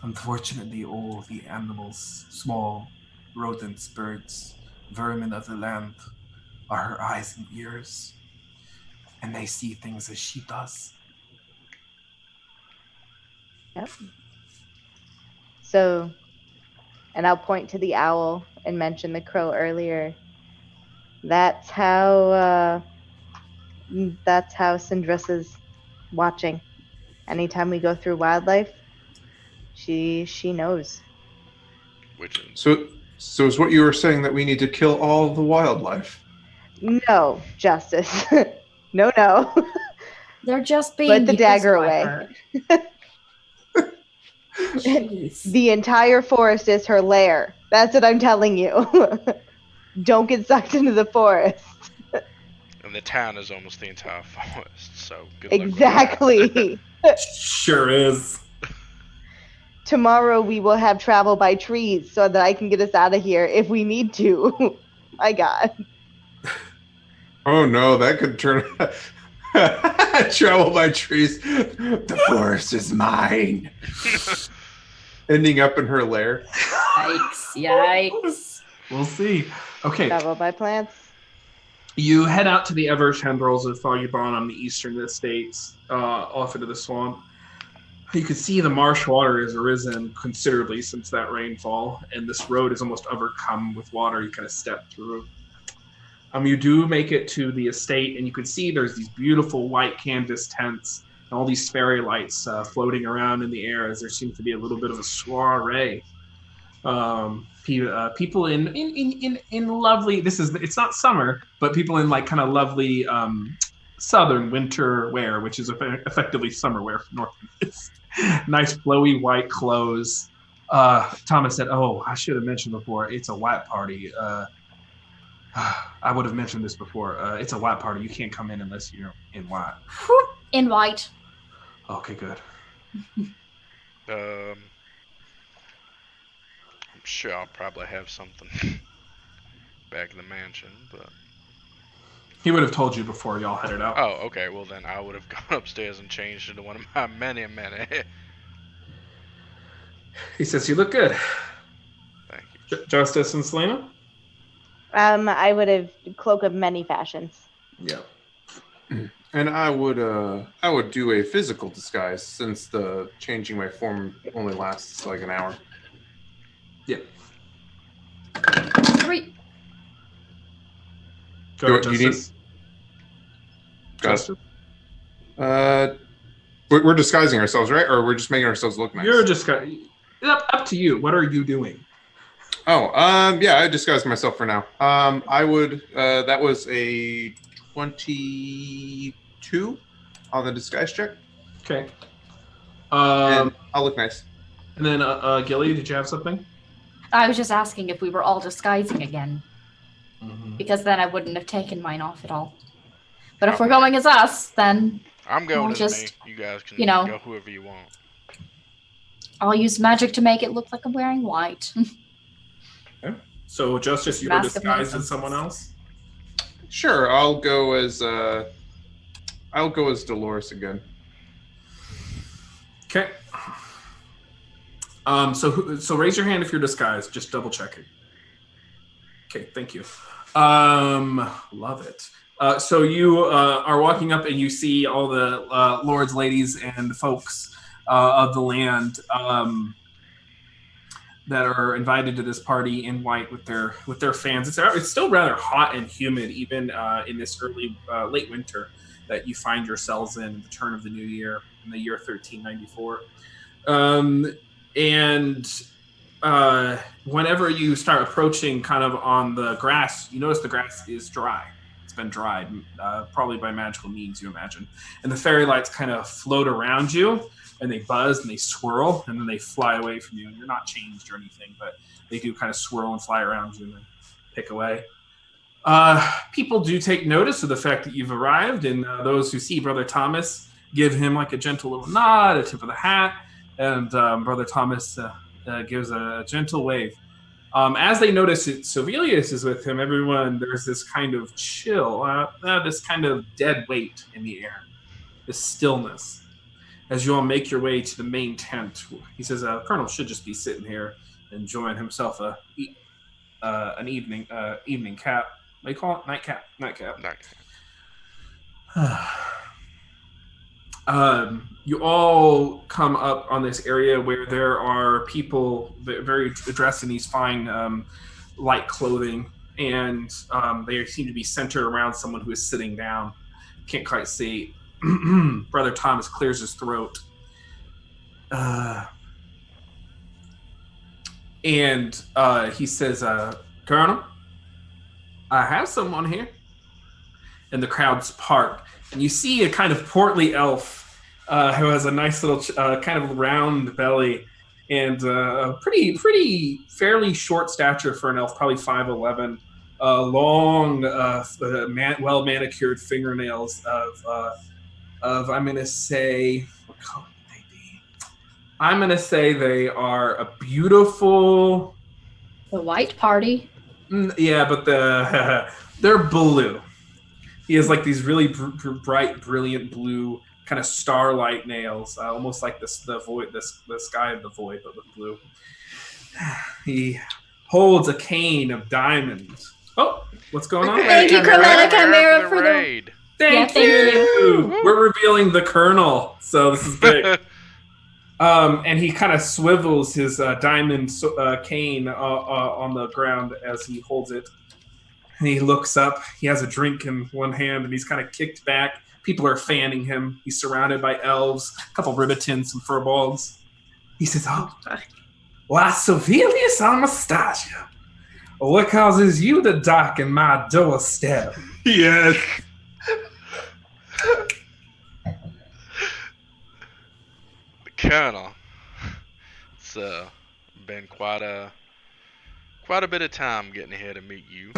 Unfortunately, all the animals, small rodents, birds, vermin of the land, are her eyes and ears. And they see things as she does. Yep. So, and I'll point to the owl and mention the crow earlier. That's how Syndrasa's watching. Anytime we go through wildlife, she knows. Which is So is what you were saying that we need to kill all the wildlife? No, Justice. No. They're just being Put the used dagger by away. her. The entire forest is her lair. That's what I'm telling you. Don't get sucked into the forest. and the town is almost the entire forest. So good luck with Exactly. Sure is. Tomorrow we will have travel by trees so that I can get us out of here if we need to. My God. Oh no, that could turn travel by trees. The forest is mine. Ending up in her lair. Yikes. We'll see. Okay. Travel by plants. You head out to the ever tendrils of Foggy on the eastern estates, off into the swamp. You can see the marsh water has arisen considerably since that rainfall, and this road is almost overcome with water. You kind of step through. You do make it to the estate, and you can see there's these beautiful white canvas tents and all these fairy lights floating around in the air as there seems to be a little bit of a soiree. People in lovely. It's not summer, but people in like kind of lovely southern winter wear, which is effectively summer wear for North. Nice flowy white clothes. Thomas said, "Oh, I should have mentioned before. It's a white party. I would have mentioned this before. It's a white party. You can't come in unless you're in white." In white. Okay, good. I'm sure I'll probably have something back in the mansion, but... He would have told you before y'all headed out. Oh, okay. Well, then I would have gone upstairs and changed into one of my many. He says, "You look good." Thank you. Justice and Selena? I would have cloak of many fashions. Yeah. And I would do a physical disguise since the changing my form only lasts like an hour. Yeah. 3. Go Do you need- Justice. Justice? We're disguising ourselves, right? Or we're just making ourselves look nice? You're just up to you. What are you doing? Oh, yeah, I disguised myself for now. I would, that was a 22 on the disguise check. Okay. And I'll look nice. And then, Gilly, did you have something? I was just asking if we were all disguising again, Mm-hmm. because then I wouldn't have taken mine off at all. But if we're going as us, then I'm going We'll as just, me. You guys can go whoever you want. I'll use magic to make it look like I'm wearing white. Okay. So, Justice, you were Mask of disguised as innocence. someone else? Sure, I'll go as Dolores again. Okay. So raise your hand if you're disguised. Just double checking. Okay, thank you. Love it. So you are walking up and you see all the lords, ladies, and folks of the land. that are invited to this party in white with their fans. It's still rather hot and humid, even in this late winter that you find yourselves in the turn of the new year in the year 1394. And whenever you start approaching kind of on the grass, you notice the grass is dry. It's been dried, probably by magical means, you imagine. And the fairy lights kind of float around you, and they buzz and they swirl, and then they fly away from you. And you're not changed or anything, but they do kind of swirl and fly around you and then pick away. People do take notice of the fact that you've arrived, and those who see Brother Thomas give him like a gentle little nod, a tip of the hat, and Brother Thomas gives a gentle wave. As they notice that Sovellias is with him, there's this kind of chill, this kind of dead weight in the air, this stillness. As you all make your way to the main tent, he says, Colonel should just be sitting here enjoying himself an evening cap. What do you call it? Nightcap. You all come up on this area where there are people very dressed in these fine light clothing, and they seem to be centered around someone who is sitting down. Can't quite see. Brother Thomas clears his throat. And he says, Colonel, I have someone here. And the crowds part. And you see a kind of portly elf who has a nice little kind of round belly and a pretty fairly short stature for an elf, probably 5'11", long, well manicured fingernails of I'm gonna say, what color would they be? I'm gonna say they are a beautiful. The white party. Yeah, but they're blue. He has like these really bright, brilliant blue kind of starlight nails, almost like the sky of the void, but with blue. He holds a cane of diamonds. Oh, what's going on? Thank you, Chromatic Chimera, for the raid. Thank you. We're revealing the Colonel, so this is big. And he kind of swivels his diamond cane on the ground as he holds it. And he looks up. He has a drink in one hand, and he's kind of kicked back. People are fanning him. He's surrounded by elves, a couple ribbitons, some furballs. He says, "Oh, why, Sovellias Anastasia, what causes you to darken my doorstep?" Yes. Colonel, it's been quite a bit of time getting here to meet you.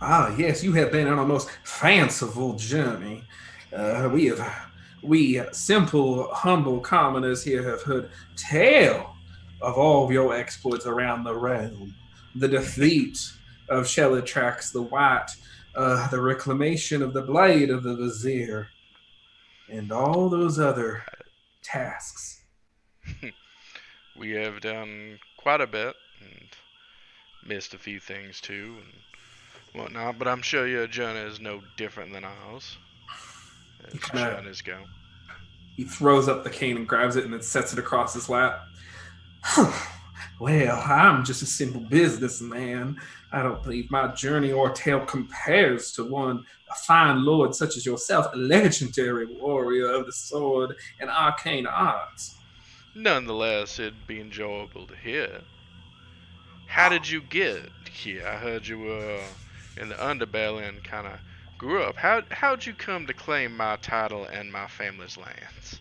Ah, yes, you have been on a most fanciful journey. We simple, humble commoners here have heard tale of all of your exploits around the realm. The defeat of Shelitrax the White, the reclamation of the blade of the Vizier, and all those other tasks. We have done quite a bit and missed a few things too and whatnot, but I'm sure your journey is no different than ours. As journeys go. He throws up the cane and grabs it and then sets it across his lap. Well, I'm just a simple businessman. I don't believe my journey or tale compares to one a fine lord such as yourself, a legendary warrior of the sword and arcane arts. Nonetheless, it'd be enjoyable to hear. How did you get here? I heard you were in the underbelly and kind of grew up. How'd you come to claim my title and my family's lands?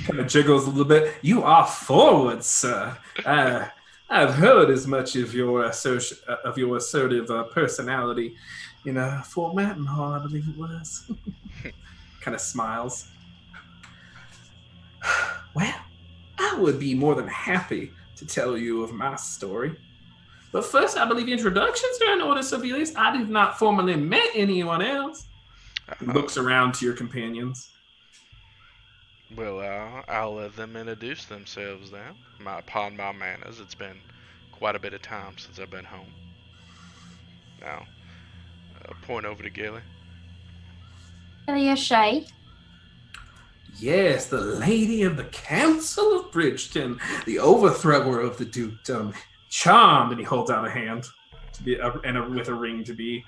Kind of jiggles a little bit. You are forward, sir. I've heard as much of your assertive personality in Fort Mountain Hall, I believe it was. Kind of smiles. Well, I would be more than happy to tell you of my story. But first, I believe introductions are in order, Sovellias. I have not formally met anyone else. He looks around to your companions. Well, I'll let them introduce themselves then. Upon my manners, it's been quite a bit of time since I've been home. Now, point over to Gilly. Shay. Yes, the lady of the Council of Bridgeton, the overthrower of the dukedom, charmed, and he holds out a hand to be with a ring to be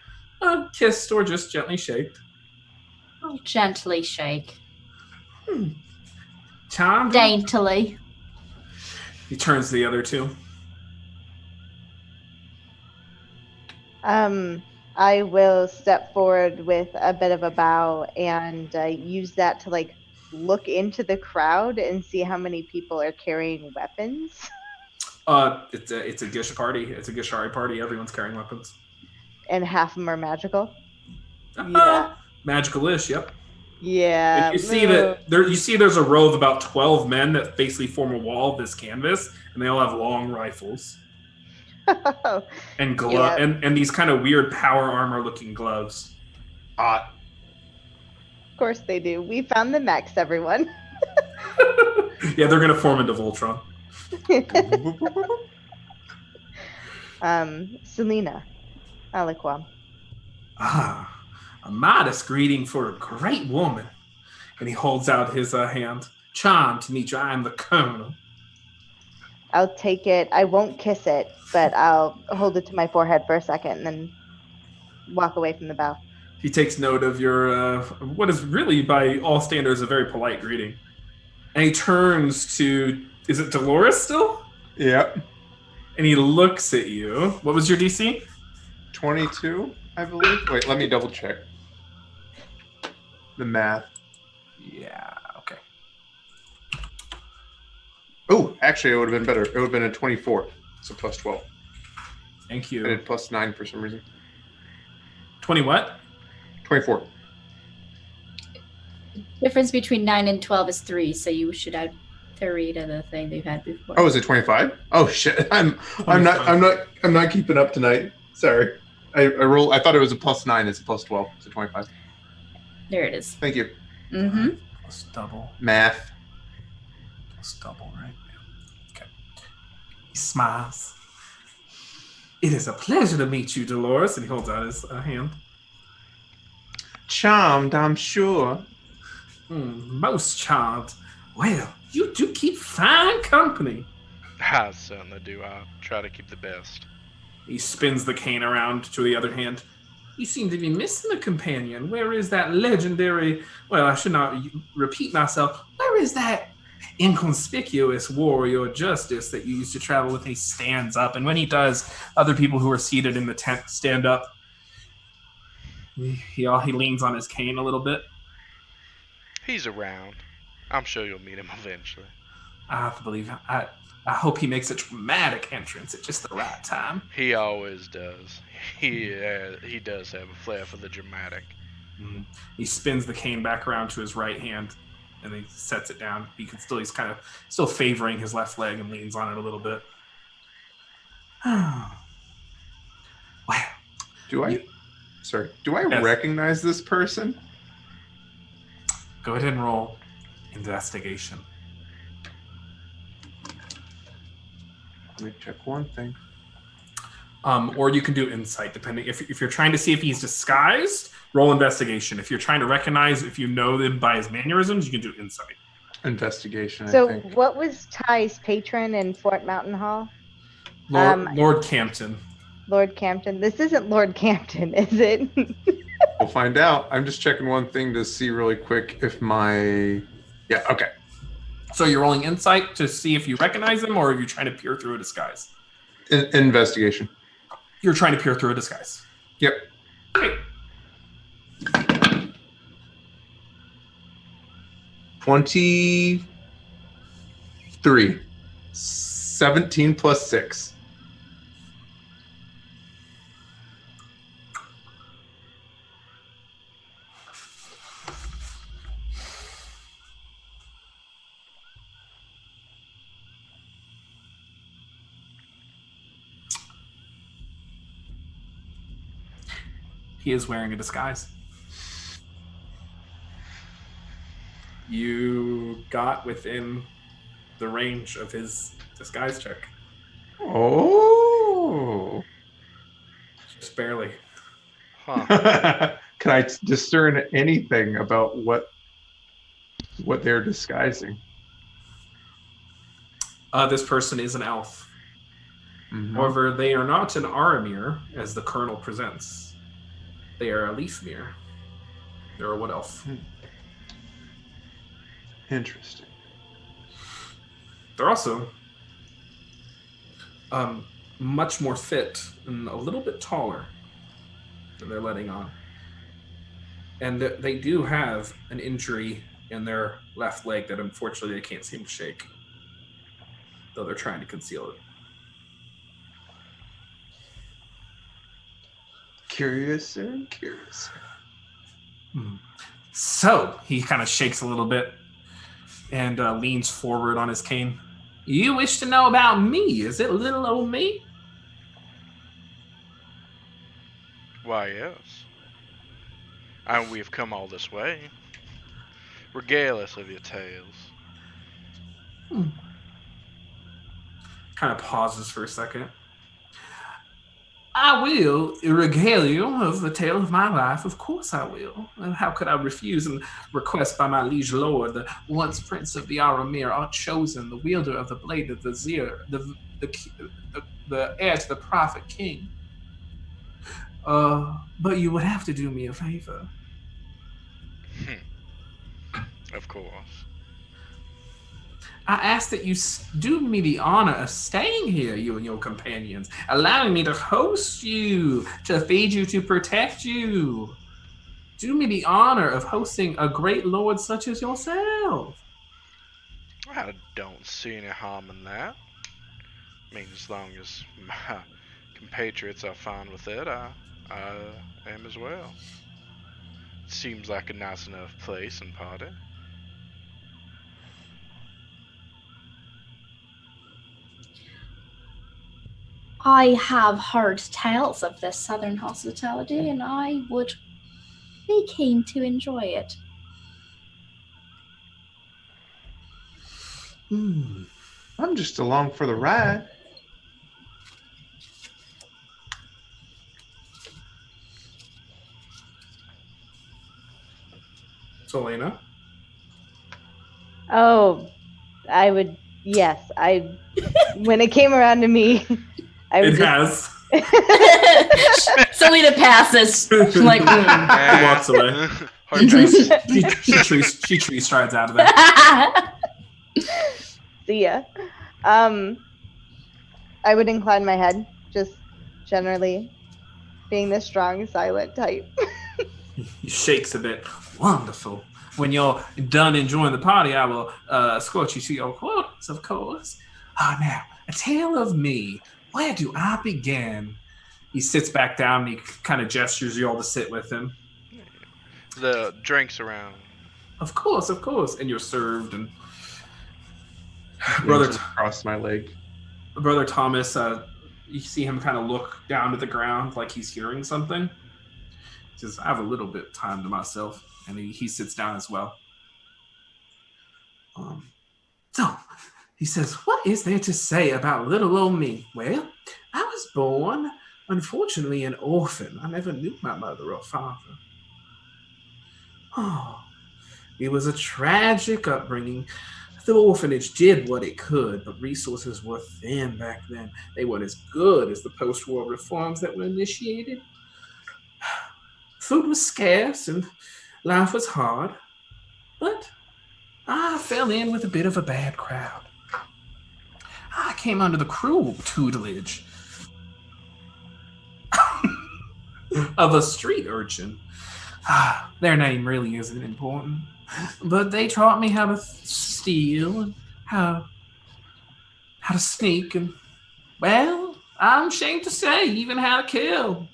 kissed or just gently shaked. I'll gently shake. Charmed. Daintily. He turns to the other two. I will step forward with a bit of a bow and use that to like look into the crowd and see how many people are carrying weapons. It's a Gish party. It's a Gishari party. Everyone's carrying weapons. And half of them are magical. Yeah. Magical-ish. Yep. Yeah. And you see that there's a row of about 12 men that basically form a wall of this canvas, and they all have long rifles and and these kind of weird power armor looking gloves. Hot. Of course they do. We found the mechs, everyone. Yeah, they're gonna form into Voltron. Selena, Aliquam. Ah, a modest greeting for a great woman. And he holds out his hand. Charmed to meet you. I am the Colonel. I'll take it. I won't kiss it, but I'll hold it to my forehead for a second and then walk away from the bow. He takes note of your, what is really, by all standards, a very polite greeting. And he turns to, is it Dolores still? Yep. And he looks at you. What was your DC? 22, I believe. Wait, let me double check. The math. Yeah, okay. Oh, actually, it would have been better. It would have been a 24. So plus 12. Thank you. I did plus 9 for some reason. 20 what? 24. Difference between 9 and 12 is 3, so you should add 3 to the thing they've had before. Oh, is it 25? Oh shit. I'm not keeping up tonight. Sorry. I thought it was a plus 9. It's a plus 12. So 25. There it is. Thank you. Mm-hmm. Plus double. Math. Plus double, right? Okay. He smiles. It is a pleasure to meet you, Dolores. And he holds out his hand. Charmed, I'm sure. Most charmed. Well, you do keep fine company. I certainly do. I try to keep the best. He spins the cane around to the other hand. You seem to be missing a companion. Where is that legendary... Well, I should not repeat myself. Where is that inconspicuous warrior justice that you used to travel with? He stands up, and when he does, other people who are seated in the tent stand up. He leans on his cane a little bit. He's around. I'm sure you'll meet him eventually. I have to believe. I hope he makes a dramatic entrance at just the right time. He always does. He does have a flair for the dramatic. Mm-hmm. He spins the cane back around to his right hand, and then he sets it down. He's kind of still favoring his left leg and leans on it a little bit. Wow. Do I Yes. recognize this person? Go ahead and roll investigation. Let me check one thing. Or you can do insight, depending. If you're trying to see if he's disguised, roll investigation. If you're trying to recognize if you know him by his mannerisms, you can do insight. Investigation, So I think. what was Ty's patron in Fort Mountain Hall? Lord Campton. Lord Campton. This isn't Lord Campton, is it? We'll find out. I'm just checking one thing to see really quick if my... Yeah, okay. So you're rolling insight to see if you recognize him, or are you trying to peer through a disguise? Investigation. You're trying to peer through a disguise. Yep. Okay. 23. 17 plus 6. He is wearing a disguise. You got within the range of his disguise check. Oh. Just barely. Huh. Can I discern anything about what what they're disguising. This person is an elf. Mhm. However, they are not an Aramir, as the Colonel presents. They are a Leafmere. They're a wood elf. Interesting. They're also much more fit and a little bit taller than they're letting on. And they do have an injury in their left leg that unfortunately they can't seem to shake, though they're trying to conceal it. Curious and curious. So he kind of shakes a little bit and leans forward on his cane. You wish to know about me, is it, little old me? Why, yes. And we've come all this way. Regale us of your tales. Kind of pauses for a second. I will regale you of the tale of my life. Of course I will. And how could I refuse and request by my liege lord, the once prince of the Aramir, outchosen, the wielder of the blade of the Vizier, the heir to the prophet king? But you would have to do me a favor. Of course. I ask that you do me the honor of staying here, you and your companions, allowing me to host you, to feed you, to protect you. Do me the honor of hosting a great lord such as yourself. I don't see any harm in that. I mean, as long as my compatriots are fine with it, I am as well. Seems like a nice enough place and party. I have heard tales of this southern hospitality, and I would be keen to enjoy it. I'm just along for the ride. Selena? Oh, I would. Yes, when it came around to me, I would. It has. Selena passes. She's like, Walks away. She tree strides out of there. See ya. I would incline my head, just generally being the strong, silent type. He shakes a bit. Wonderful. When you're done enjoying the party, I will escort you to your quarters, of course. Now, a tale of me. Where do I begin? He sits back down and he kind of gestures you all to sit with him. The drinks around. Of course. And you're served. And Across my leg. Brother Thomas, you see him kind of look down to the ground like he's hearing something. He says, I have a little bit of time to myself. And he sits down as well. So, he says, what is there to say about little old me? Well, I was born, unfortunately, an orphan. I never knew my mother or father. Oh, it was a tragic upbringing. The orphanage did what it could, but resources were thin back then. They weren't as good as the post-war reforms that were initiated. Food was scarce and life was hard, but I fell in with a bit of a bad crowd. I came under the cruel tutelage of a street urchin. Their name really isn't important, but they taught me how to steal and how to sneak and, well, I'm ashamed to say, even how to kill.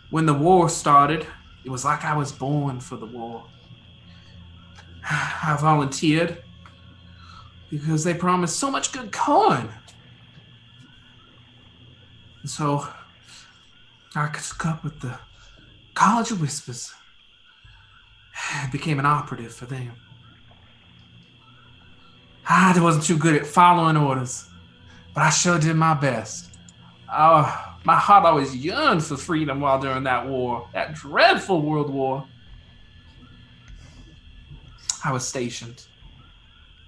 When the war started, it was like I was born for the war. I volunteered because they promised so much good corn. And so I took up with the College of Whispers and became an operative for them. I wasn't too good at following orders, but I sure did my best. My heart always yearned for freedom while during that war, that dreadful world war. I was stationed.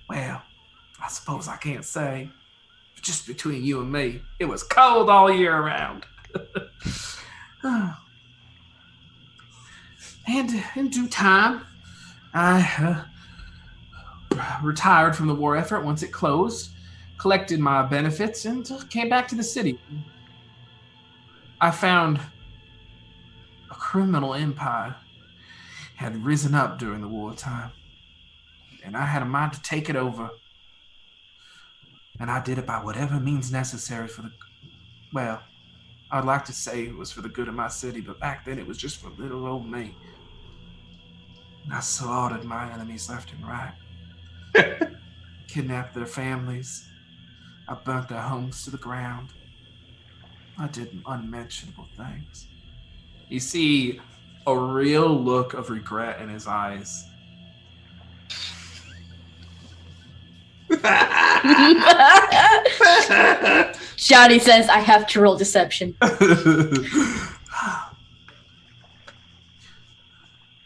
Well, I suppose I can't say. But just between you and me, it was cold all year round. And in due time, I retired from the war effort once it closed, collected my benefits, and came back to the city. I found a criminal empire had risen up during the wartime, and I had a mind to take it over. And I did it by whatever means necessary for the, well, I'd like to say it was for the good of my city, but back then it was just for little old me. And I slaughtered my enemies left and right, kidnapped their families, I burnt their homes to the ground. I did unmentionable things. You see a real look of regret in his eyes. Johnny says, I have to roll deception.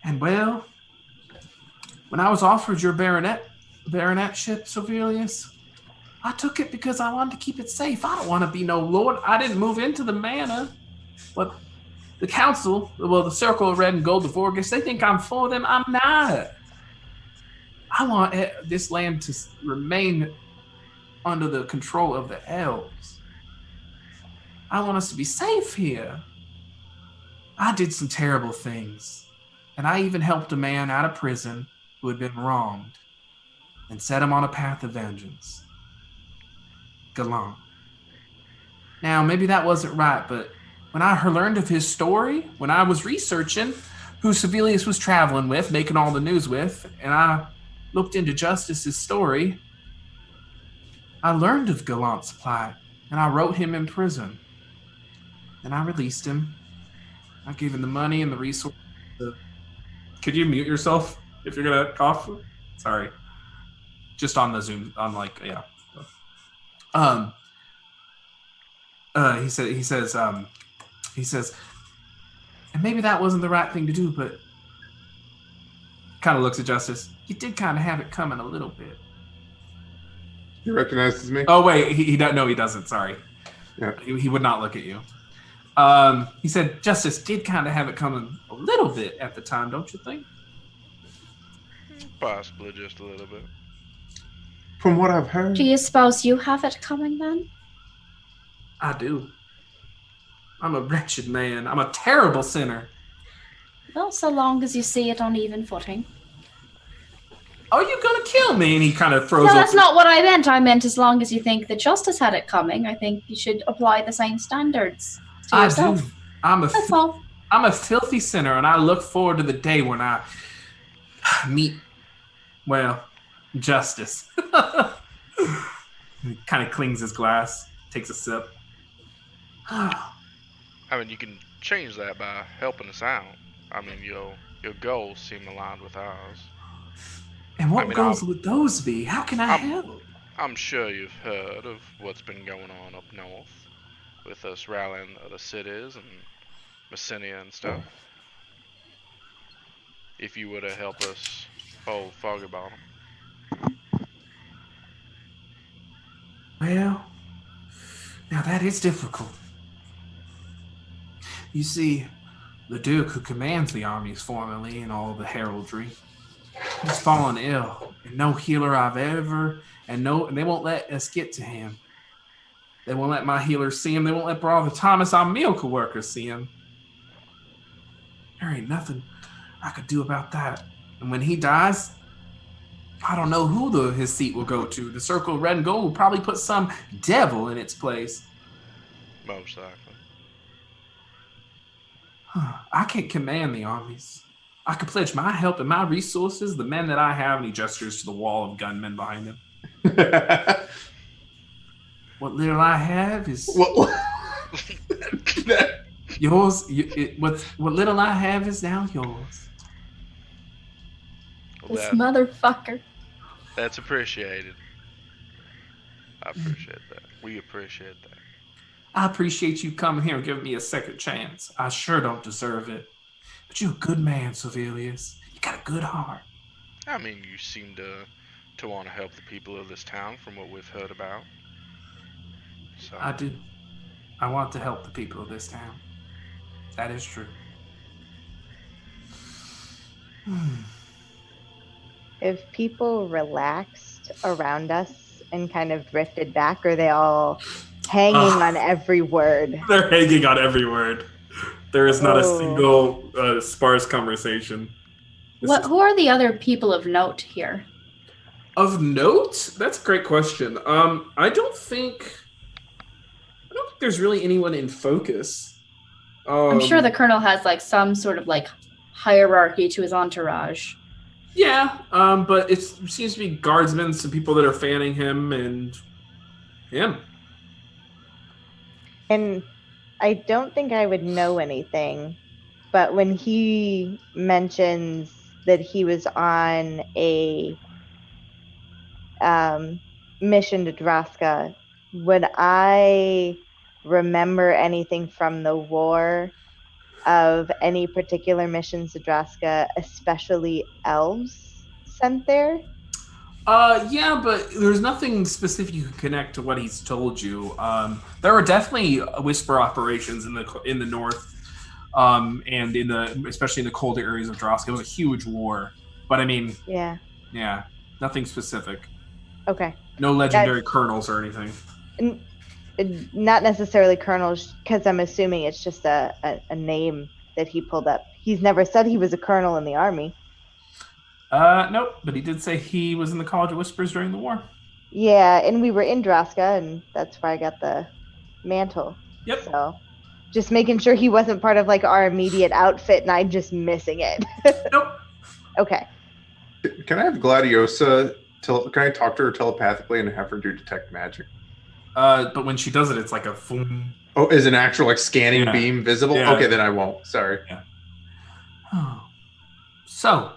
And well, when I was offered your baronetship, Sovellias, I took it because I wanted to keep it safe. I don't want to be no lord. I didn't move into the manor. But the council, well, the Circle of Red and Gold of Orgus, they think I'm for them. I'm not. I want this land to remain under the control of the elves. I want us to be safe here. I did some terrible things. And I even helped a man out of prison who had been wronged and set him on a path of vengeance. Galant. Now, maybe that wasn't right, but when I learned of his story, when I was researching who Sovellias was traveling with, making all the news with, and I looked into Justice's story, I learned of Galant's plight, and I wrote him in prison. And I released him. I gave him the money and the resources. Could you mute yourself if you're gonna cough? Sorry. Just on the Zoom, on like, yeah. He says, and maybe that wasn't the right thing to do, but kind of looks at Justice. You did kind of have it coming a little bit. He recognizes me? Oh, wait, he doesn't. No, he doesn't. Sorry. Yeah. He would not look at you. He said, Justice did kind of have it coming a little bit at the time, don't you think? Possibly just a little bit. From what I've heard. Do you suppose you have it coming then? I do. I'm a wretched man. I'm a terrible sinner. Well, so long as you see it on even footing. Are you gonna kill me? And he kind of throws. No, that's not what I meant. I meant as long as you think that justice had it coming, I think you should apply the same standards to yourself. I do. I'm That's all. I'm a filthy sinner, and I look forward to the day when I meet, well, justice. He kind of clings his glass, takes a sip. I mean, you can change that by helping us out. I mean, your goals seem aligned with ours. And what goals would those be? How can I help? I'm sure you've heard of what's been going on up north with us rallying other cities and Messenia and stuff. If you were to help us hold Foggy Bottom. Well, now that is difficult. You see, the Duke who commands the armies formerly and all the heraldry, he's fallen ill, and no healer I've ever, and they won't let us get to him. They won't let my healers see him. They won't let all the Thomas our miracle workers see him. There ain't nothing I could do about that. And when he dies, I don't know who his seat will go to. The Circle of Red and Gold will probably put some devil in its place. Most likely. I can't command the armies. I could pledge my help and my resources, the men that I have, and he gestures to the wall of gunmen behind him. What little I have is yours. What little I have is now yours. This motherfucker. That's appreciated. I appreciate that. We appreciate that. I appreciate you coming here and giving me a second chance. I sure don't deserve it. But you're a good man, Sovellias. You got a good heart. I mean, you seem to want to help the people of this town from what we've heard about. So I do. I want to help the people of this town. That is true. If people relaxed around us and kind of drifted back, or they all hanging on every word? They're hanging on every word. There is not a Oh. single sparse conversation. Who are the other people of note here? Of note? That's a great question. I don't think there's really anyone in focus. I'm sure the colonel has like some sort of like hierarchy to his entourage. Yeah, but it seems to be guardsmen, some people that are fanning him, and him. And I don't think I would know anything, but when he mentions that he was on a mission to Draska, would I remember anything from the war of any particular missions to Draska, especially elves sent there? Yeah, but there's nothing specific you can connect to what he's told you. There are definitely whisper operations in the north, and especially in the colder areas of Drosk. It was a huge war, but I mean, Yeah. Nothing specific. Okay. No legendary colonels or anything. Not necessarily colonels, because I'm assuming it's just a name that he pulled up. He's never said he was a colonel in the army. Nope, but he did say he was in the College of Whispers during the war. Yeah, and we were in Draska, and that's where I got the mantle. Yep. So just making sure he wasn't part of like our immediate outfit and I'm just missing it. Nope. Okay. Can I have Gladiosa, can I talk to her telepathically and have her do detect magic? But when she does it, it's like a boom. Oh, is an actual like scanning beam visible? Yeah. Okay, then I won't. Sorry. Yeah. Oh. So,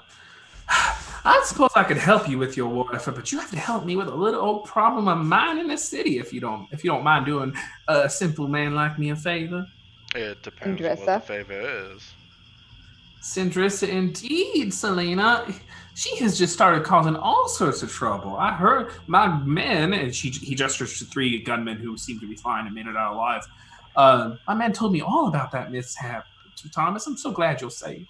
I suppose I could help you with your war effort, but you have to help me with a little old problem of mine in the city, if you don't mind doing a simple man like me a favor. It depends on what the favor is. Sindrissa, indeed, Selena. She has just started causing all sorts of trouble. I heard my men, and he gestures to 3 gunmen who seem to be fine and made it out alive. My man told me all about that mishap. Thomas, I'm so glad you're safe.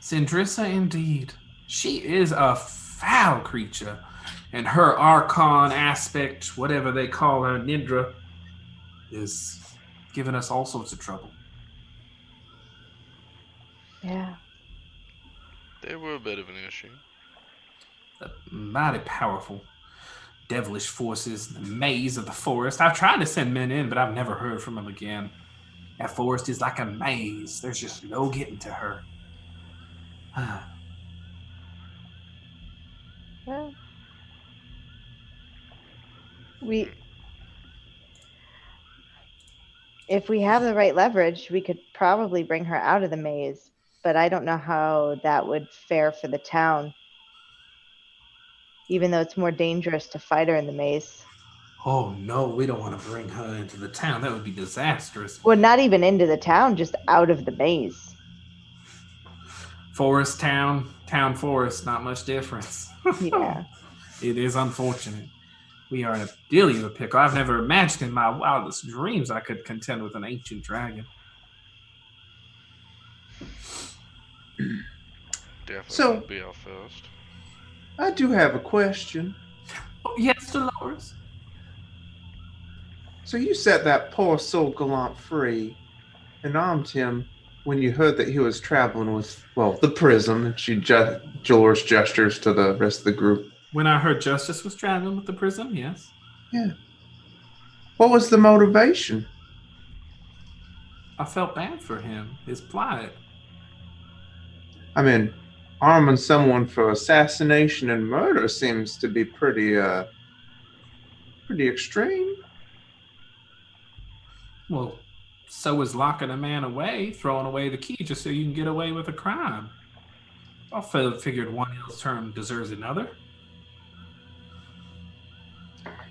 Sindrissa, indeed. She is a foul creature, and her Archon aspect, whatever they call her, Nidra, is giving us all sorts of trouble. Yeah. They were a bit of an issue. Mighty powerful devilish forces in the maze of the forest. I've tried to send men in, but I've never heard from them again. That forest is like a maze. There's just no getting to her. Well, if we have the right leverage, we could probably bring her out of the maze, but I don't know how that would fare for the town, even though it's more dangerous to fight her in the maze. Oh no, we don't want to bring her into the town. That would be disastrous. Well, not even into the town, just out of the maze. Forest, town, forest, not much difference. Yeah. It is unfortunate. We are in a deal of a pickle. I've never imagined in my wildest dreams I could contend with an ancient dragon. Definitely won't be our first. I do have a question. Oh, yes, Dolores. So you set that poor soul Gallant free and armed him when you heard that he was traveling with, well, the Prism, and Dolores gestures to the rest of the group. When I heard Justice was traveling with the Prism, yes. Yeah. What was the motivation? I felt bad for him, his plight. I mean, arming someone for assassination and murder seems to be pretty extreme. Well, so is locking a man away, throwing away the key just so you can get away with a crime. I figured one ill term deserves another.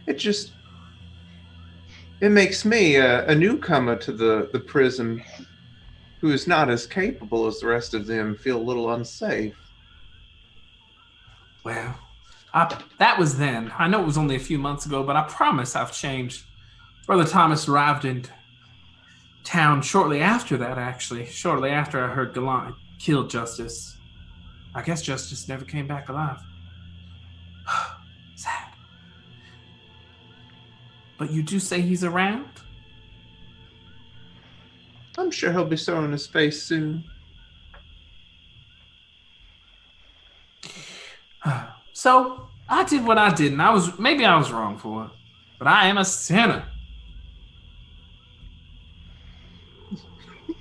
It makes me a newcomer to the Prism who is not as capable as the rest of them feel a little unsafe. Well, that was then. I know it was only a few months ago, but I promise I've changed. Brother Thomas arrived in town shortly after that, actually. Shortly after I heard Gallant had killed Justice. I guess Justice never came back alive. Sad. But you do say he's around? I'm sure he'll be showing his face soon. So, I did what I did, and maybe I was wrong for it. But I am a sinner.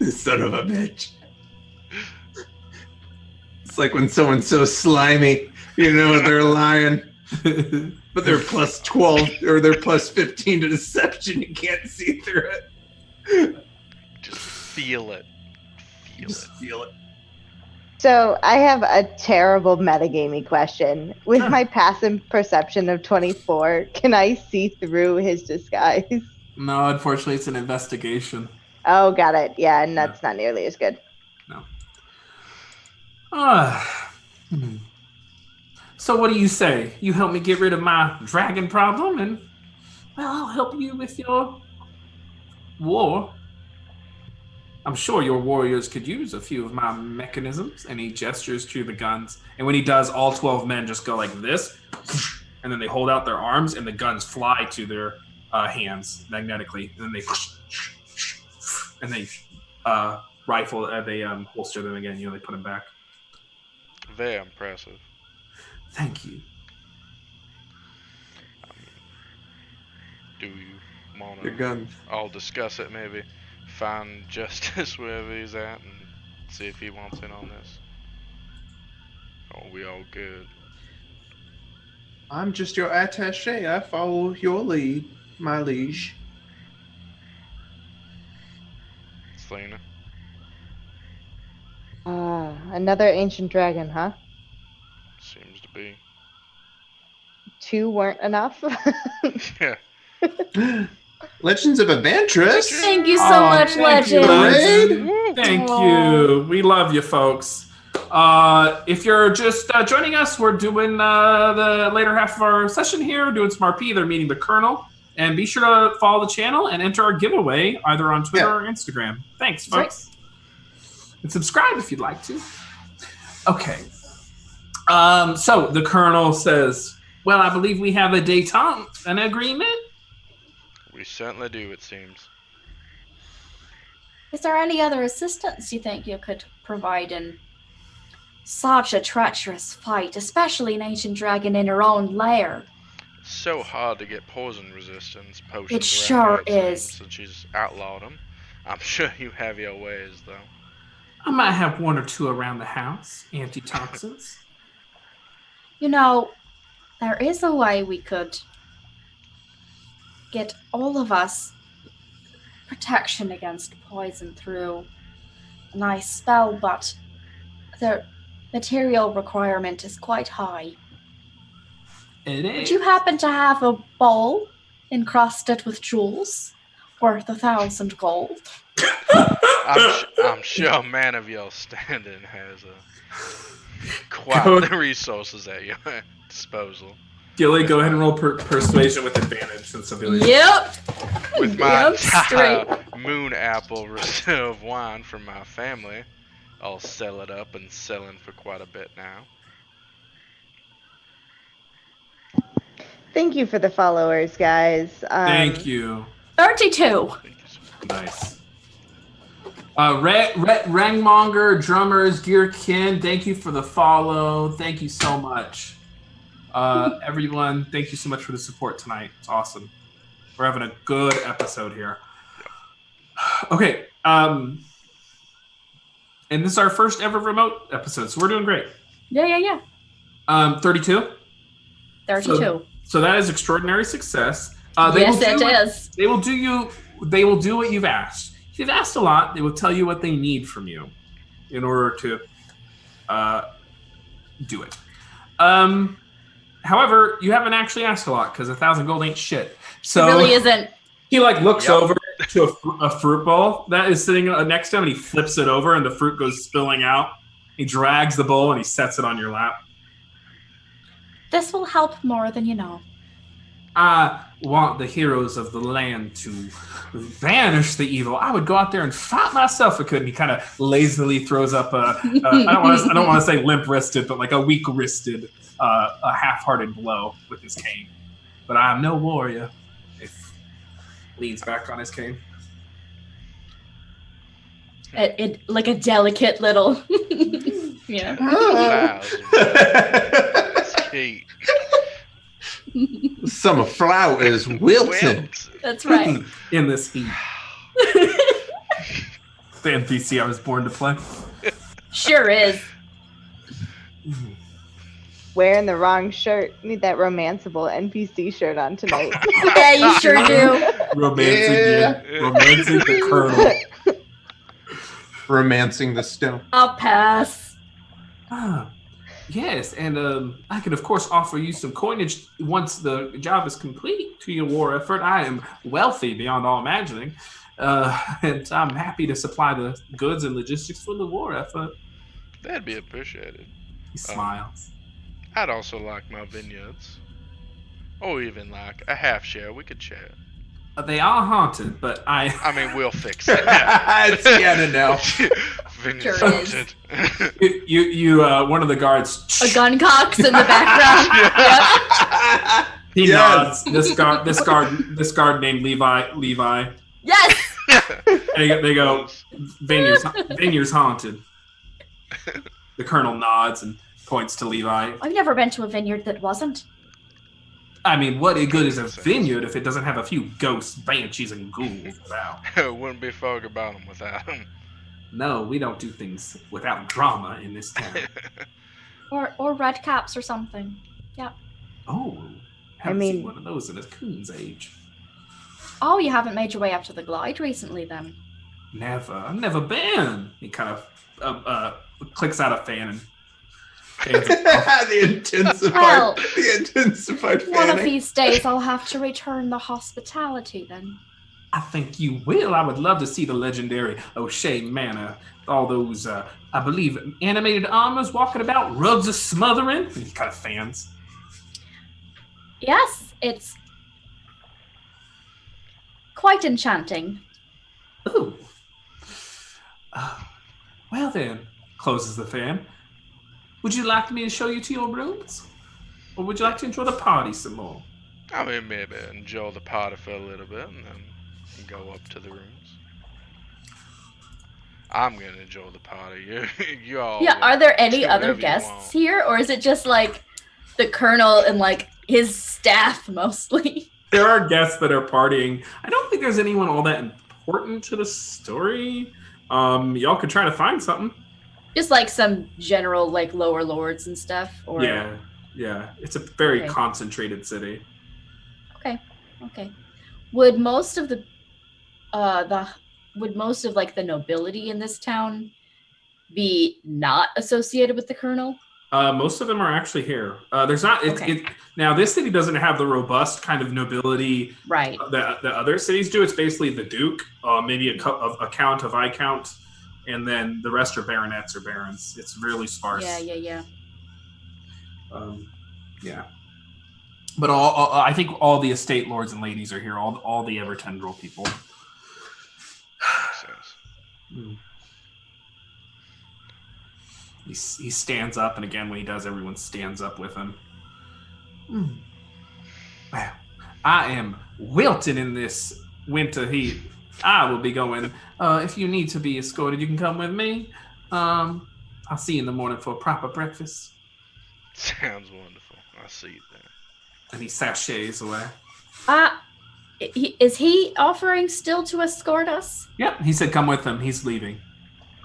Son of a bitch. It's like when someone's so slimy, you know they're lying. But they're plus 12 or they're plus 15 to deception. You can't see through it. Just feel it. Feel it. So I have a terrible metagamey question. With my passive perception of 24, can I see through his disguise? No, unfortunately, it's an investigation. Oh, got it. Yeah, and that's not nearly as good. No. So what do you say? You help me get rid of my dragon problem, and well, I'll help you with your war. I'm sure your warriors could use a few of my mechanisms. And he gestures to the guns. And when he does, all 12 men just go like this. And then they hold out their arms, and the guns fly to their hands magnetically. And then they rifle, they holster them again. They put them back. Very impressive. Thank you. Do you want Your to? gun. I'll discuss it maybe. Find Justice wherever he's at and see if he wants in on this. Oh, we all good. I'm just your attaché. I follow your lead, my liege. Selena. Another ancient dragon, huh? Seems to be. 2 weren't enough. Yeah. Legends of Avantris. Thank you so much, thank you, Legend. Legend. Thank you. We love you, folks. If you're just joining us, we're doing the later half of our session here, doing some RP. They're meeting the Colonel. And be sure to follow the channel and enter our giveaway either on Twitter or Instagram. Thanks, folks. And subscribe if you'd like to. Okay. So the Colonel says, well, I believe we have a détente, an agreement. We certainly do, it seems. Is there any other assistance you think you could provide in such a treacherous fight, especially an ancient dragon in her own lair? It's so hard to get poison resistance potions. It sure is. Since she's outlawed them. I'm sure you have your ways, though. I might have 1 or 2 around the house, antitoxins. There is a way we could get all of us protection against poison through a nice spell, but the material requirement is quite high. It is. Would you happen to have a bowl encrusted with jewels worth 1,000 gold? I'm sure a man of your standing has quite the resources at your disposal. Gilly, go ahead and roll persuasion with advantage since Sovellias. Yep. With my straight. moon apple reserve wine from my family, I'll sell it up and selling for quite a bit now. Thank you for the followers, guys. Thank you. 32. Nice. Rangmonger, Drummers, Gear Kin, thank you for the follow. Thank you so much. Everyone, thank you so much for the support tonight. It's awesome. We're having a good episode here. Okay. And this is our first ever remote episode, so we're doing great. Yeah. 32? 32. So that is extraordinary success. Yes, it is. They will do what you've asked. If you've asked a lot, they will tell you what they need from you in order to do it. However, you haven't actually asked a lot because 1,000 gold ain't shit. So It really isn't. he looks over to a fruit bowl that is sitting next to him, and he flips it over, and the fruit goes spilling out. He drags the bowl, and he sets it on your lap. This will help more than you know. I want the heroes of the land to banish the evil. I would go out there and fight myself if I could. And he kind of lazily throws up I don't want to say limp-wristed, but like a weak-wristed, a half-hearted blow with his cane. But I am no warrior. If leans back on his cane. It like a delicate little. Yeah. That's Kate. Summer flower is wilting. That's right. In this heat. The NPC I was born to play. Sure is. Wearing the wrong shirt. Need that romanceable NPC shirt on tonight. Yeah, you sure do. Romancing the colonel. Romancing the stone. I'll pass. Yes, and I can, of course, offer you some coinage once the job is complete to your war effort. I am wealthy beyond all imagining, and I'm happy to supply the goods and logistics for the war effort. That'd be appreciated. He smiles. I'd also like my vineyards. Or even like a half share. We could share. They are haunted, but I mean, we'll fix it. It's Shannon now. Vineyards Sure haunted. you one of the guards. A gun cocks in the background. Yep. He Yes. nods. This guard named Levi. Yes. They go, vineyards haunted. The colonel nods and points to Levi. I've never been to a vineyard that wasn't. I mean, what good is a vineyard if it doesn't have a few ghosts, banshees, and ghouls about? It wouldn't be Foggy Bottom without him. No, we don't do things without drama in this town. Or red caps or something. Yeah. Oh, haven't seen one of those in a coon's age. Oh, you haven't made your way up to the glide recently, then? Never. I've never been. He kind of clicks out a fan and the intensified fanning. One of these days I'll have to return the hospitality then. I think you will. I would love to see the legendary O'Shea Manor. All those, I believe, animated armors walking about, rugs a smothering. And he kind of fans. Yes, it's quite enchanting. Ooh. Well then, closes the fan. Would you like me to show you to your rooms? Or would you like to enjoy the party some more? I mean, maybe enjoy the party for a little bit and then go up to the rooms. I'm going to enjoy the party. You all. Yeah, are there any do other whatever you guests want. here? Or is it just like the colonel and like his staff mostly? There are guests that are partying. I don't think there's anyone all that important to the story. Y'all could try to find something. Just like some general like lower lords and stuff? Or... Yeah. It's a very Okay. concentrated city. Okay. Would most of the like the nobility in this town be not associated with the colonel? Most of them are actually here. There's not. Now this city doesn't have the robust kind of nobility Right. that the other cities do. It's basically the duke, maybe a count, a viscount, and then the rest are baronets or barons. It's really sparse. Yeah. Yeah. But I think all the estate lords and ladies are here. All the Evertendril people. Makes sense. He stands up, and again, when he does, everyone stands up with him. Well, I am wilting in this winter heat. I will be going. If you need to be escorted, you can come with me. I'll see you in the morning for a proper breakfast. Sounds wonderful. I'll see you there. And he sachets away. Is he offering still to escort us? Yep, he said come with him. He's leaving.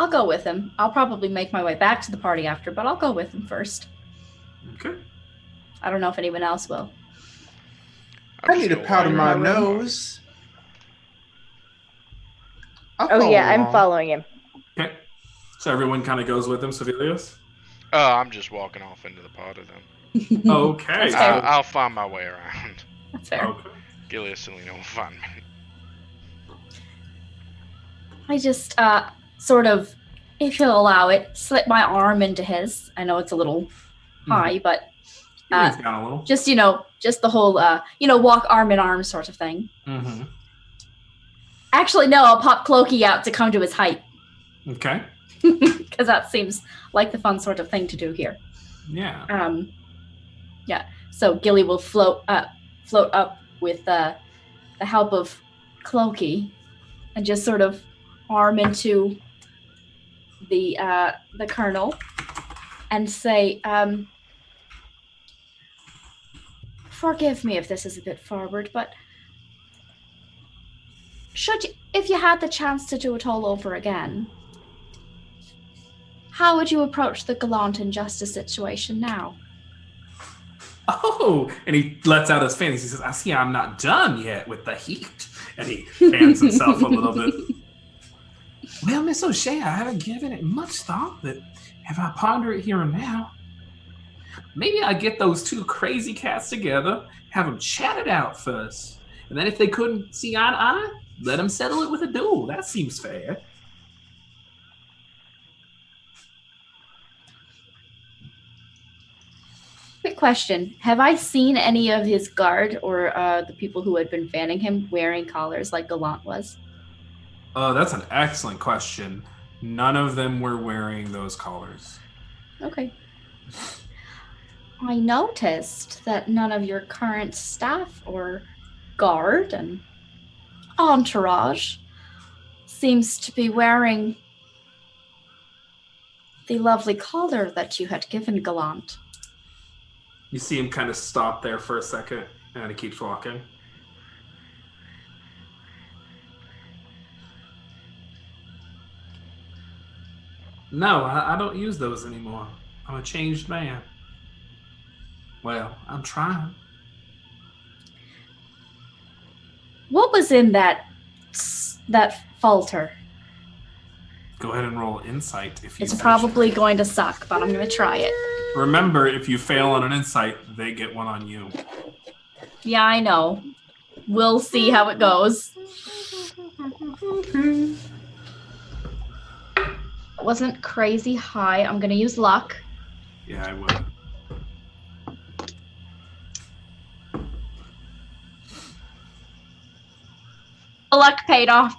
I'll go with him. I'll probably make my way back to the party after, but I'll go with him first. Okay. I don't know if anyone else will. I need to powder my nose. Oh yeah, I'm following him. Okay. So everyone kind of goes with him, Sovellias? I'm just walking off into the party then. Okay. That's fair. I'll find my way around. That's fair. Okay. Gilly and Selena will find me. I just sort of, if you'll allow it, slip my arm into his. I know it's a little high, but He leans down a little. just just the whole walk arm in arm sort of thing. Mm-hmm. Actually, no, I'll pop Clokey out to come to his height. Okay. Because that seems like the fun sort of thing to do here. Yeah. Yeah. So Gilly will float up with the help of Clokey, and just sort of arm into the Colonel, and say, "Forgive me if this is a bit forward, but if you had the chance to do it all over again, how would you approach the Gallant injustice situation now?" Oh, and he lets out his fans. He says, "I see I'm not done yet with the heat." And he fans himself a little bit. Well, Miss O'Shea, I haven't given it much thought, but if I ponder it here and now, maybe I get those two crazy cats together, have them chat it out first, and then if they couldn't see eye to eye, let them settle it with a duel. That seems fair. Quick question. Have I seen any of his guard or the people who had been fanning him wearing collars like Gallant was? That's an excellent question. None of them were wearing those collars. Okay. I noticed that none of your current staff or guard and entourage seems to be wearing the lovely collar that you had given Gallant. You see him kind of stop there for a second, and he keeps walking. No, I don't use those anymore. I'm a changed man. Well, I'm trying. What was in that falter? Go ahead and roll insight if you It's wish. probably going to suck, but I'm going to try it. Remember, if you fail on an insight, they get one on you. Yeah, I know. We'll see how it goes. It wasn't crazy high. I'm going to use luck. Yeah, I would. The luck paid off.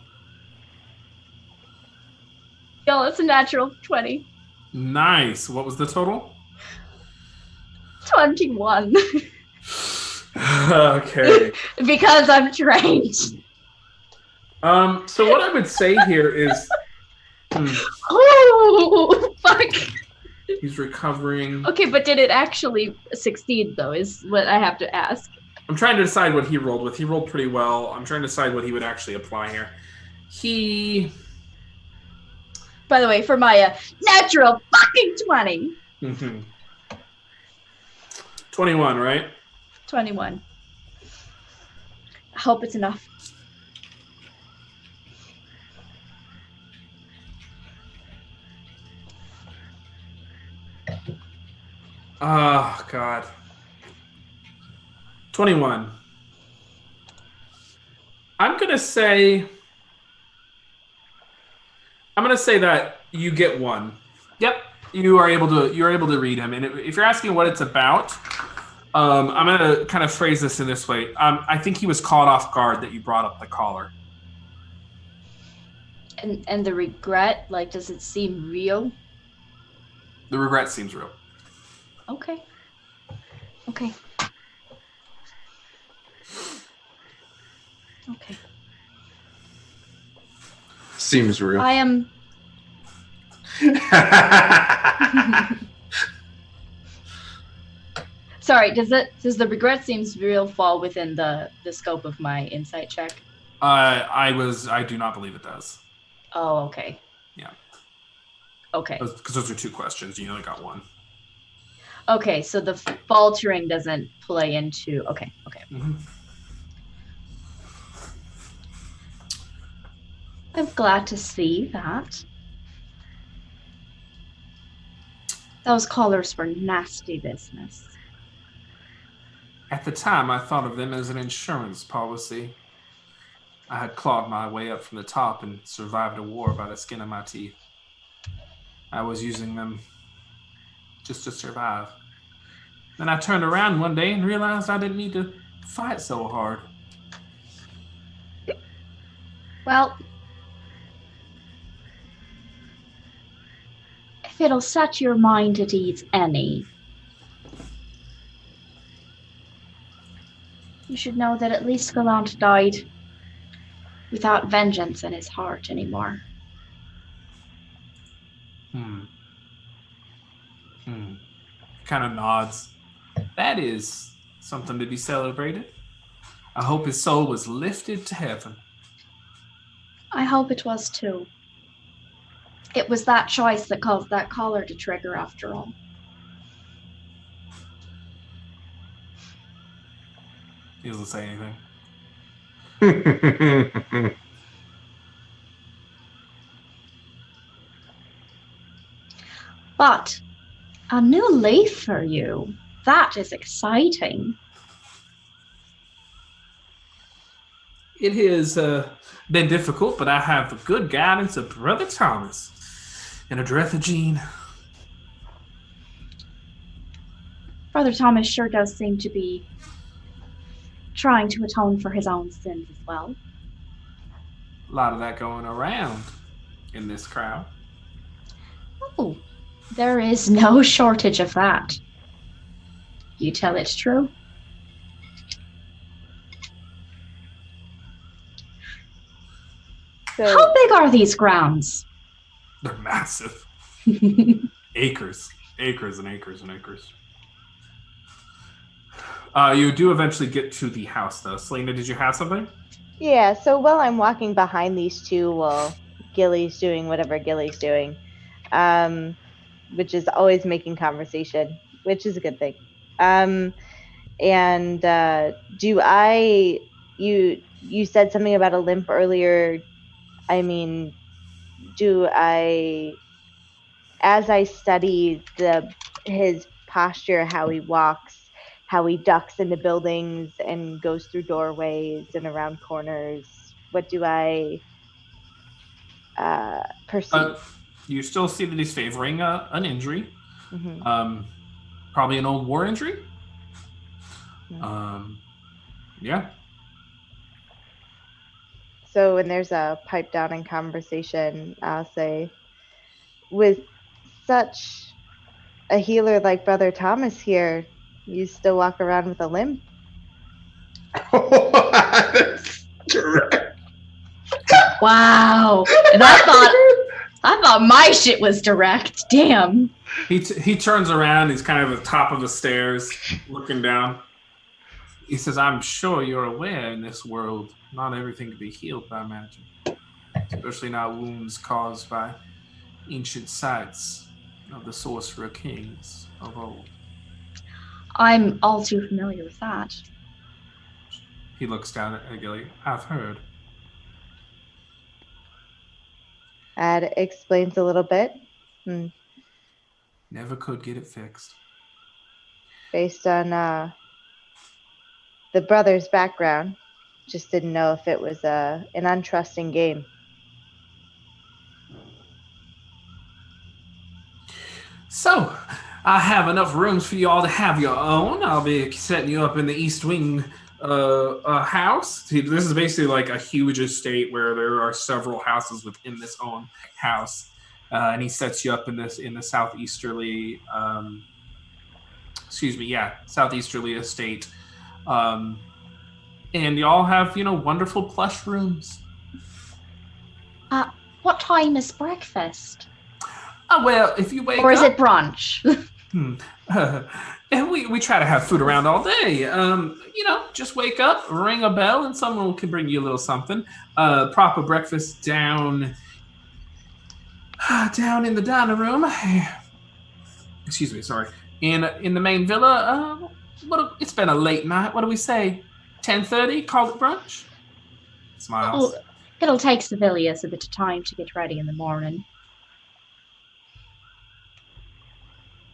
Yo, it's a natural 20. Nice. What was the total? 21. Okay. Because I'm trained. So what I would say here is... Oh, fuck. He's recovering. Okay, but did it actually succeed, though, is what I have to ask. I'm trying to decide what he rolled with. He rolled pretty well. I'm trying to decide what he would actually apply here. By the way, for my natural fucking 20. 21, right? 21. I hope it's enough. Oh, God. 21. I'm gonna say that you get one. Yep, you're able to read him. And if you're asking what it's about, I'm gonna kind of phrase this in this way. I think he was caught off guard that you brought up the collar. And the regret, like, does it seem real? The regret seems real. Okay. Okay. Okay. Seems real. I am. Sorry. Does the regret seems real fall within the scope of my insight check? I do not believe it does. Oh, okay. Yeah. Okay. Because those are two questions. You only got one. Okay, so the faltering doesn't play into. Okay. Mm-hmm. I'm glad to see that. Those collars were nasty business. At the time, I thought of them as an insurance policy. I had clawed my way up from the top and survived a war by the skin of my teeth. I was using them just to survive. Then I turned around one day and realized I didn't need to fight so hard. Well, if it'll set your mind at ease any, you should know that at least Gallant died without vengeance in his heart anymore. Kind of nods. That is something to be celebrated. I hope his soul was lifted to heaven. I hope it was too. It was that choice that caused that collar to trigger after all. He doesn't say anything. But a new leaf for you. That is exciting. It has been difficult, but I have the good guidance of Brother Thomas and Adretha Jean. Brother Thomas sure does seem to be trying to atone for his own sins as well. A lot of that going around in this crowd. Oh, there is no shortage of that. You tell it's true. So, How big are these grounds? They're massive. Acres. Acres and acres and acres. You do eventually get to the house, though. Selena, did you have something? yeah, so while I'm walking behind these two while Gilly's doing whatever Gilly's doing, which is always making conversation, which is a good thing. And you said something about a limp earlier. I mean, as I study his posture, how he walks, how he ducks into buildings and goes through doorways and around corners, what do I perceive? You still see that he's favoring an injury. Mhm. Probably an old war injury. Yeah. So when there's a pipe down in conversation, I'll say, with such a healer like Brother Thomas here, you still walk around with a limp? That's correct. Wow. And I thought my shit was direct. Damn. He turns around. He's kind of at the top of the stairs, looking down. He says, I'm sure you're aware in this world, not everything can be healed by magic. Especially not wounds caused by ancient sites of the sorcerer kings of old. I'm all too familiar with that. He looks down at Gilly. I've heard. That explains a little bit. Never could get it fixed. Based on the brother's background, just didn't know if it was an untrusting game. So, I have enough rooms for you all to have your own. I'll be setting you up in the East Wing house. This is basically like a huge estate where there are several houses within this own house. And he sets you up in the southeasterly, southeasterly estate. And y'all have, wonderful plush rooms. What time is breakfast? Well, if you wake up... Or is it brunch? And we try to have food around all day. Just wake up, ring a bell, and someone can bring you a little something. Proper breakfast down in the dining room. Excuse me, sorry. In the main villa. It's been a late night. What do we say? 10:30? Call it brunch? Smiles. It'll take Sovellias a bit of time to get ready in the morning.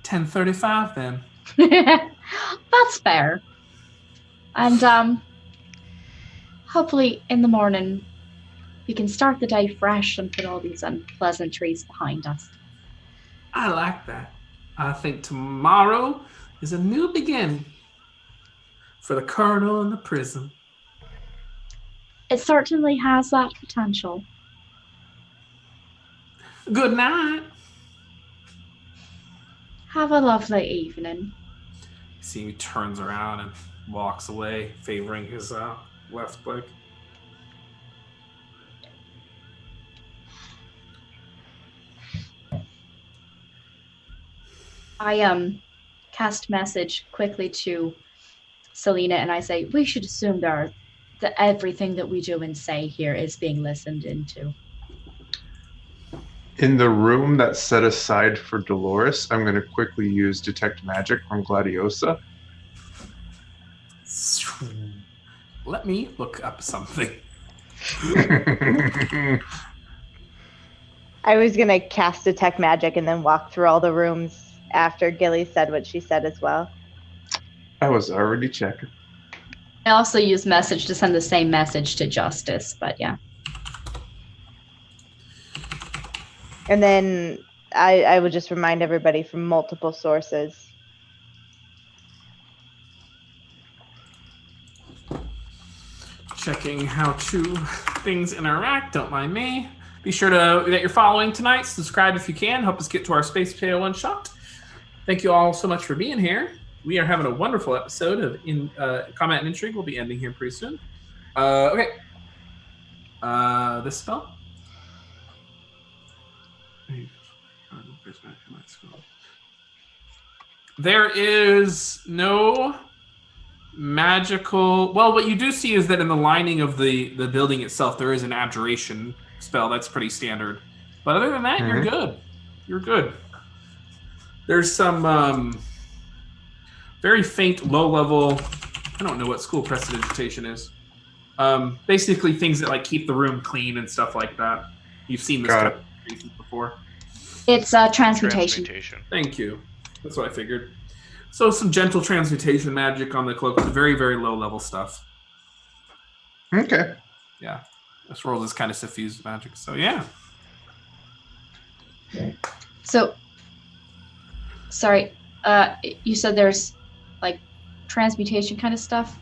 10:35 then. That's fair. And hopefully in the morning We can start the day fresh and put all these unpleasantries behind us. I like that. I think tomorrow is a new beginning for the Colonel and the Prism. It certainly has that potential. Good night. Have a lovely evening. See, he turns around and walks away, favoring his left leg. I cast message quickly to Selena and I say, we should assume that everything that we do and say here is being listened into. In the room that's set aside for Dolores, I'm going to quickly use Detect Magic from Gladiosa. Let me look up something. I was going to cast Detect Magic and then walk through all the rooms after Gilly said what she said as well. I was already checking. I also use message to send the same message to Justice, but yeah. And then I would just remind everybody from multiple sources. Checking how two things interact, don't mind me. Be sure that you're following tonight. Subscribe if you can. Help us get to our Space Potato One Shot. Thank you all so much for being here. We are having a wonderful episode of Combat and Intrigue. We'll be ending here pretty soon. Okay. This spell. There is no magical. Well, what you do see is that in the lining of the building itself, there is an abjuration spell. That's pretty standard. But other than that, you're good. You're good. There's some very faint, low-level. I don't know what school prestidigitation is. Basically, things that like keep the room clean and stuff like that. You've seen this kind of before. It's transmutation. Thank you. That's what I figured. So some gentle transmutation magic on the cloak. Very, very low-level stuff. Okay. Yeah. This world is kind of suffused magic. So, yeah. So, sorry. You said there's, like, transmutation kind of stuff?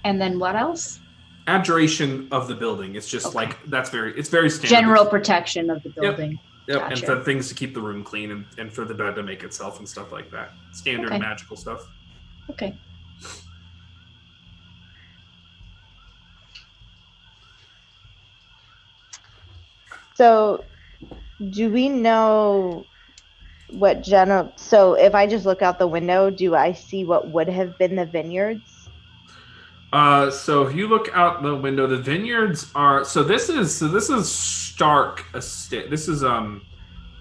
And then what else? Abjuration of the building. It's just like, it's very standard. General protection of the building. Yep, Gotcha. And for things to keep the room clean and for the bed to make itself and stuff like that. Standard magical stuff. Okay. So, do we know what general... So, if I just look out the window, do I see what would have been the vineyards? So if you look out the window, the vineyards are... So this is Stark Estate. This is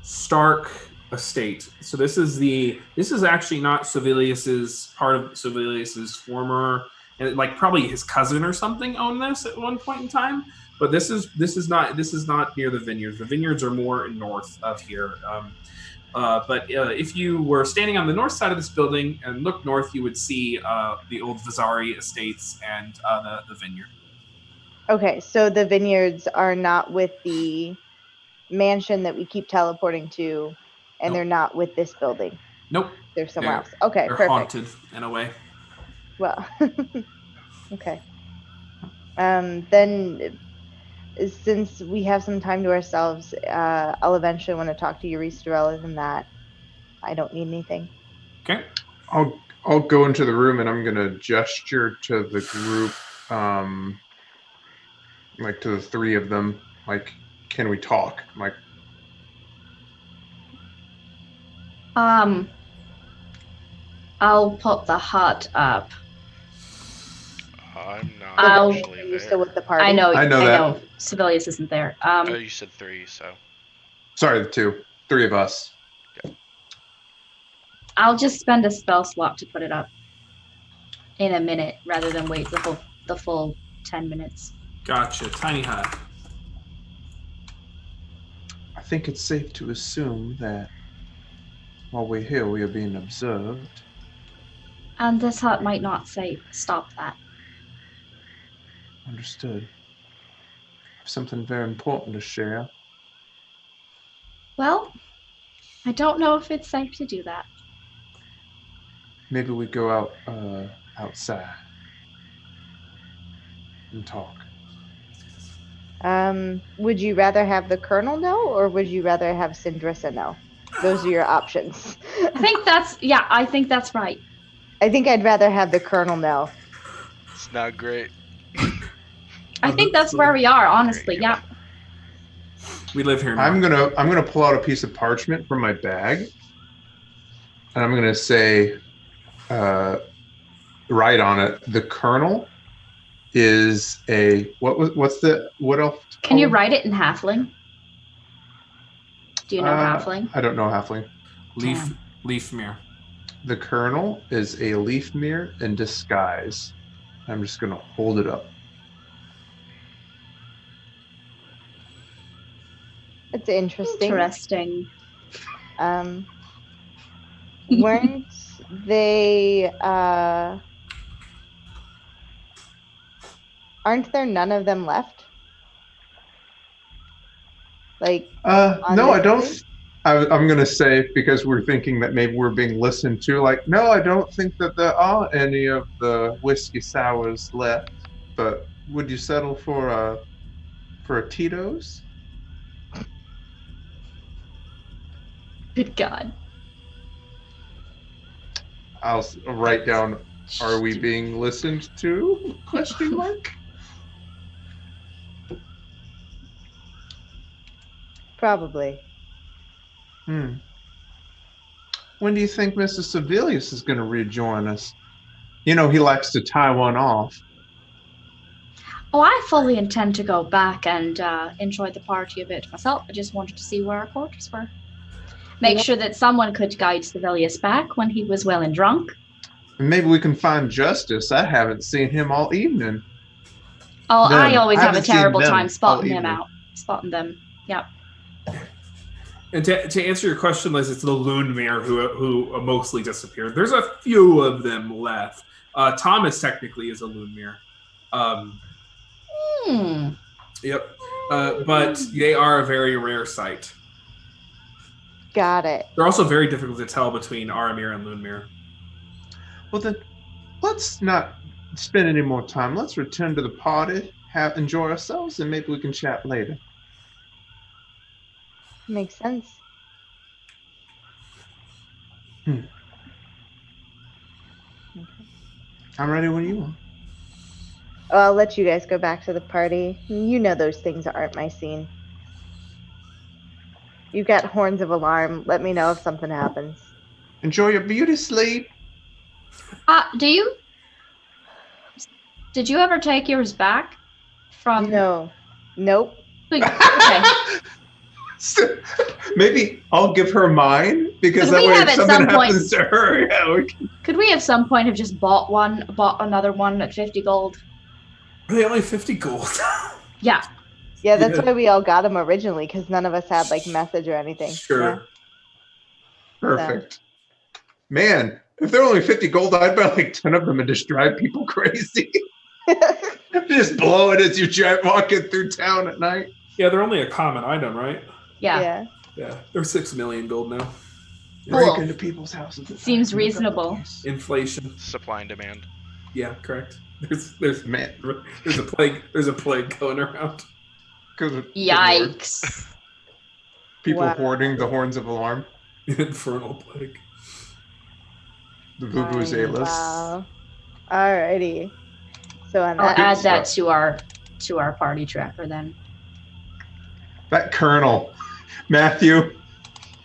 Stark Estate. So this is actually not Sovellias's part of Sovellias's former, and like probably his cousin or something owned this at one point in time. But this is not near the vineyards. The vineyards are more north of here. But if you were standing on the north side of this building and look north, you would see the old Vazari estates and the vineyard. Okay, so the vineyards are not with the mansion that we keep teleporting to, and they're not with this building. Nope. They're somewhere else. Okay, they're perfect. Haunted in a way. Well, okay. Then, since we have some time to ourselves, I'll eventually want to talk to Eurista. Other than that, I don't need anything. Okay. I'll go into the room and I'm gonna gesture to the group, like to the three of them, like, can we talk? Like, I'll put the hut up. I'm not actually You're there. still with the party. I know that. know. Sovellias isn't there. Oh, you said three, so. Sorry, three of us. Okay. I'll just spend a spell slot to put it up in a minute rather than wait the full 10 minutes. Gotcha. Tiny hut. I think it's safe to assume that while we're here, we are being observed. And this hut might not stop that. Understood. something very important to share. Well, I don't know if it's safe to do that. Maybe we go out outside and talk. Would you rather have the Colonel know, or would you rather have Sindrissa know? Those are your options. I think that's right. I think I'd rather have the Colonel know. It's not great. I think that's where we are, honestly. Yeah. We live here now. I'm gonna pull out a piece of parchment from my bag, and I'm gonna say, write on it. The Colonel is a what elf? Can you write it in Halfling? Do you know Halfling? I don't know Halfling. Leafmere. The Colonel is a Leafmere in disguise. I'm just gonna hold it up. It's interesting. Weren't they? Aren't there none of them left? Like, no, I don't. I'm going to say, because we're thinking that maybe we're being listened to, like, no, I don't think that there are any of the whiskey sours left. But would you settle for a Tito's? Good God. I'll write down, are we being listened to? Question mark. Probably. When do you think Mr. Sovellias is going to rejoin us? You know, he likes to tie one off. Oh, I fully intend to go back and enjoy the party a bit myself. I just wanted to see where our quarters were. Make sure that someone could guide Sovellias back when he was well and drunk. Maybe we can find Justice. I haven't seen him all evening. Oh, I always have a terrible time spotting them. Yep. And to answer your question, Liz, it's the Loonmere who mostly disappeared. There's a few of them left. Thomas technically is a Loonmere. Yep. But they are a very rare sight. Got it. They're also very difficult to tell between Aramir and Loonmere. Well, then, let's not spend any more time. Let's return to the party, enjoy ourselves, and maybe we can chat later. Makes sense. I'm ready when you are. Oh, I'll let you guys go back to the party. You know those things aren't my scene. You've got horns of alarm. Let me know if something happens. Enjoy your beauty sleep. Did you ever take yours back from? No. Nope. Okay. Maybe I'll give her mine, because that way if something happens to her, Could we at some point have just bought another one at 50 gold? Are they only 50 gold? Yeah. Yeah, that's why we all got them originally, because none of us had like message or anything. Sure. Yeah. Perfect. So. Man, if they're only 50 gold, I'd buy like 10 of them and just drive people crazy. Just blow it as you're walking through town at night. Yeah, they're only a common item, right? Yeah. Yeah, they're 6 million gold now. Cool. Break into people's houses. Seems reasonable. Inflation. Supply and demand. Yeah, correct. There's a plague. There's a plague going around. Yikes. People hoarding the horns of alarm. Infernal plague. The vuvuzelas. Wow. Alrighty. So I'll add that to our party tracker then. That Colonel, Matthew,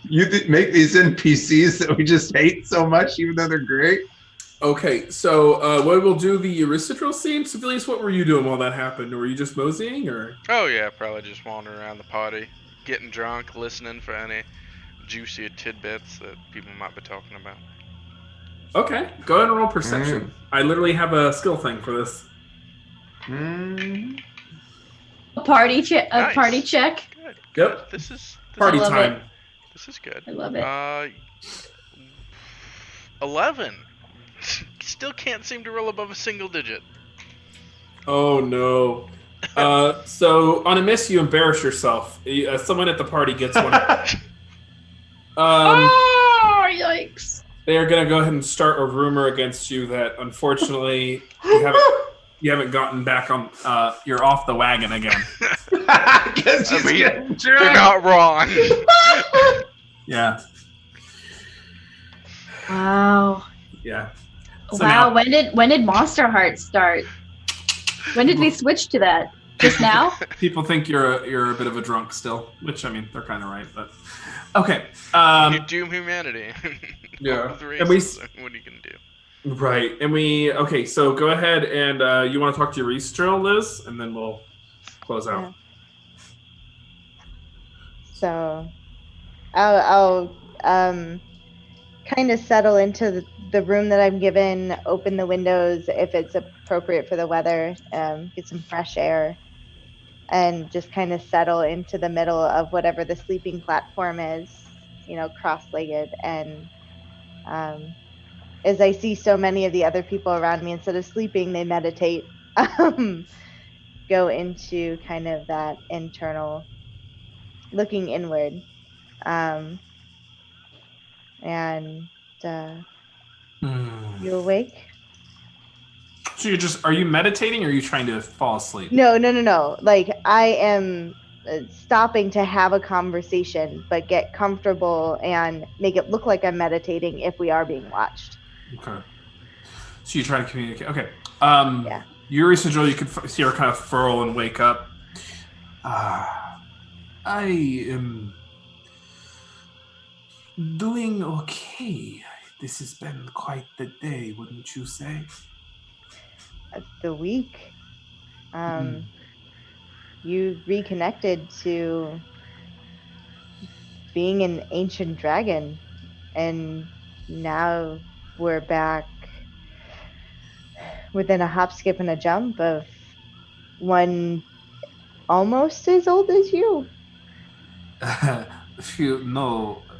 you make these NPCs that we just hate so much, even though they're great. Okay, so what we'll do the Aristotral scene. Sovellias, what were you doing while that happened? Were you just moseying, or? Oh yeah, probably just wandering around the party, getting drunk, listening for any juicy tidbits that people might be talking about. Okay, go ahead and roll perception. I literally have a skill thing for this. A party check. Good. Yep. This is Party time. This is good. I love it. 11. Still can't seem to roll above a single digit. Oh no. So on a miss, you embarrass yourself. Someone at the party gets one. Oh, yikes. They are going to go ahead and start a rumor against you that unfortunately you haven't gotten back on. You're off the wagon again. Because I he's mean, getting you're drunk. not wrong. Yeah. Wow. Yeah. So wow. now When did Monster Heart start? When did we switch to that? Just now? people think you're a bit of a drunk still, which I mean they're kind of right, but okay. You doom humanity. Yeah. Over the And we races, what are you gonna do? right, and we okay. So go ahead and you want to talk to your Restrill, Liz, and then we'll close out. So I'll kind of settle into the room that I'm given, open the windows if it's appropriate for the weather, get some fresh air, and just kind of settle into the middle of whatever the sleeping platform is, cross-legged. And as I see so many of the other people around me, instead of sleeping, they meditate, go into kind of that internal looking inward. And you awake? So are you meditating or are you trying to fall asleep? No. Like I am stopping to have a conversation, but get comfortable and make it look like I'm meditating if we are being watched. Okay. So you're trying to communicate. Okay. Yeah. Yuri Sigil, you can see her kind of furl and wake up. I am doing okay. This has been quite the day, wouldn't you say? The week. You reconnected to being an ancient dragon, and now we're back within a hop, skip, and a jump of one almost as old as you.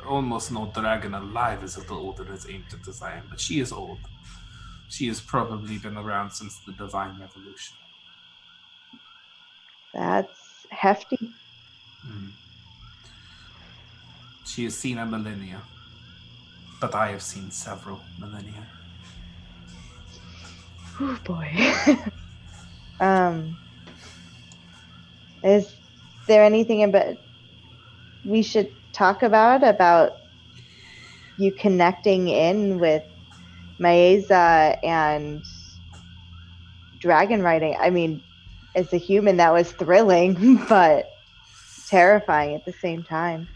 Almost no dragon alive is a little older as ancient as I am, but she is old. She has probably been around since the Divine Revolution. That's hefty. She has seen a millennia, but I have seen several millennia. Oh boy. Is there anything about we should talk about you connecting in with Maeza and dragon riding? I mean, as a human, that was thrilling, but terrifying at the same time.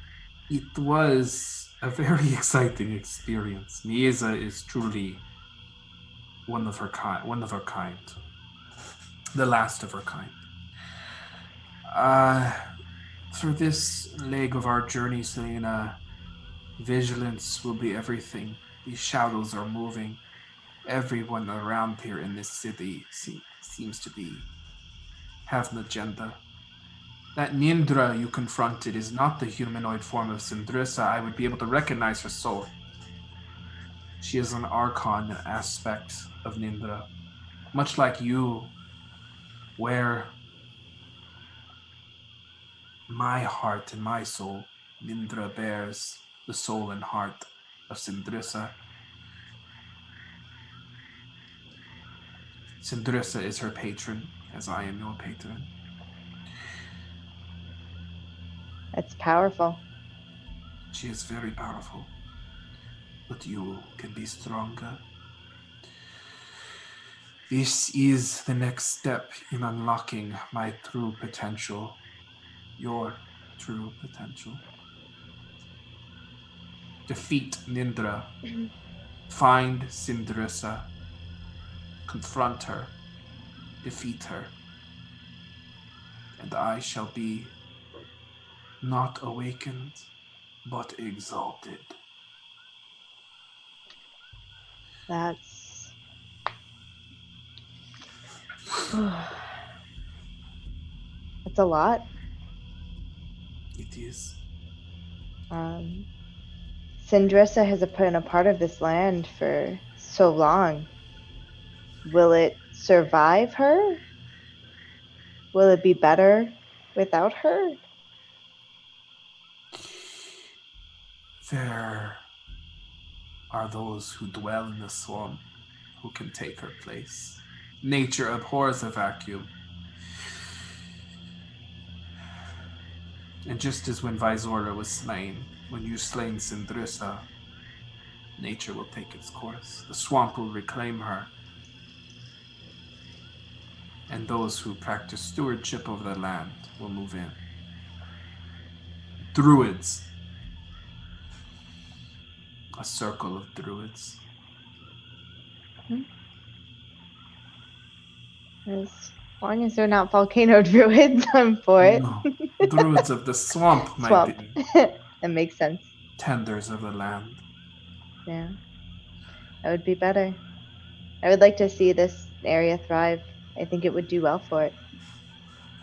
It was a very exciting experience. Mieza is truly one of her kind. The last of her kind. For this leg of our journey, Selena, vigilance will be everything. These shadows are moving. Everyone around here in this city seems to have an agenda. That Nindra you confronted is not the humanoid form of Sindrissa. I would be able to recognize her soul. She is an archon aspect of Nindra. Much like you, where my heart and my soul, Nindra bears the soul and heart of Sindrissa. Sindrissa is her patron, as I am your patron. That's powerful. She is very powerful, but you can be stronger. This is the next step in unlocking my true potential, your true potential. Defeat Nindra, find Sindrissa, confront her, defeat her, and I shall be not awakened, but exalted. That's a lot. It is. Sindrissa has been a part of this land for so long. Will it survive her? Will it be better without her? There are those who dwell in the swamp who can take her place. Nature abhors a vacuum. And just as when Visora was slain, when you slain Sindrissa, nature will take its course. The swamp will reclaim her. And those who practice stewardship over the land will move in. Druids. A circle of druids. As long as they're not volcano druids, I'm for it. No. Druids of the swamp, my Swamp. dear. That makes sense. Tenders of the land. Yeah. That would be better. I would like to see this area thrive. I think it would do well for it.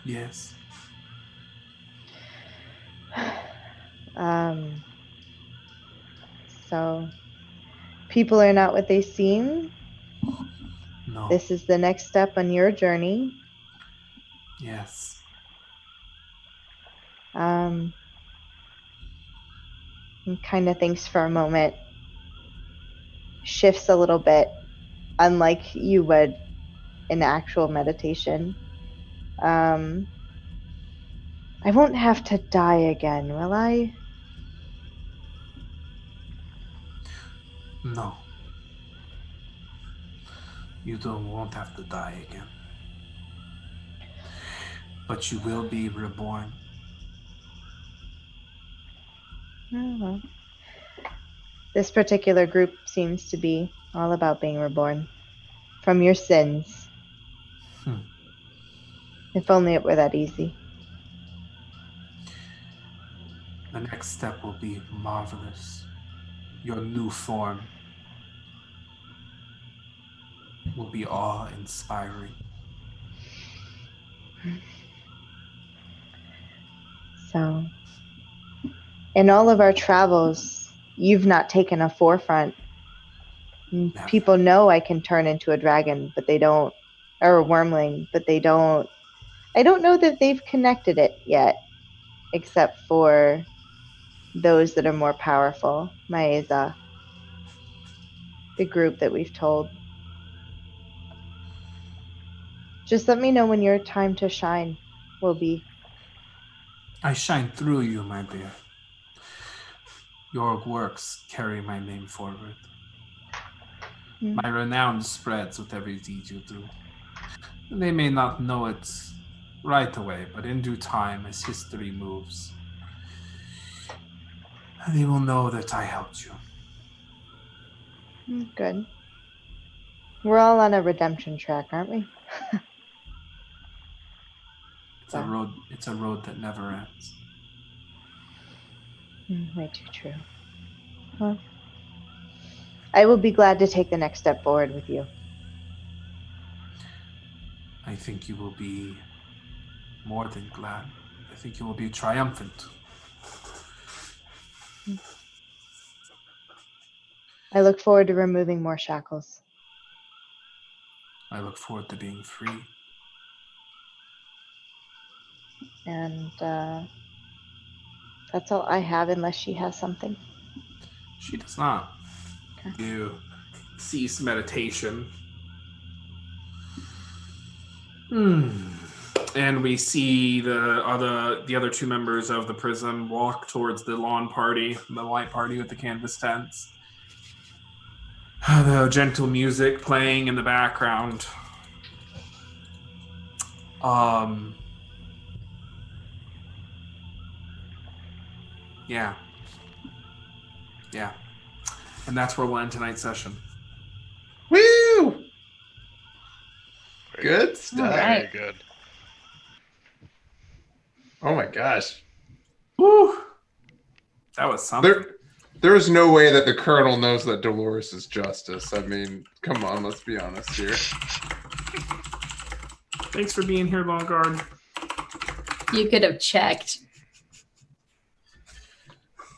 Yes. So people are not what they seem. No. This is the next step on your journey. Yes. And kind of thinks for a moment, shifts a little bit, unlike you would in actual meditation. I won't have to die again, will I? No. You won't have to die again. But you will be reborn. Oh, well. This particular group seems to be all about being reborn from your sins. If only it were that easy. The next step will be marvelous. Your new form will be awe-inspiring. So, in all of our travels, you've not taken a forefront. Never. People know I can turn into a dragon, but they don't, or a wormling, but they don't. I don't know that they've connected it yet, except for those that are more powerful. Maeza, the group that we've told. Just let me know when your time to shine will be. I shine through you, my dear. Your works carry my name forward. My renown spreads with every deed you do. They may not know it right away, but in due time, as history moves, they will know that I helped you. Good. We're all on a redemption track, aren't we? It's a road that never ends. Way too true. Well, I will be glad to take the next step forward with you. I think you will be more than glad. I think you will be triumphant. I look forward to removing more shackles. I look forward to being free. And that's all I have, unless she has something. She does not. Okay. You cease meditation. And we see the other two members of the Prism walk towards the lawn party, the white party with the canvas tents. The gentle music playing in the background. Yeah. And that's where we'll end tonight's session. Woo! Very Good stuff. All right. Very good. Oh my gosh. Woo! That was something. There is no way that the Colonel knows that Dolores is justice. I mean, come on, let's be honest here. Thanks for being here, Longguard. You could have checked.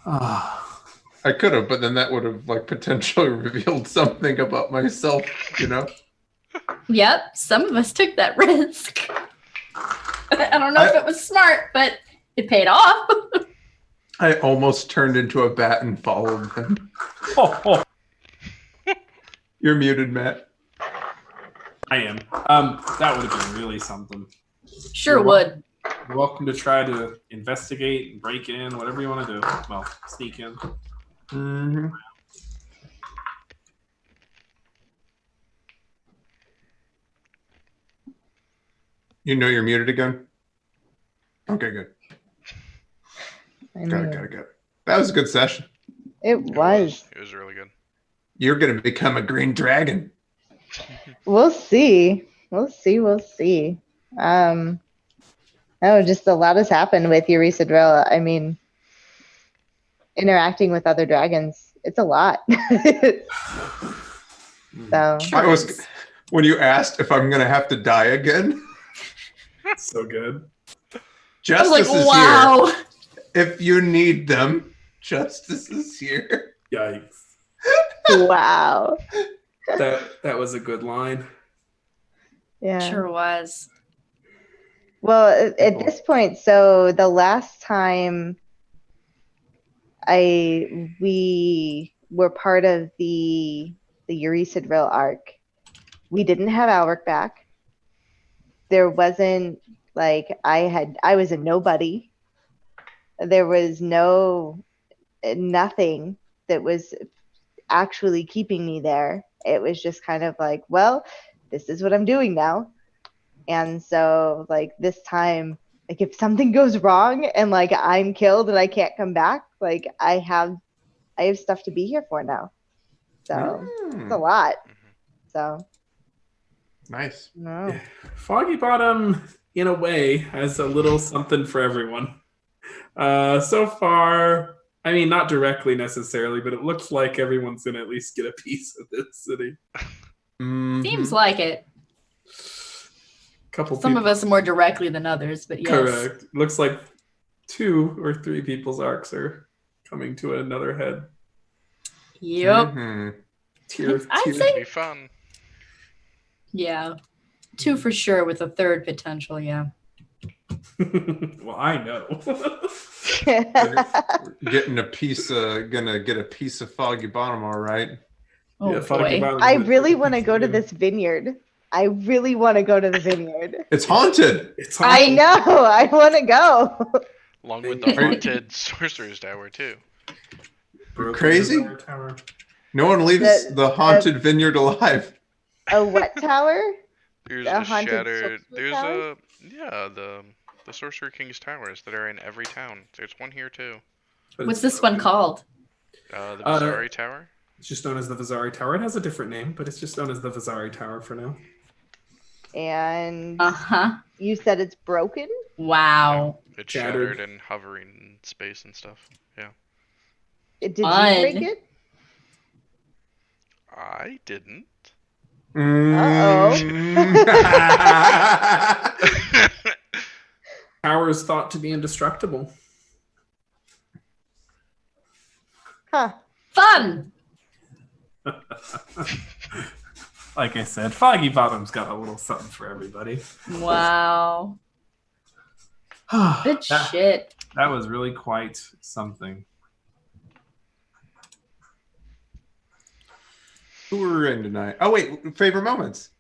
I could have, but then that would have like potentially revealed something about myself, you know? Yep, some of us took that risk. I don't know if it was smart, but it paid off. I almost turned into a bat and followed them. Oh, You're muted, Matt. I am. That would have been really something. Sure You're would. You're welcome to try to investigate and break in, whatever you want to do. Well, sneak in. Mm-hmm. You know you're muted again? Okay, good. I Got know. it. That was a good session. It was. It was really good. You're going to become a green dragon. We'll see. Oh, just a lot has happened with Eureka Drill. I mean, interacting with other dragons, it's a lot. So Sure is. When you asked if I'm going to have to die again, So good. I was Justice like, is wow. here. If you need them, Justice is here. Yikes. wow. That was a good line. Yeah. Sure was. Well, at this point, so the last time we were part of the Eureka Drill arc, we didn't have Alric back. There wasn't like I was a nobody. There was nothing that was actually keeping me there. It was just kind of like, well, this is what I'm doing now. And so like this time, like if something goes wrong and like I'm killed and I can't come back, like I have stuff to be here for now. So it's a lot. So Nice. no. Foggy Bottom, in a way, has a little something for everyone. So far, I mean, not directly necessarily, but it looks like everyone's going to at least get a piece of this city. Seems like it. Couple Some of people- us more directly than others, but yes. Correct. Looks like 2 or 3 people's arcs are coming to another head. Yep. Mhm. I'd It'd say- be fun. Yeah. 2 for sure, with a 3rd potential, yeah. Well, I know. Getting a piece gonna get a piece of Foggy Bottom, all right. Oh Yeah, Foggy boy. Bottom's I gonna really take a want to piece go of to you. this vineyard. I really want to go to the vineyard. It's haunted. It's I haunted. know. I want to go. Along with the haunted Sorcerer's Tower, too. Broken Crazy? Tower, Tower. No one leaves The- the haunted vineyard alive. A what tower? There's The a haunted shattered. Sorcerer There's Tower? the Sorcerer King's towers that are in every town. There's one here too. But What's it's this one broken. called? The Bizarre Tower. It's just known as the Vazari Tower. It has a different name, but it's just known as the Vazari Tower for now. And Uh-huh. you said it's broken? Wow. It's Shattered. shattered and hovering in space and stuff. Yeah. Did you Fun. break it? I didn't. Tower is thought to be indestructible. Huh. Fun. Like I said, Foggy Bottom's got a little something for everybody. Wow. Good that, shit. that was really quite something. Who are we in tonight? Oh wait, favorite moments.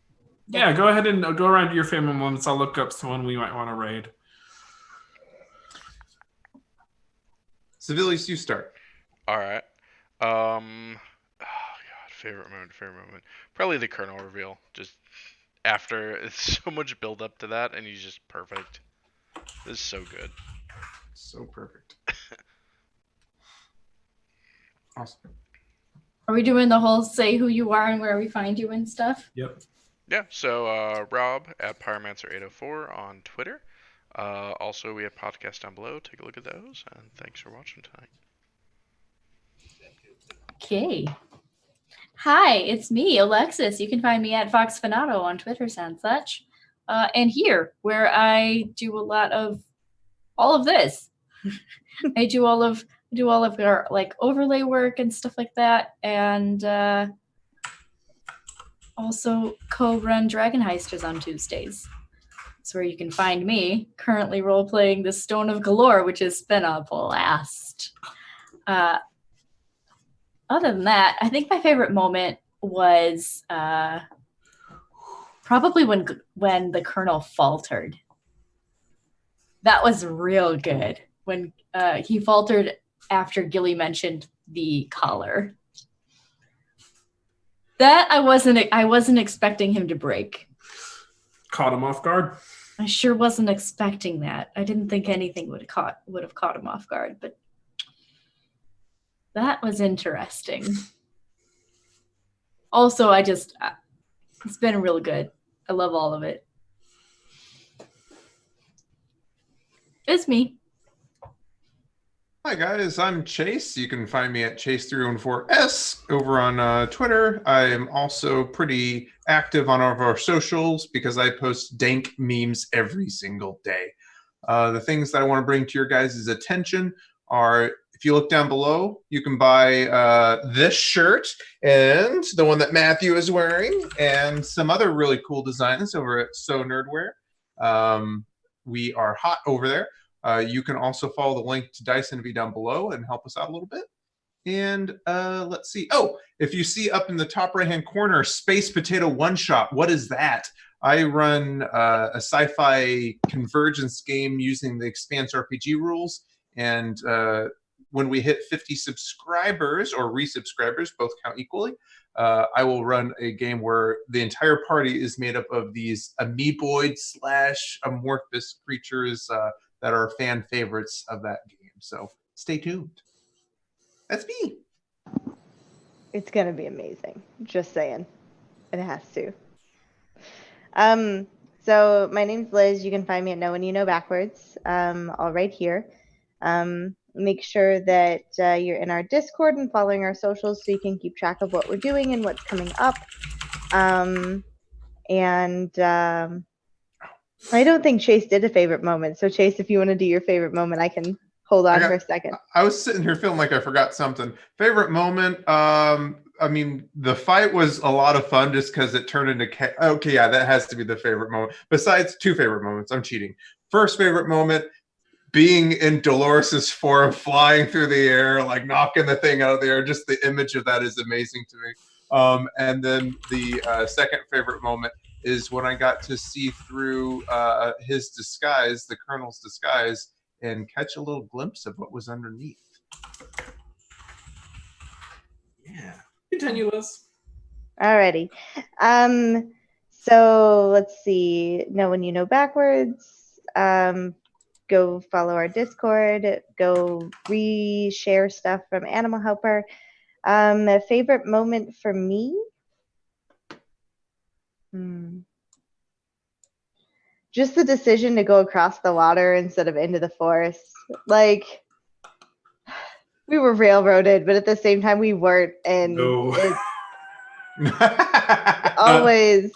Yeah, go ahead and go around to your favorite moments. I'll look up someone we might want to raid. Sovellias, you start. All right. Oh god, favorite moment. Probably the Colonel reveal. Just after it's so much build up to that, and he's just perfect. This is so good. So perfect. Awesome. Are we doing the whole say who you are and where we find you and stuff? Yep. Yeah. So Rob at Pyromancer804 on Twitter. Also, we have podcasts down below. Take a look at those, and thanks for watching tonight. Okay. Hi, it's me, Alexis. You can find me at Fox Fanato on Twitter and such. And here, where I do a lot of all of this. I do all of our like overlay work and stuff like that, and also co-run Dragon Heisters on Tuesdays. That's where you can find me, currently role-playing the Stone of Galore, which has been a blast. Other than that, I think my favorite moment was probably when the Colonel faltered. That was real good. When he faltered after Gilly mentioned the collar. That I wasn't expecting him to break. Caught him off guard. I sure wasn't expecting that. I didn't think anything would have caught him off guard, but that was interesting. Also, it's been real good. I love all of it. It's me. Hi guys, I'm Chase. You can find me at Chase314S over on Twitter. I am also pretty active on all of our socials because I post dank memes every single day. The things that I want to bring to your guys' attention are, if you look down below, you can buy this shirt and the one that Matthew is wearing and some other really cool designs over at So Nerdwear. We are hot over there. You can also follow the link to Dice Envy down below and help us out a little bit. And let's see. Oh, if you see up in the top right-hand corner, Space Potato One Shot, what is that? I run a sci-fi convergence game using the Expanse RPG rules. And when we hit 50 subscribers or resubscribers, both count equally, I will run a game where the entire party is made up of these amoeboid/amorphous creatures that are fan favorites of that game. So stay tuned. That's me. It's going to be amazing. Just saying. It has to. So my name's Liz. You can find me at No One You Know Backwards, all right here. Make sure that you're in our Discord and following our socials so you can keep track of what we're doing and what's coming up. I don't think Chase did a favorite moment. So Chase, if you want to do your favorite moment, I can hold on for a second. I was sitting here feeling like I forgot something. Favorite moment? I mean, the fight was a lot of fun just because it turned into okay, yeah, that has to be the favorite moment. Besides two favorite moments, I'm cheating. First favorite moment, being in Dolores's form, flying through the air, like knocking the thing out of the air. Just the image of that is amazing to me. And then the second favorite moment is when I got to see through his disguise, the Colonel's disguise, and catch a little glimpse of what was underneath. Yeah. Continue, Liz. Alrighty. So let's see. No One You Know Backwards. Go follow our Discord. Go re-share stuff from Animal Helper. A favorite moment for me? Just the decision to go across the water instead of into the forest. Like, we were railroaded, but at the same time we weren't. And No. it's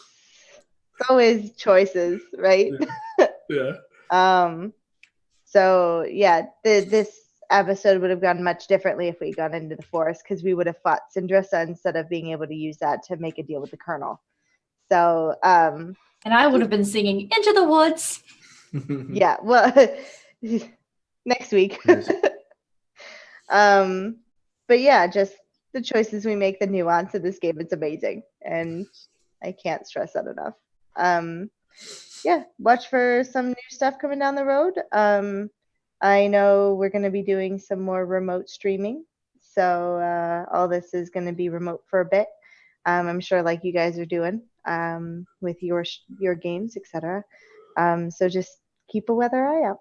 always choices, right? Yeah. So yeah, this episode would have gone much differently if we had gone into the forest because we would have fought Syndrissa instead of being able to use that to make a deal with the Colonel. So and I would have been singing Into the Woods. Yeah, well, next week. But yeah, just the choices we make, the nuance of this game, it's amazing. And I can't stress that enough. Yeah, watch for some new stuff coming down the road. I know we're going to be doing some more remote streaming. So all this is going to be remote for a bit. I'm sure like you guys are doing with your games, etc. So just keep a weather eye out.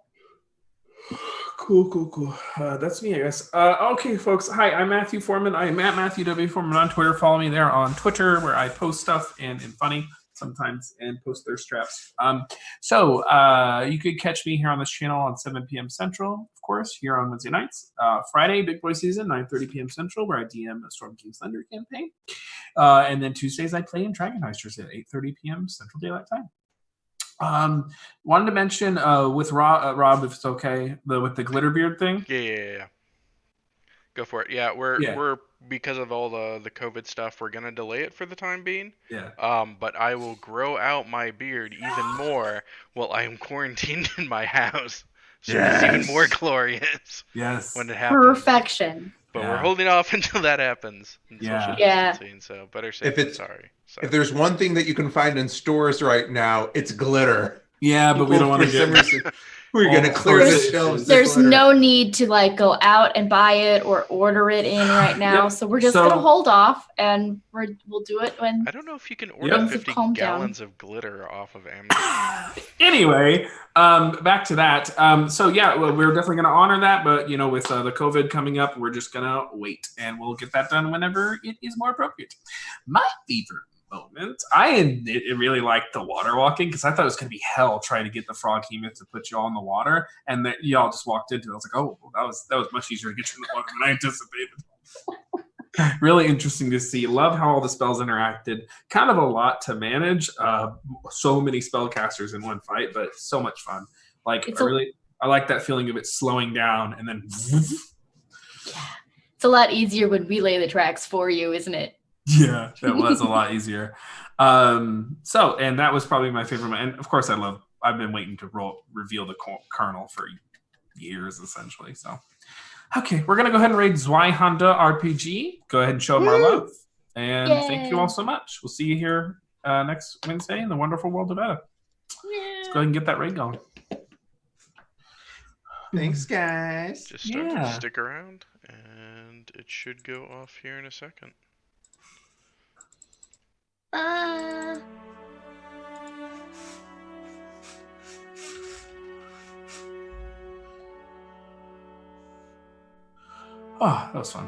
Cool. That's me, I guess. Okay, folks. Hi, I'm Matthew Foreman. I am at Matthew W. Foreman on Twitter. Follow me there on Twitter where I post stuff and funny sometimes and post thirst traps. So you could catch me here on this channel on 7 p.m. Central, of course, here on Wednesday nights. Friday, Big Boy Season, 9:30 p.m. Central, where I DM a Storm King's Thunder campaign. And then Tuesdays, I play in Dragon Heisters at 8:30 p.m. Central Daylight Time. Wanted to mention with Rob, if it's okay, with the glitter beard thing. Yeah. Go for it. Yeah, we're Yeah. we're because of all the COVID stuff, we're gonna delay it for the time being. Yeah. But I will grow out my beard even more while I am quarantined in my house, so it's even more Yes. glorious Yes. when it happens. Perfection. But Yeah. we're holding off until that happens in social Yeah. distancing. So better safe If than it's sorry. So. if there's one thing that you can find in stores right now, it's glitter. Yeah, but we don't want to For some get. reason, we're all gonna clear the sorts of shelves. issues. of There's glitter. no need to like go out and buy it or order it in right now. Yep. So we're just So- gonna hold off and we'll do it when I don't know if you can order Yep. 50 Calm down. gallons of glitter off of Amazon. Anyway, back to that. So yeah, well, we're definitely going to honor that, but you know, with the COVID coming up, we're just going to wait, and we'll get that done whenever it is more appropriate. My favorite moment, I really liked the water walking because I thought it was going to be hell trying to get the frog hemoth to put you all in the water, and then y'all just walked into it. I was like, oh, that was much easier to get you in the water than I anticipated. Really interesting to see. Love how all the spells interacted. Kind of a lot to manage. So many spellcasters in one fight, but so much fun. Like I like that feeling of it slowing down and then. Yeah. It's a lot easier when we lay the tracks for you, isn't it? Yeah, that was a lot easier. And that was probably my favorite one. And of course, I've been waiting to reveal the kernel for years, essentially. So. Okay, we're going to go ahead and raid Zweihander RPG. Go ahead and show them our love. And thank you all so much. We'll see you here next Wednesday in the wonderful world of Edda. Let's go ahead and get that raid going. Thanks, guys. Just started. Stick around, and it should go off here in a second. Oh, that was fun.